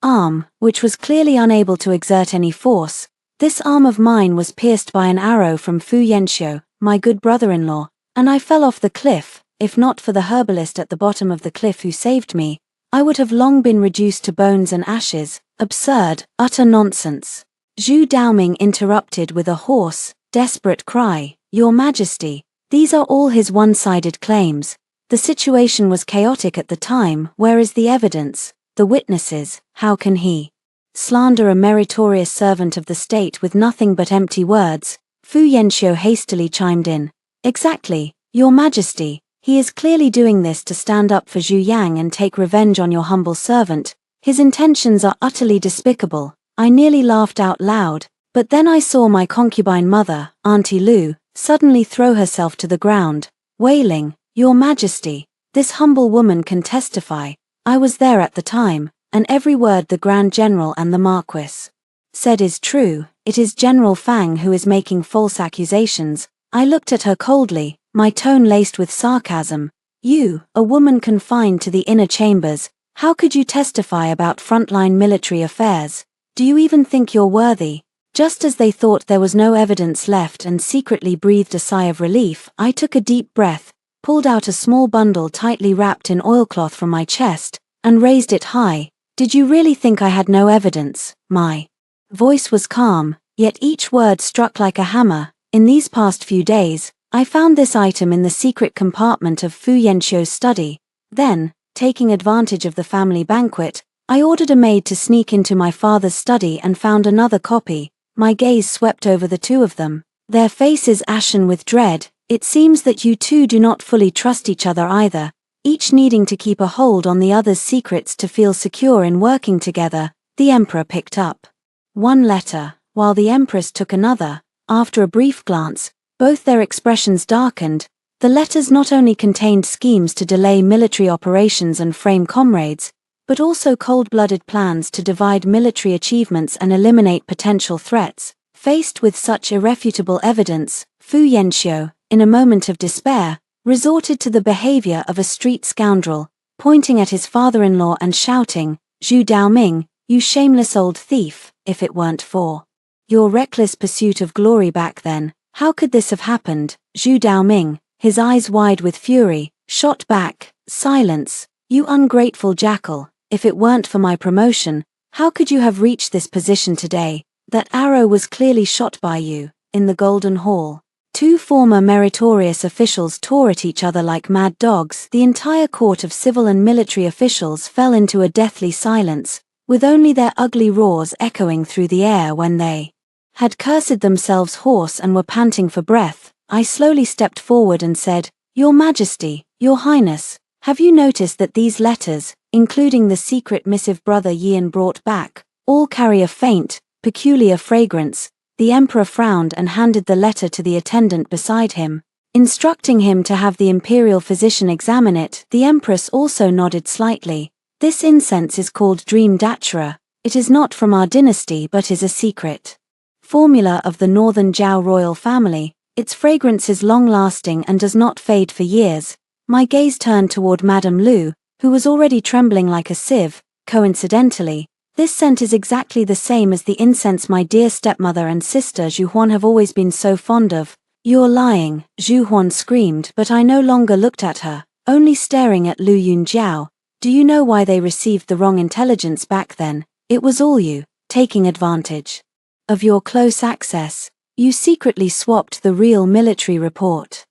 arm, which was clearly unable to exert any force. This arm of mine was pierced by an arrow from Fu Yanxiu, my good brother-in-law, and I fell off the cliff. If not for the herbalist at the bottom of the cliff who saved me, I would have long been reduced to bones and ashes. Absurd, utter nonsense. Zhu Daoming interrupted with a hoarse, desperate cry. Your Majesty, these are all his one-sided claims. The situation was chaotic at the time. Where is the evidence, the witnesses? How can he slander a meritorious servant of the state with nothing but empty words? Fu Yanxiu hastily chimed in. Exactly, Your Majesty. He is clearly doing this to stand up for Zhu Yang and take revenge on your humble servant. His intentions are utterly despicable. I nearly laughed out loud, but then I saw my concubine mother, Auntie Lu, suddenly throw herself to the ground, wailing, Your Majesty, this humble woman can testify. I was there at the time, and every word the Grand General and the Marquis said is true, it is General Fang who is making false accusations. I looked at her coldly, my tone laced with sarcasm. You, a woman confined to the inner chambers, how could you testify about frontline military affairs? Do you even think you're worthy? Just as they thought there was no evidence left and secretly breathed a sigh of relief, I took a deep breath, pulled out a small bundle tightly wrapped in oilcloth from my chest, and raised it high. Did you really think I had no evidence? My voice was calm, yet each word struck like a hammer. In these past few days, I found this item in the secret compartment of Fu Yanxiu's study. Then, taking advantage of the family banquet, I ordered a maid to sneak into my father's study and found another copy. My gaze swept over the two of them, their faces ashen with dread. It seems that you two do not fully trust each other either, each needing to keep a hold on the other's secrets to feel secure in working together. The Emperor picked up one letter, while the Empress took another. After a brief glance, both their expressions darkened. The letters not only contained schemes to delay military operations and frame comrades, but also cold-blooded plans to divide military achievements and eliminate potential threats. Faced with such irrefutable evidence, Fu Yanxiu, in a moment of despair, resorted to the behavior of a street scoundrel, pointing at his father-in-law and shouting, "Zhu Daoming, you shameless old thief, if it weren't for your reckless pursuit of glory back then, how could this have happened?" Zhu Daoming, his eyes wide with fury, shot back, "Silence, you ungrateful jackal. If it weren't for my promotion, how could you have reached this position today? That arrow was clearly shot by you, in the Golden Hall." Two former meritorious officials tore at each other like mad dogs. The entire court of civil and military officials fell into a deathly silence, with only their ugly roars echoing through the air. When they had cursed themselves hoarse and were panting for breath, I slowly stepped forward and said, "Your Majesty, Your Highness, have you noticed that these letters, including the secret missive Brother Yian brought back, all carry a faint, peculiar fragrance?" The Emperor frowned and handed the letter to the attendant beside him, instructing him to have the imperial physician examine it. The Empress also nodded slightly. "This incense is called Dream Dachra. It is not from our dynasty but is a secret formula of the northern Zhao royal family. Its fragrance is long-lasting and does not fade for years." My gaze turned toward Madame Lu, who was already trembling like a sieve. "Coincidentally, this scent is exactly the same as the incense my dear stepmother and sister Zhu Huan have always been so fond of." "You're lying," Zhu Huan screamed, but I no longer looked at her, only staring at Lu Yunjiao. "Do you know why they received the wrong intelligence back then? It was all you, taking advantage of your close access. You secretly swapped the real military report.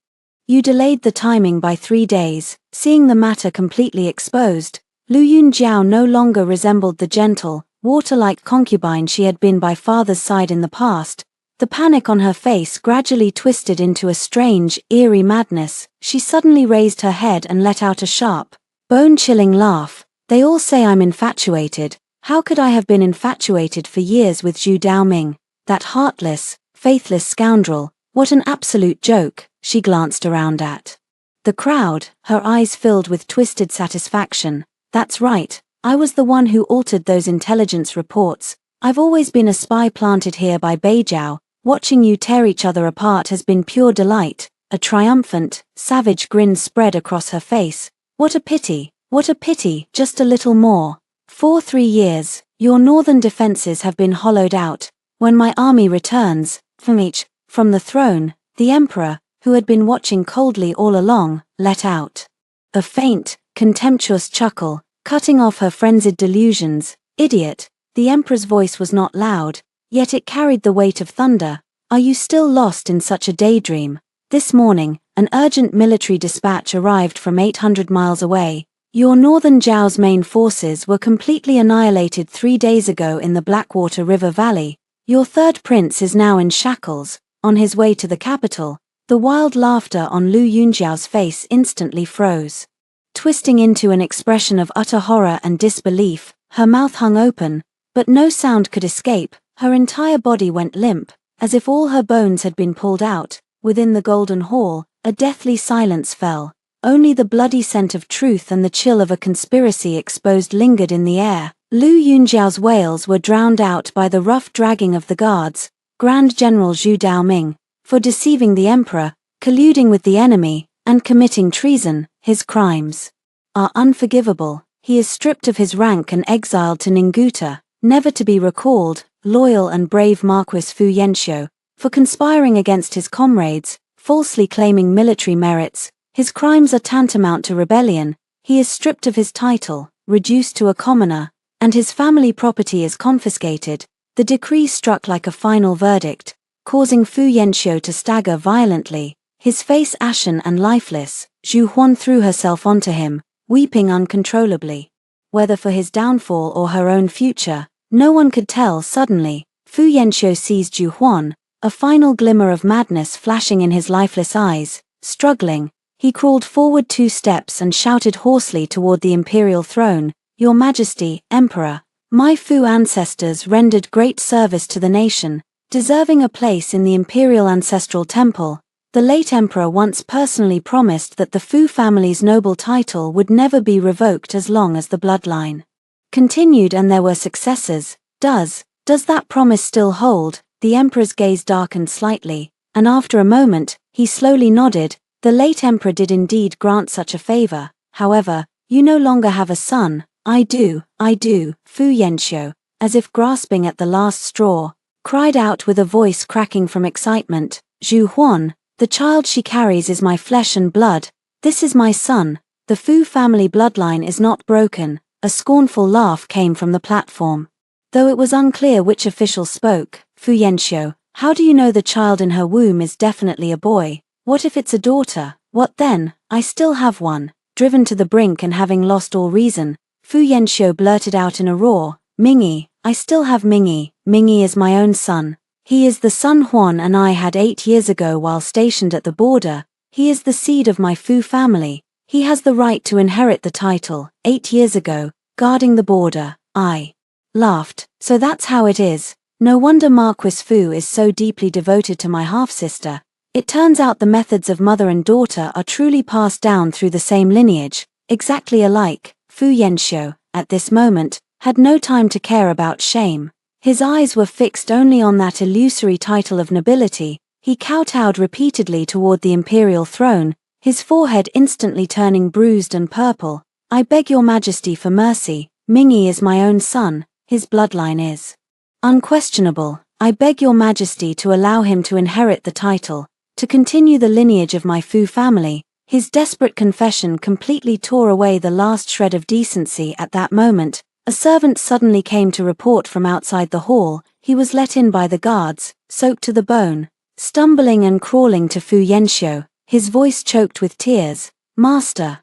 You delayed the timing by 3 days." Seeing the matter completely exposed, Lu Yunjiao no longer resembled the gentle, water-like concubine she had been by father's side in the past. The panic on her face gradually twisted into a strange, eerie madness. She suddenly raised her head and let out a sharp, bone-chilling laugh. "They all say I'm infatuated. How could I have been infatuated for years with Zhu Daoming, that heartless, faithless scoundrel? What an absolute joke." She glanced around at the crowd, her eyes filled with twisted satisfaction. "That's right, I was the one who altered those intelligence reports. I've always been a spy planted here by Beijiao. Watching you tear each other apart has been pure delight." A triumphant, savage grin spread across her face. What a pity, just a little more. For 3 years, your northern defenses have been hollowed out. When my army returns, from the throne," the Emperor, who had been watching coldly all along, let out a faint, contemptuous chuckle, cutting off her frenzied delusions. "Idiot." The Emperor's voice was not loud, yet it carried the weight of thunder. "Are you still lost in such a daydream? This morning, an urgent military dispatch arrived from 800 miles away. Your northern Zhao's main forces were completely annihilated 3 days ago in the Blackwater River Valley. Your third prince is now in shackles, on his way to the capital." The wild laughter on Lu Yunjiao's face instantly froze, twisting into an expression of utter horror and disbelief. Her mouth hung open, but no sound could escape. Her entire body went limp, as if all her bones had been pulled out. Within the Golden Hall, a deathly silence fell. Only the bloody scent of truth and the chill of a conspiracy exposed lingered in the air. Lu Yunjiao's wails were drowned out by the rough dragging of the guards. Grand General Zhu Daoming, for deceiving the emperor, colluding with the enemy, and committing treason, his crimes are unforgivable. He is stripped of his rank and exiled to Ninguta, never to be recalled. Loyal and brave Marquis Fu Yanxiu, for conspiring against his comrades, falsely claiming military merits, his crimes are tantamount to rebellion. He is stripped of his title, reduced to a commoner, and his family property is confiscated. The decree struck like a final verdict, causing Fu Yanxiu to stagger violently, his face ashen and lifeless. Zhu Huan threw herself onto him, weeping uncontrollably. Whether for his downfall or her own future, no one could tell. Suddenly, Fu Yanxiu seized Zhu Huan, a final glimmer of madness flashing in his lifeless eyes. Struggling, he crawled forward 2 steps and shouted hoarsely toward the imperial throne, "Your Majesty, Emperor, my Fu ancestors rendered great service to the nation, deserving a place in the imperial ancestral temple. The late emperor once personally promised that the Fu family's noble title would never be revoked as long as the bloodline continued and there were successors. Does that promise still hold?" The emperor's gaze darkened slightly, and after a moment, he slowly nodded. The late emperor did indeed grant such a favor. However, you no longer have a son. I do. Fu Yanxiu, as if grasping at the last straw, cried out with a voice cracking from excitement, "Zhu Huan, the child she carries is my flesh and blood. This is my son. The Fu family bloodline is not broken." A scornful laugh came from the platform. Though it was unclear which official spoke. "Fu Yanxiu, how do you know the child in her womb is definitely a boy? What if it's a daughter? What then? I still have one." Driven to the brink and having lost all reason, Fu Yanxiu blurted out in a roar, "Mingyi, I still have Mingyi. Mingyi is my own son. He is the son Huan and I had 8 years ago while stationed at the border. He is the seed of my Fu family. He has the right to inherit the title." 8 years ago, guarding the border, I laughed. "So that's how it is. No wonder Marquis Fu is so deeply devoted to my half-sister. It turns out the methods of mother and daughter are truly passed down through the same lineage, exactly alike." Fu Yanxiu, at this moment, had no time to care about shame. His eyes were fixed only on that illusory title of nobility. He kowtowed repeatedly toward the imperial throne, his forehead instantly turning bruised and purple. "I beg your majesty for mercy. Mingyi is my own son. His bloodline is unquestionable. I beg your majesty to allow him to inherit the title, to continue the lineage of my Fu family." His desperate confession completely tore away the last shred of decency. At that moment, a servant suddenly came to report from outside the hall. He was let in by the guards, soaked to the bone, stumbling and crawling to Fu Yanxiu, his voice choked with tears. Master,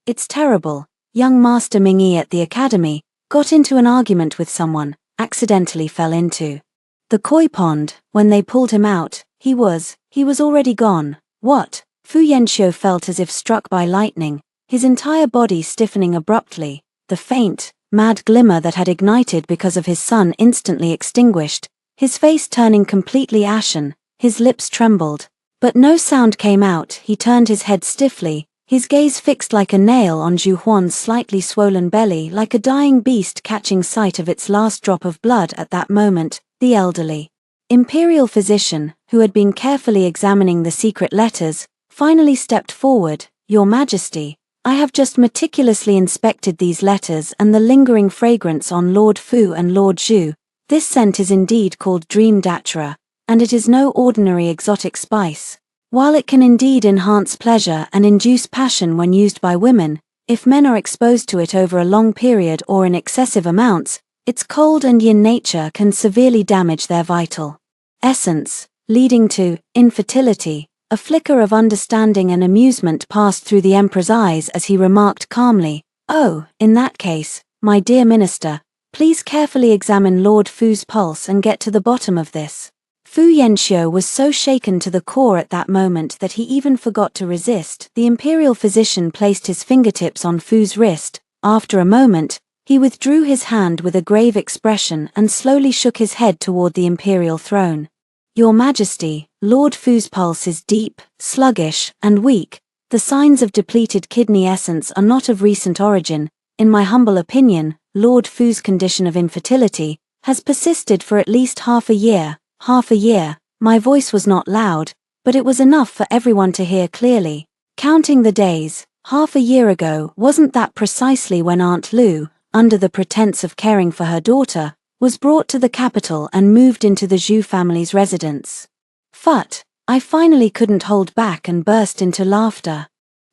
it's terrible. Young Master Mingyi at the academy got into an argument with someone, accidentally fell into the koi pond. When they pulled him out, he was already gone." "What?" Fu Yanxiu felt as if struck by lightning, his entire body stiffening abruptly. The faint, mad glimmer that had ignited because of his son instantly extinguished, his face turning completely ashen, his lips trembled. But no sound came out. He turned his head stiffly, his gaze fixed like a nail on Zhu Huan's slightly swollen belly, like a dying beast catching sight of its last drop of blood. At that moment, the elderly imperial physician, who had been carefully examining the secret letters, finally stepped forward. "Your Majesty, I have just meticulously inspected these letters and the lingering fragrance on Lord Fu and Lord Zhu. This scent is indeed called Dream Datura, and it is no ordinary exotic spice. While it can indeed enhance pleasure and induce passion when used by women, if men are exposed to it over a long period or in excessive amounts, its cold and yin nature can severely damage their vital essence, leading to infertility." A flicker of understanding and amusement passed through the emperor's eyes as he remarked calmly, "Oh, in that case, my dear minister, please carefully examine Lord Fu's pulse and get to the bottom of this." Fu Yanxiu was so shaken to the core at that moment that he even forgot to resist. The imperial physician placed his fingertips on Fu's wrist. After a moment, he withdrew his hand with a grave expression and slowly shook his head toward the imperial throne. "Your Majesty, Lord Fu's pulse is deep, sluggish, and weak. The signs of depleted kidney essence are not of recent origin. In my humble opinion, Lord Fu's condition of infertility, has persisted for at least half a year. Half a year. My voice was not loud, but it was enough for everyone to hear clearly. Counting the days, half a year ago, wasn't that precisely when Aunt Lu, under the pretense of caring for her daughter, was brought to the capital and moved into the Zhu family's residence? Phut! I finally couldn't hold back and burst into laughter.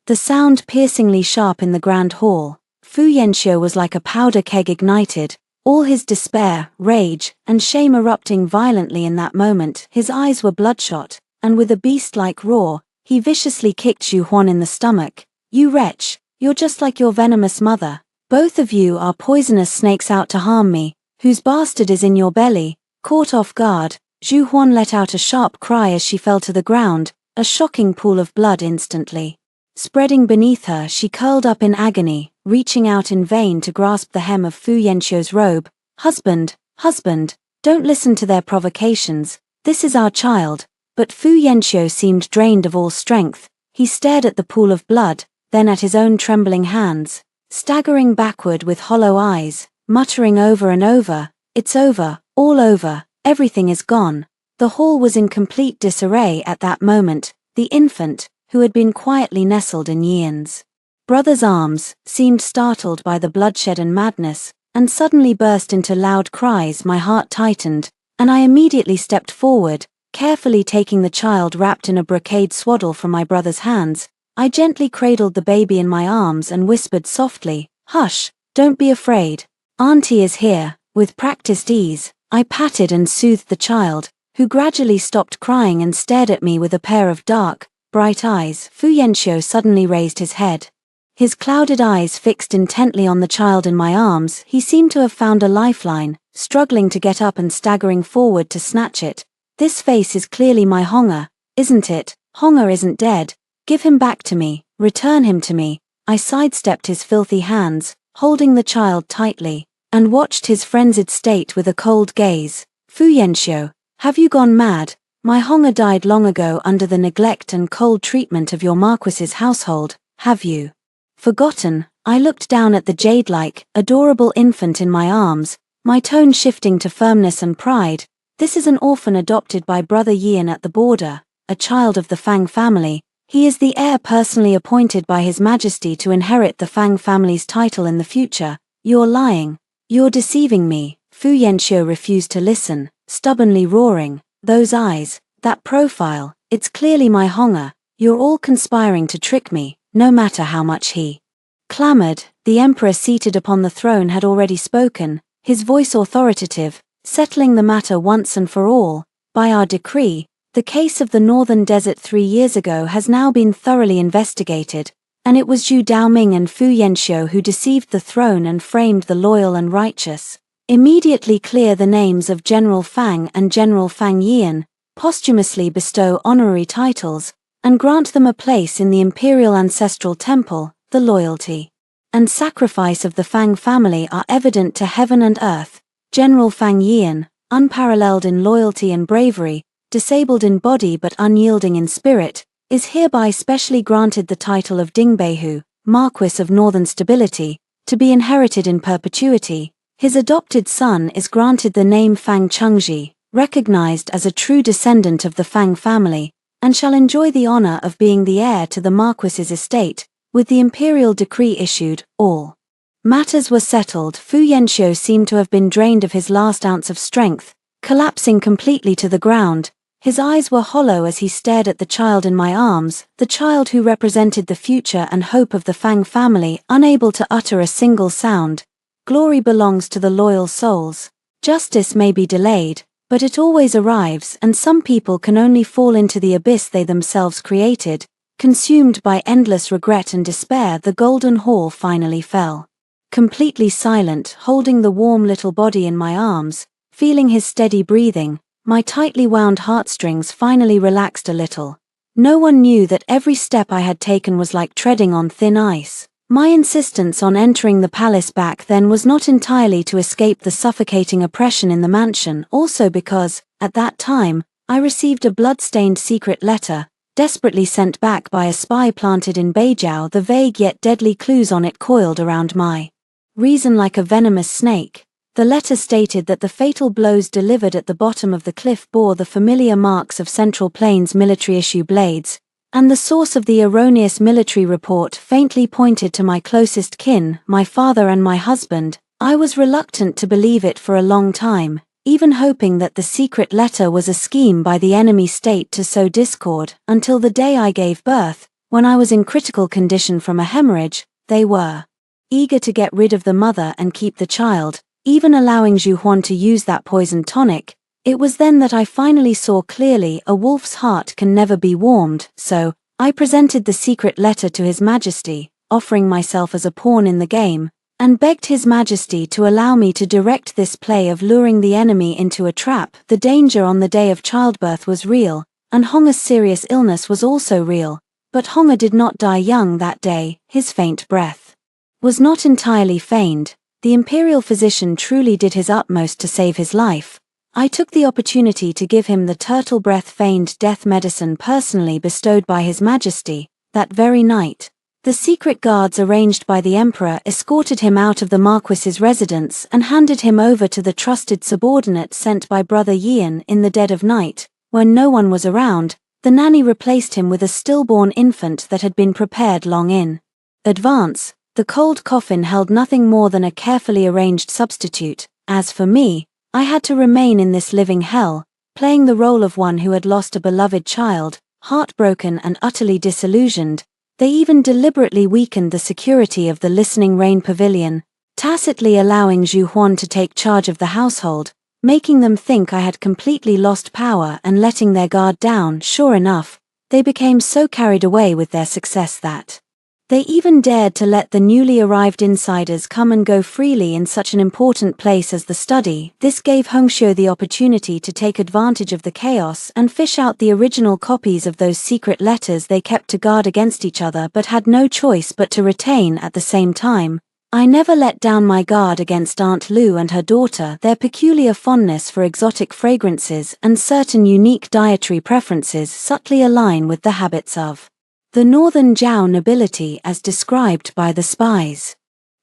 The sound piercingly sharp in the grand hall. Fu Yanxiu was like a powder keg ignited, all his despair, rage, and shame erupting violently in that moment. His eyes were bloodshot, and with a beast-like roar, he viciously kicked Zhu Huan in the stomach. "You wretch, you're just like your venomous mother. Both of you are poisonous snakes out to harm me. Whose bastard is in your belly?" Caught off guard, Zhu Huan let out a sharp cry as she fell to the ground, a shocking pool of blood instantly spreading beneath her. She curled up in agony, reaching out in vain to grasp the hem of Fu Yanxiu's robe. Husband, don't listen to their provocations. This is our child." But Fu Yanxiu seemed drained of all strength. He stared at the pool of blood, then at his own trembling hands, staggering backward with hollow eyes, muttering over and over, "It's over, all over, everything is gone." The hall was in complete disarray at that moment. The infant, who had been quietly nestled in Yian's brother's arms, seemed startled by the bloodshed and madness, and suddenly burst into loud cries. My heart tightened, and I immediately stepped forward, carefully taking the child wrapped in a brocade swaddle from my brother's hands. I gently cradled the baby in my arms and whispered softly, "Hush, don't be afraid. Auntie is here." With practiced ease, I patted and soothed the child, who gradually stopped crying and stared at me with a pair of dark, bright eyes. Fu Yanxiu suddenly raised his head. His clouded eyes fixed intently on the child in my arms. He seemed to have found a lifeline, struggling to get up and staggering forward to snatch it. "This face is clearly my Honga, isn't it? Honga isn't dead. Give him back to me, return him to me." I sidestepped his filthy hands, holding the child tightly, and watched his frenzied state with a cold gaze. "Fu Yanxiu, have you gone mad? My Honga died long ago under the neglect and cold treatment of your Marquis's household. Have you forgotten?" I looked down at the jade-like, adorable infant in my arms, my tone shifting to firmness and pride. "This is an orphan adopted by Brother Yian at the border, a child of the Fang family. He is the heir personally appointed by His Majesty to inherit the Fang family's title in the future." "You're lying. You're deceiving me." Fu Yanxiu refused to listen, stubbornly roaring. "Those eyes, that profile, it's clearly my Honga. You're all conspiring to trick me, no matter how much he clamored." The emperor seated upon the throne had already spoken, his voice authoritative, settling the matter once and for all. "By our decree, the case of the Northern Desert 3 years ago has now been thoroughly investigated, and it was Zhu Daoming and Fu Yanxiu who deceived the throne and framed the loyal and righteous. Immediately clear the names of General Fang and General Fang Yian, posthumously bestow honorary titles, and grant them a place in the Imperial Ancestral Temple. The loyalty and sacrifice of the Fang family are evident to heaven and earth. General Fang Yian, unparalleled in loyalty and bravery, disabled in body but unyielding in spirit, is hereby specially granted the title of Dingbehu, Marquis of Northern Stability, to be inherited in perpetuity. His adopted son is granted the name Fang Chengji, recognized as a true descendant of the Fang family, and shall enjoy the honor of being the heir to the Marquis's estate, with the imperial decree issued. All matters were settled. Fu Yanxiu seemed to have been drained of his last ounce of strength, collapsing completely to the ground. His eyes were hollow as he stared at the child in my arms, the child who represented the future and hope of the Fang family, unable to utter a single sound. Glory belongs to the loyal souls. Justice may be delayed, but it always arrives, and some people can only fall into the abyss they themselves created. Consumed by endless regret and despair, the golden hall finally fell. Completely silent, holding the warm little body in my arms, feeling his steady breathing, my tightly wound heartstrings finally relaxed a little. No one knew that every step I had taken was like treading on thin ice. My insistence on entering the palace back then was not entirely to escape the suffocating oppression in the mansion, also because, at that time, I received a blood-stained secret letter, desperately sent back by a spy planted in Beijiao. The vague yet deadly clues on it coiled around my reason like a venomous snake. The letter stated that the fatal blows delivered at the bottom of the cliff bore the familiar marks of Central Plains military-issue blades, and the source of the erroneous military report faintly pointed to my closest kin, my father and my husband. I was reluctant to believe it for a long time, even hoping that the secret letter was a scheme by the enemy state to sow discord, until the day I gave birth, when I was in critical condition from a hemorrhage. They were eager to get rid of the mother and keep the child, even allowing Zhu Huan to use that poison tonic. It was then that I finally saw clearly a wolf's heart can never be warmed, so I presented the secret letter to His Majesty, offering myself as a pawn in the game, and begged His Majesty to allow me to direct this play of luring the enemy into a trap. The danger on the day of childbirth was real, and Honger's serious illness was also real, but Honger did not die young that day. His faint breath was not entirely feigned. The imperial physician truly did his utmost to save his life. I took the opportunity to give him the turtle breath feigned death medicine personally bestowed by His Majesty. That very night, the secret guards arranged by the emperor escorted him out of the marquis's residence and handed him over to the trusted subordinate sent by Brother Yian. In the dead of night, when no one was around, the nanny replaced him with a stillborn infant that had been prepared long in advance. The cold coffin held nothing more than a carefully arranged substitute. As for me, I had to remain in this living hell, playing the role of one who had lost a beloved child, heartbroken and utterly disillusioned. They even deliberately weakened the security of the Listening Rain Pavilion, tacitly allowing Zhu Huan to take charge of the household, making them think I had completely lost power and letting their guard down. Sure enough, they became so carried away with their success that they even dared to let the newly arrived insiders come and go freely in such an important place as the study. This gave Hongxiu the opportunity to take advantage of the chaos and fish out the original copies of those secret letters they kept to guard against each other but had no choice but to retain at the same time. I never let down my guard against Aunt Lu and her daughter. Their peculiar fondness for exotic fragrances and certain unique dietary preferences subtly align with the habits of the northern Zhao nobility as described by the spies.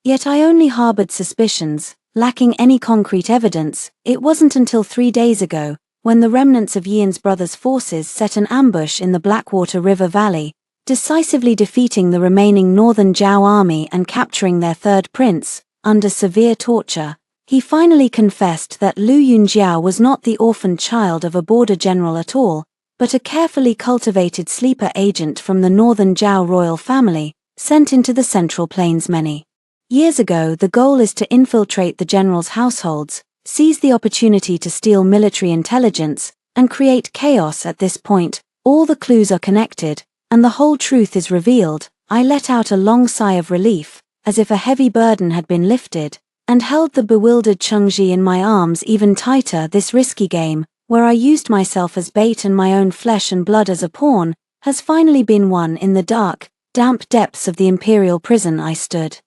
Yet I only harbored suspicions, lacking any concrete evidence. It wasn't until 3 days ago, when the remnants of Yian's brother's forces set an ambush in the Blackwater River Valley, decisively defeating the remaining northern Zhao army and capturing their third prince. Under severe torture, he finally confessed that Lu Yunjiao was not the orphaned child of a border general at all, but a carefully cultivated sleeper agent from the northern Zhao royal family, sent into the Central Plains many years ago. The goal is to infiltrate the general's households, seize the opportunity to steal military intelligence, and create chaos. At this point, all the clues are connected, and the whole truth is revealed. I let out a long sigh of relief, as if a heavy burden had been lifted, and held the bewildered Chengji in my arms even tighter. This risky game, where I used myself as bait and my own flesh and blood as a pawn, has finally been won. In the dark, damp depths of the imperial prison I stood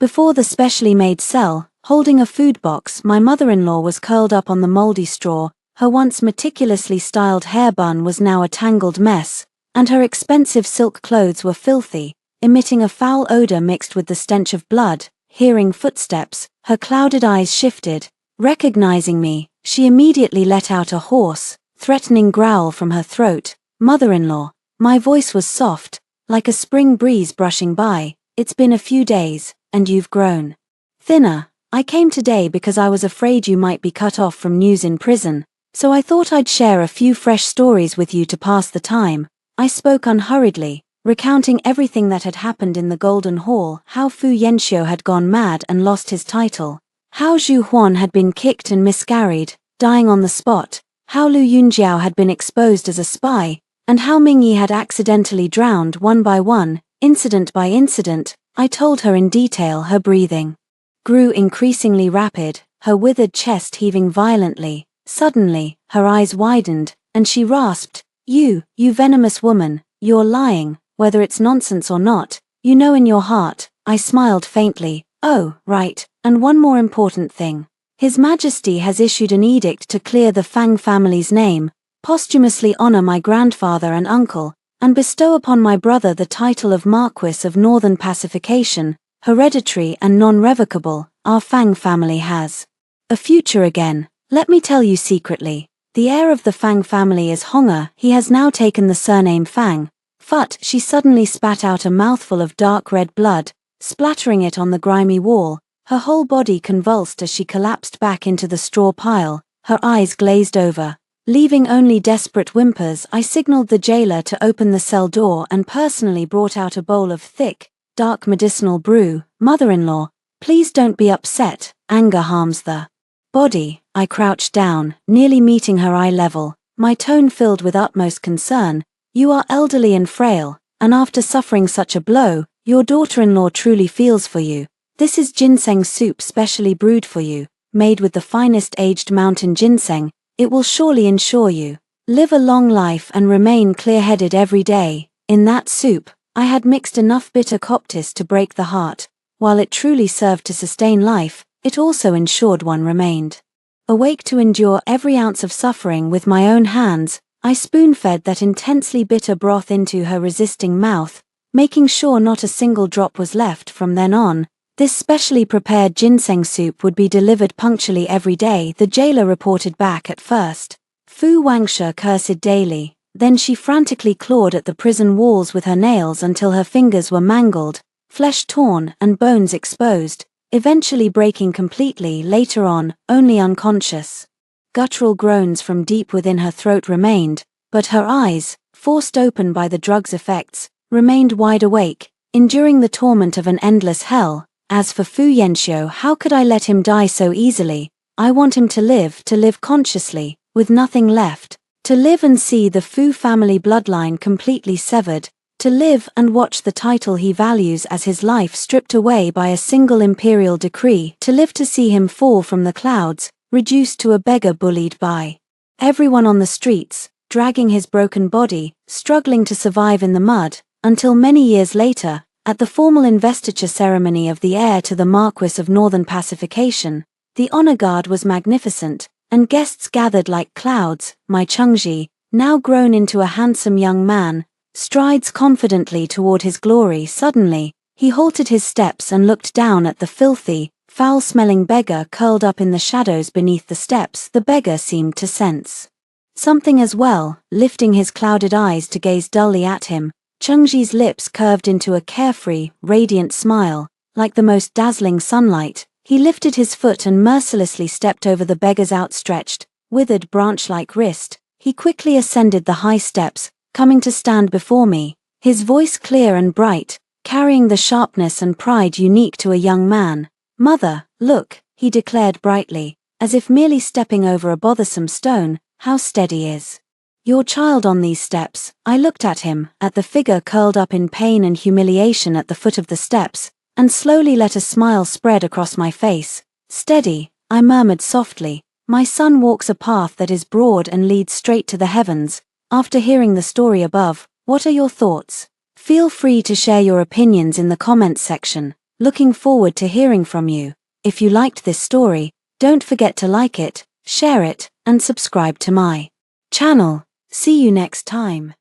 before the specially made cell, holding a food box. My mother-in-law was curled up on the moldy straw. Her once meticulously styled hair bun was now a tangled mess, and her expensive silk clothes were filthy, emitting a foul odor mixed with the stench of blood. Hearing footsteps, her clouded eyes shifted. Recognizing me, she immediately let out a hoarse, threatening growl from her throat. Mother-in-law, my voice was soft, like a spring breeze brushing by. It's been a few days, and you've grown thinner. I came today because I was afraid you might be cut off from news in prison, so I thought I'd share a few fresh stories with you to pass the time. I spoke unhurriedly, recounting everything that had happened in the Golden Hall, how Fu Yanxiu had gone mad and lost his title, how Zhu Huan had been kicked and miscarried, dying on the spot, how Lu Yunjiao had been exposed as a spy, and how Mingyi had accidentally drowned one by one. Incident by incident, I told her in detail. Her breathing grew increasingly rapid, her withered chest heaving violently. Suddenly, her eyes widened, and she rasped, You venomous woman, you're lying, whether it's nonsense or not, you know in your heart." I smiled faintly. "Oh, right, and one more important thing. His Majesty has issued an edict to clear the Fang family's name, posthumously honor my grandfather and uncle, and bestow upon my brother the title of Marquis of Northern Pacification." hereditary and non-revocable, our Fang family has a future again. Let me tell you secretly. The heir of the Fang family is Honga. He has now taken the surname Fang. Phut, she suddenly spat out a mouthful of dark red blood, splattering it on the grimy wall. Her whole body convulsed as she collapsed back into the straw pile, her eyes glazed over. Leaving only desperate whimpers, I signaled the jailer to open the cell door and personally brought out a bowl of thick, dark medicinal brew. Mother-in-law, please don't be upset, anger harms the body. I crouched down, nearly meeting her eye level, my tone filled with utmost concern. You are elderly and frail, and after suffering such a blow, your daughter-in-law truly feels for you. This is ginseng soup specially brewed for you, made with the finest aged mountain ginseng. It will surely ensure you live a long life and remain clear-headed every day. In that soup, I had mixed enough bitter coptis to break the heart. While it truly served to sustain life, it also ensured one remained awake to endure every ounce of suffering with my own hands. I spoon-fed that intensely bitter broth into her resisting mouth, making sure not a single drop was left. From then on, this specially prepared ginseng soup would be delivered punctually every day, the jailer reported back. At first, Fu Wangsha cursed daily, then she frantically clawed at the prison walls with her nails until her fingers were mangled, flesh torn and bones exposed, eventually breaking completely. Later on, only unconscious guttural groans from deep within her throat remained, but her eyes, forced open by the drug's effects, remained wide awake, enduring the torment of an endless hell. As for Fu Yanxiu, how could I let him die so easily? I want him to live consciously, with nothing left, to live and see the Fu family bloodline completely severed, to live and watch the title he values as his life stripped away by a single imperial decree, to live to see him fall from the clouds, reduced to a beggar bullied by everyone on the streets, dragging his broken body, struggling to survive in the mud, until many years later, at the formal investiture ceremony of the heir to the Marquis of Northern Pacification, the honor guard was magnificent, and guests gathered like clouds. My Chengji, now grown into a handsome young man, strides confidently toward his glory. Suddenly, he halted his steps and looked down at the filthy, foul-smelling beggar curled up in the shadows beneath the steps. The beggar seemed to sense something as well, lifting his clouded eyes to gaze dully at him. Chengji's lips curved into a carefree, radiant smile, like the most dazzling sunlight. He lifted his foot and mercilessly stepped over the beggar's outstretched, withered branch-like wrist. He quickly ascended the high steps, coming to stand before me, his voice clear and bright, carrying the sharpness and pride unique to a young man. Mother, look, he declared brightly, as if merely stepping over a bothersome stone, how steady is your child on these steps. I looked at him, at the figure curled up in pain and humiliation at the foot of the steps, and slowly let a smile spread across my face. Steady, I murmured softly, my son walks a path that is broad and leads straight to the heavens. After hearing the story above, what are your thoughts? Feel free to share your opinions in the comments section. Looking forward to hearing from you. If you liked this story, don't forget to like it, share it, and subscribe to my channel. See you next time.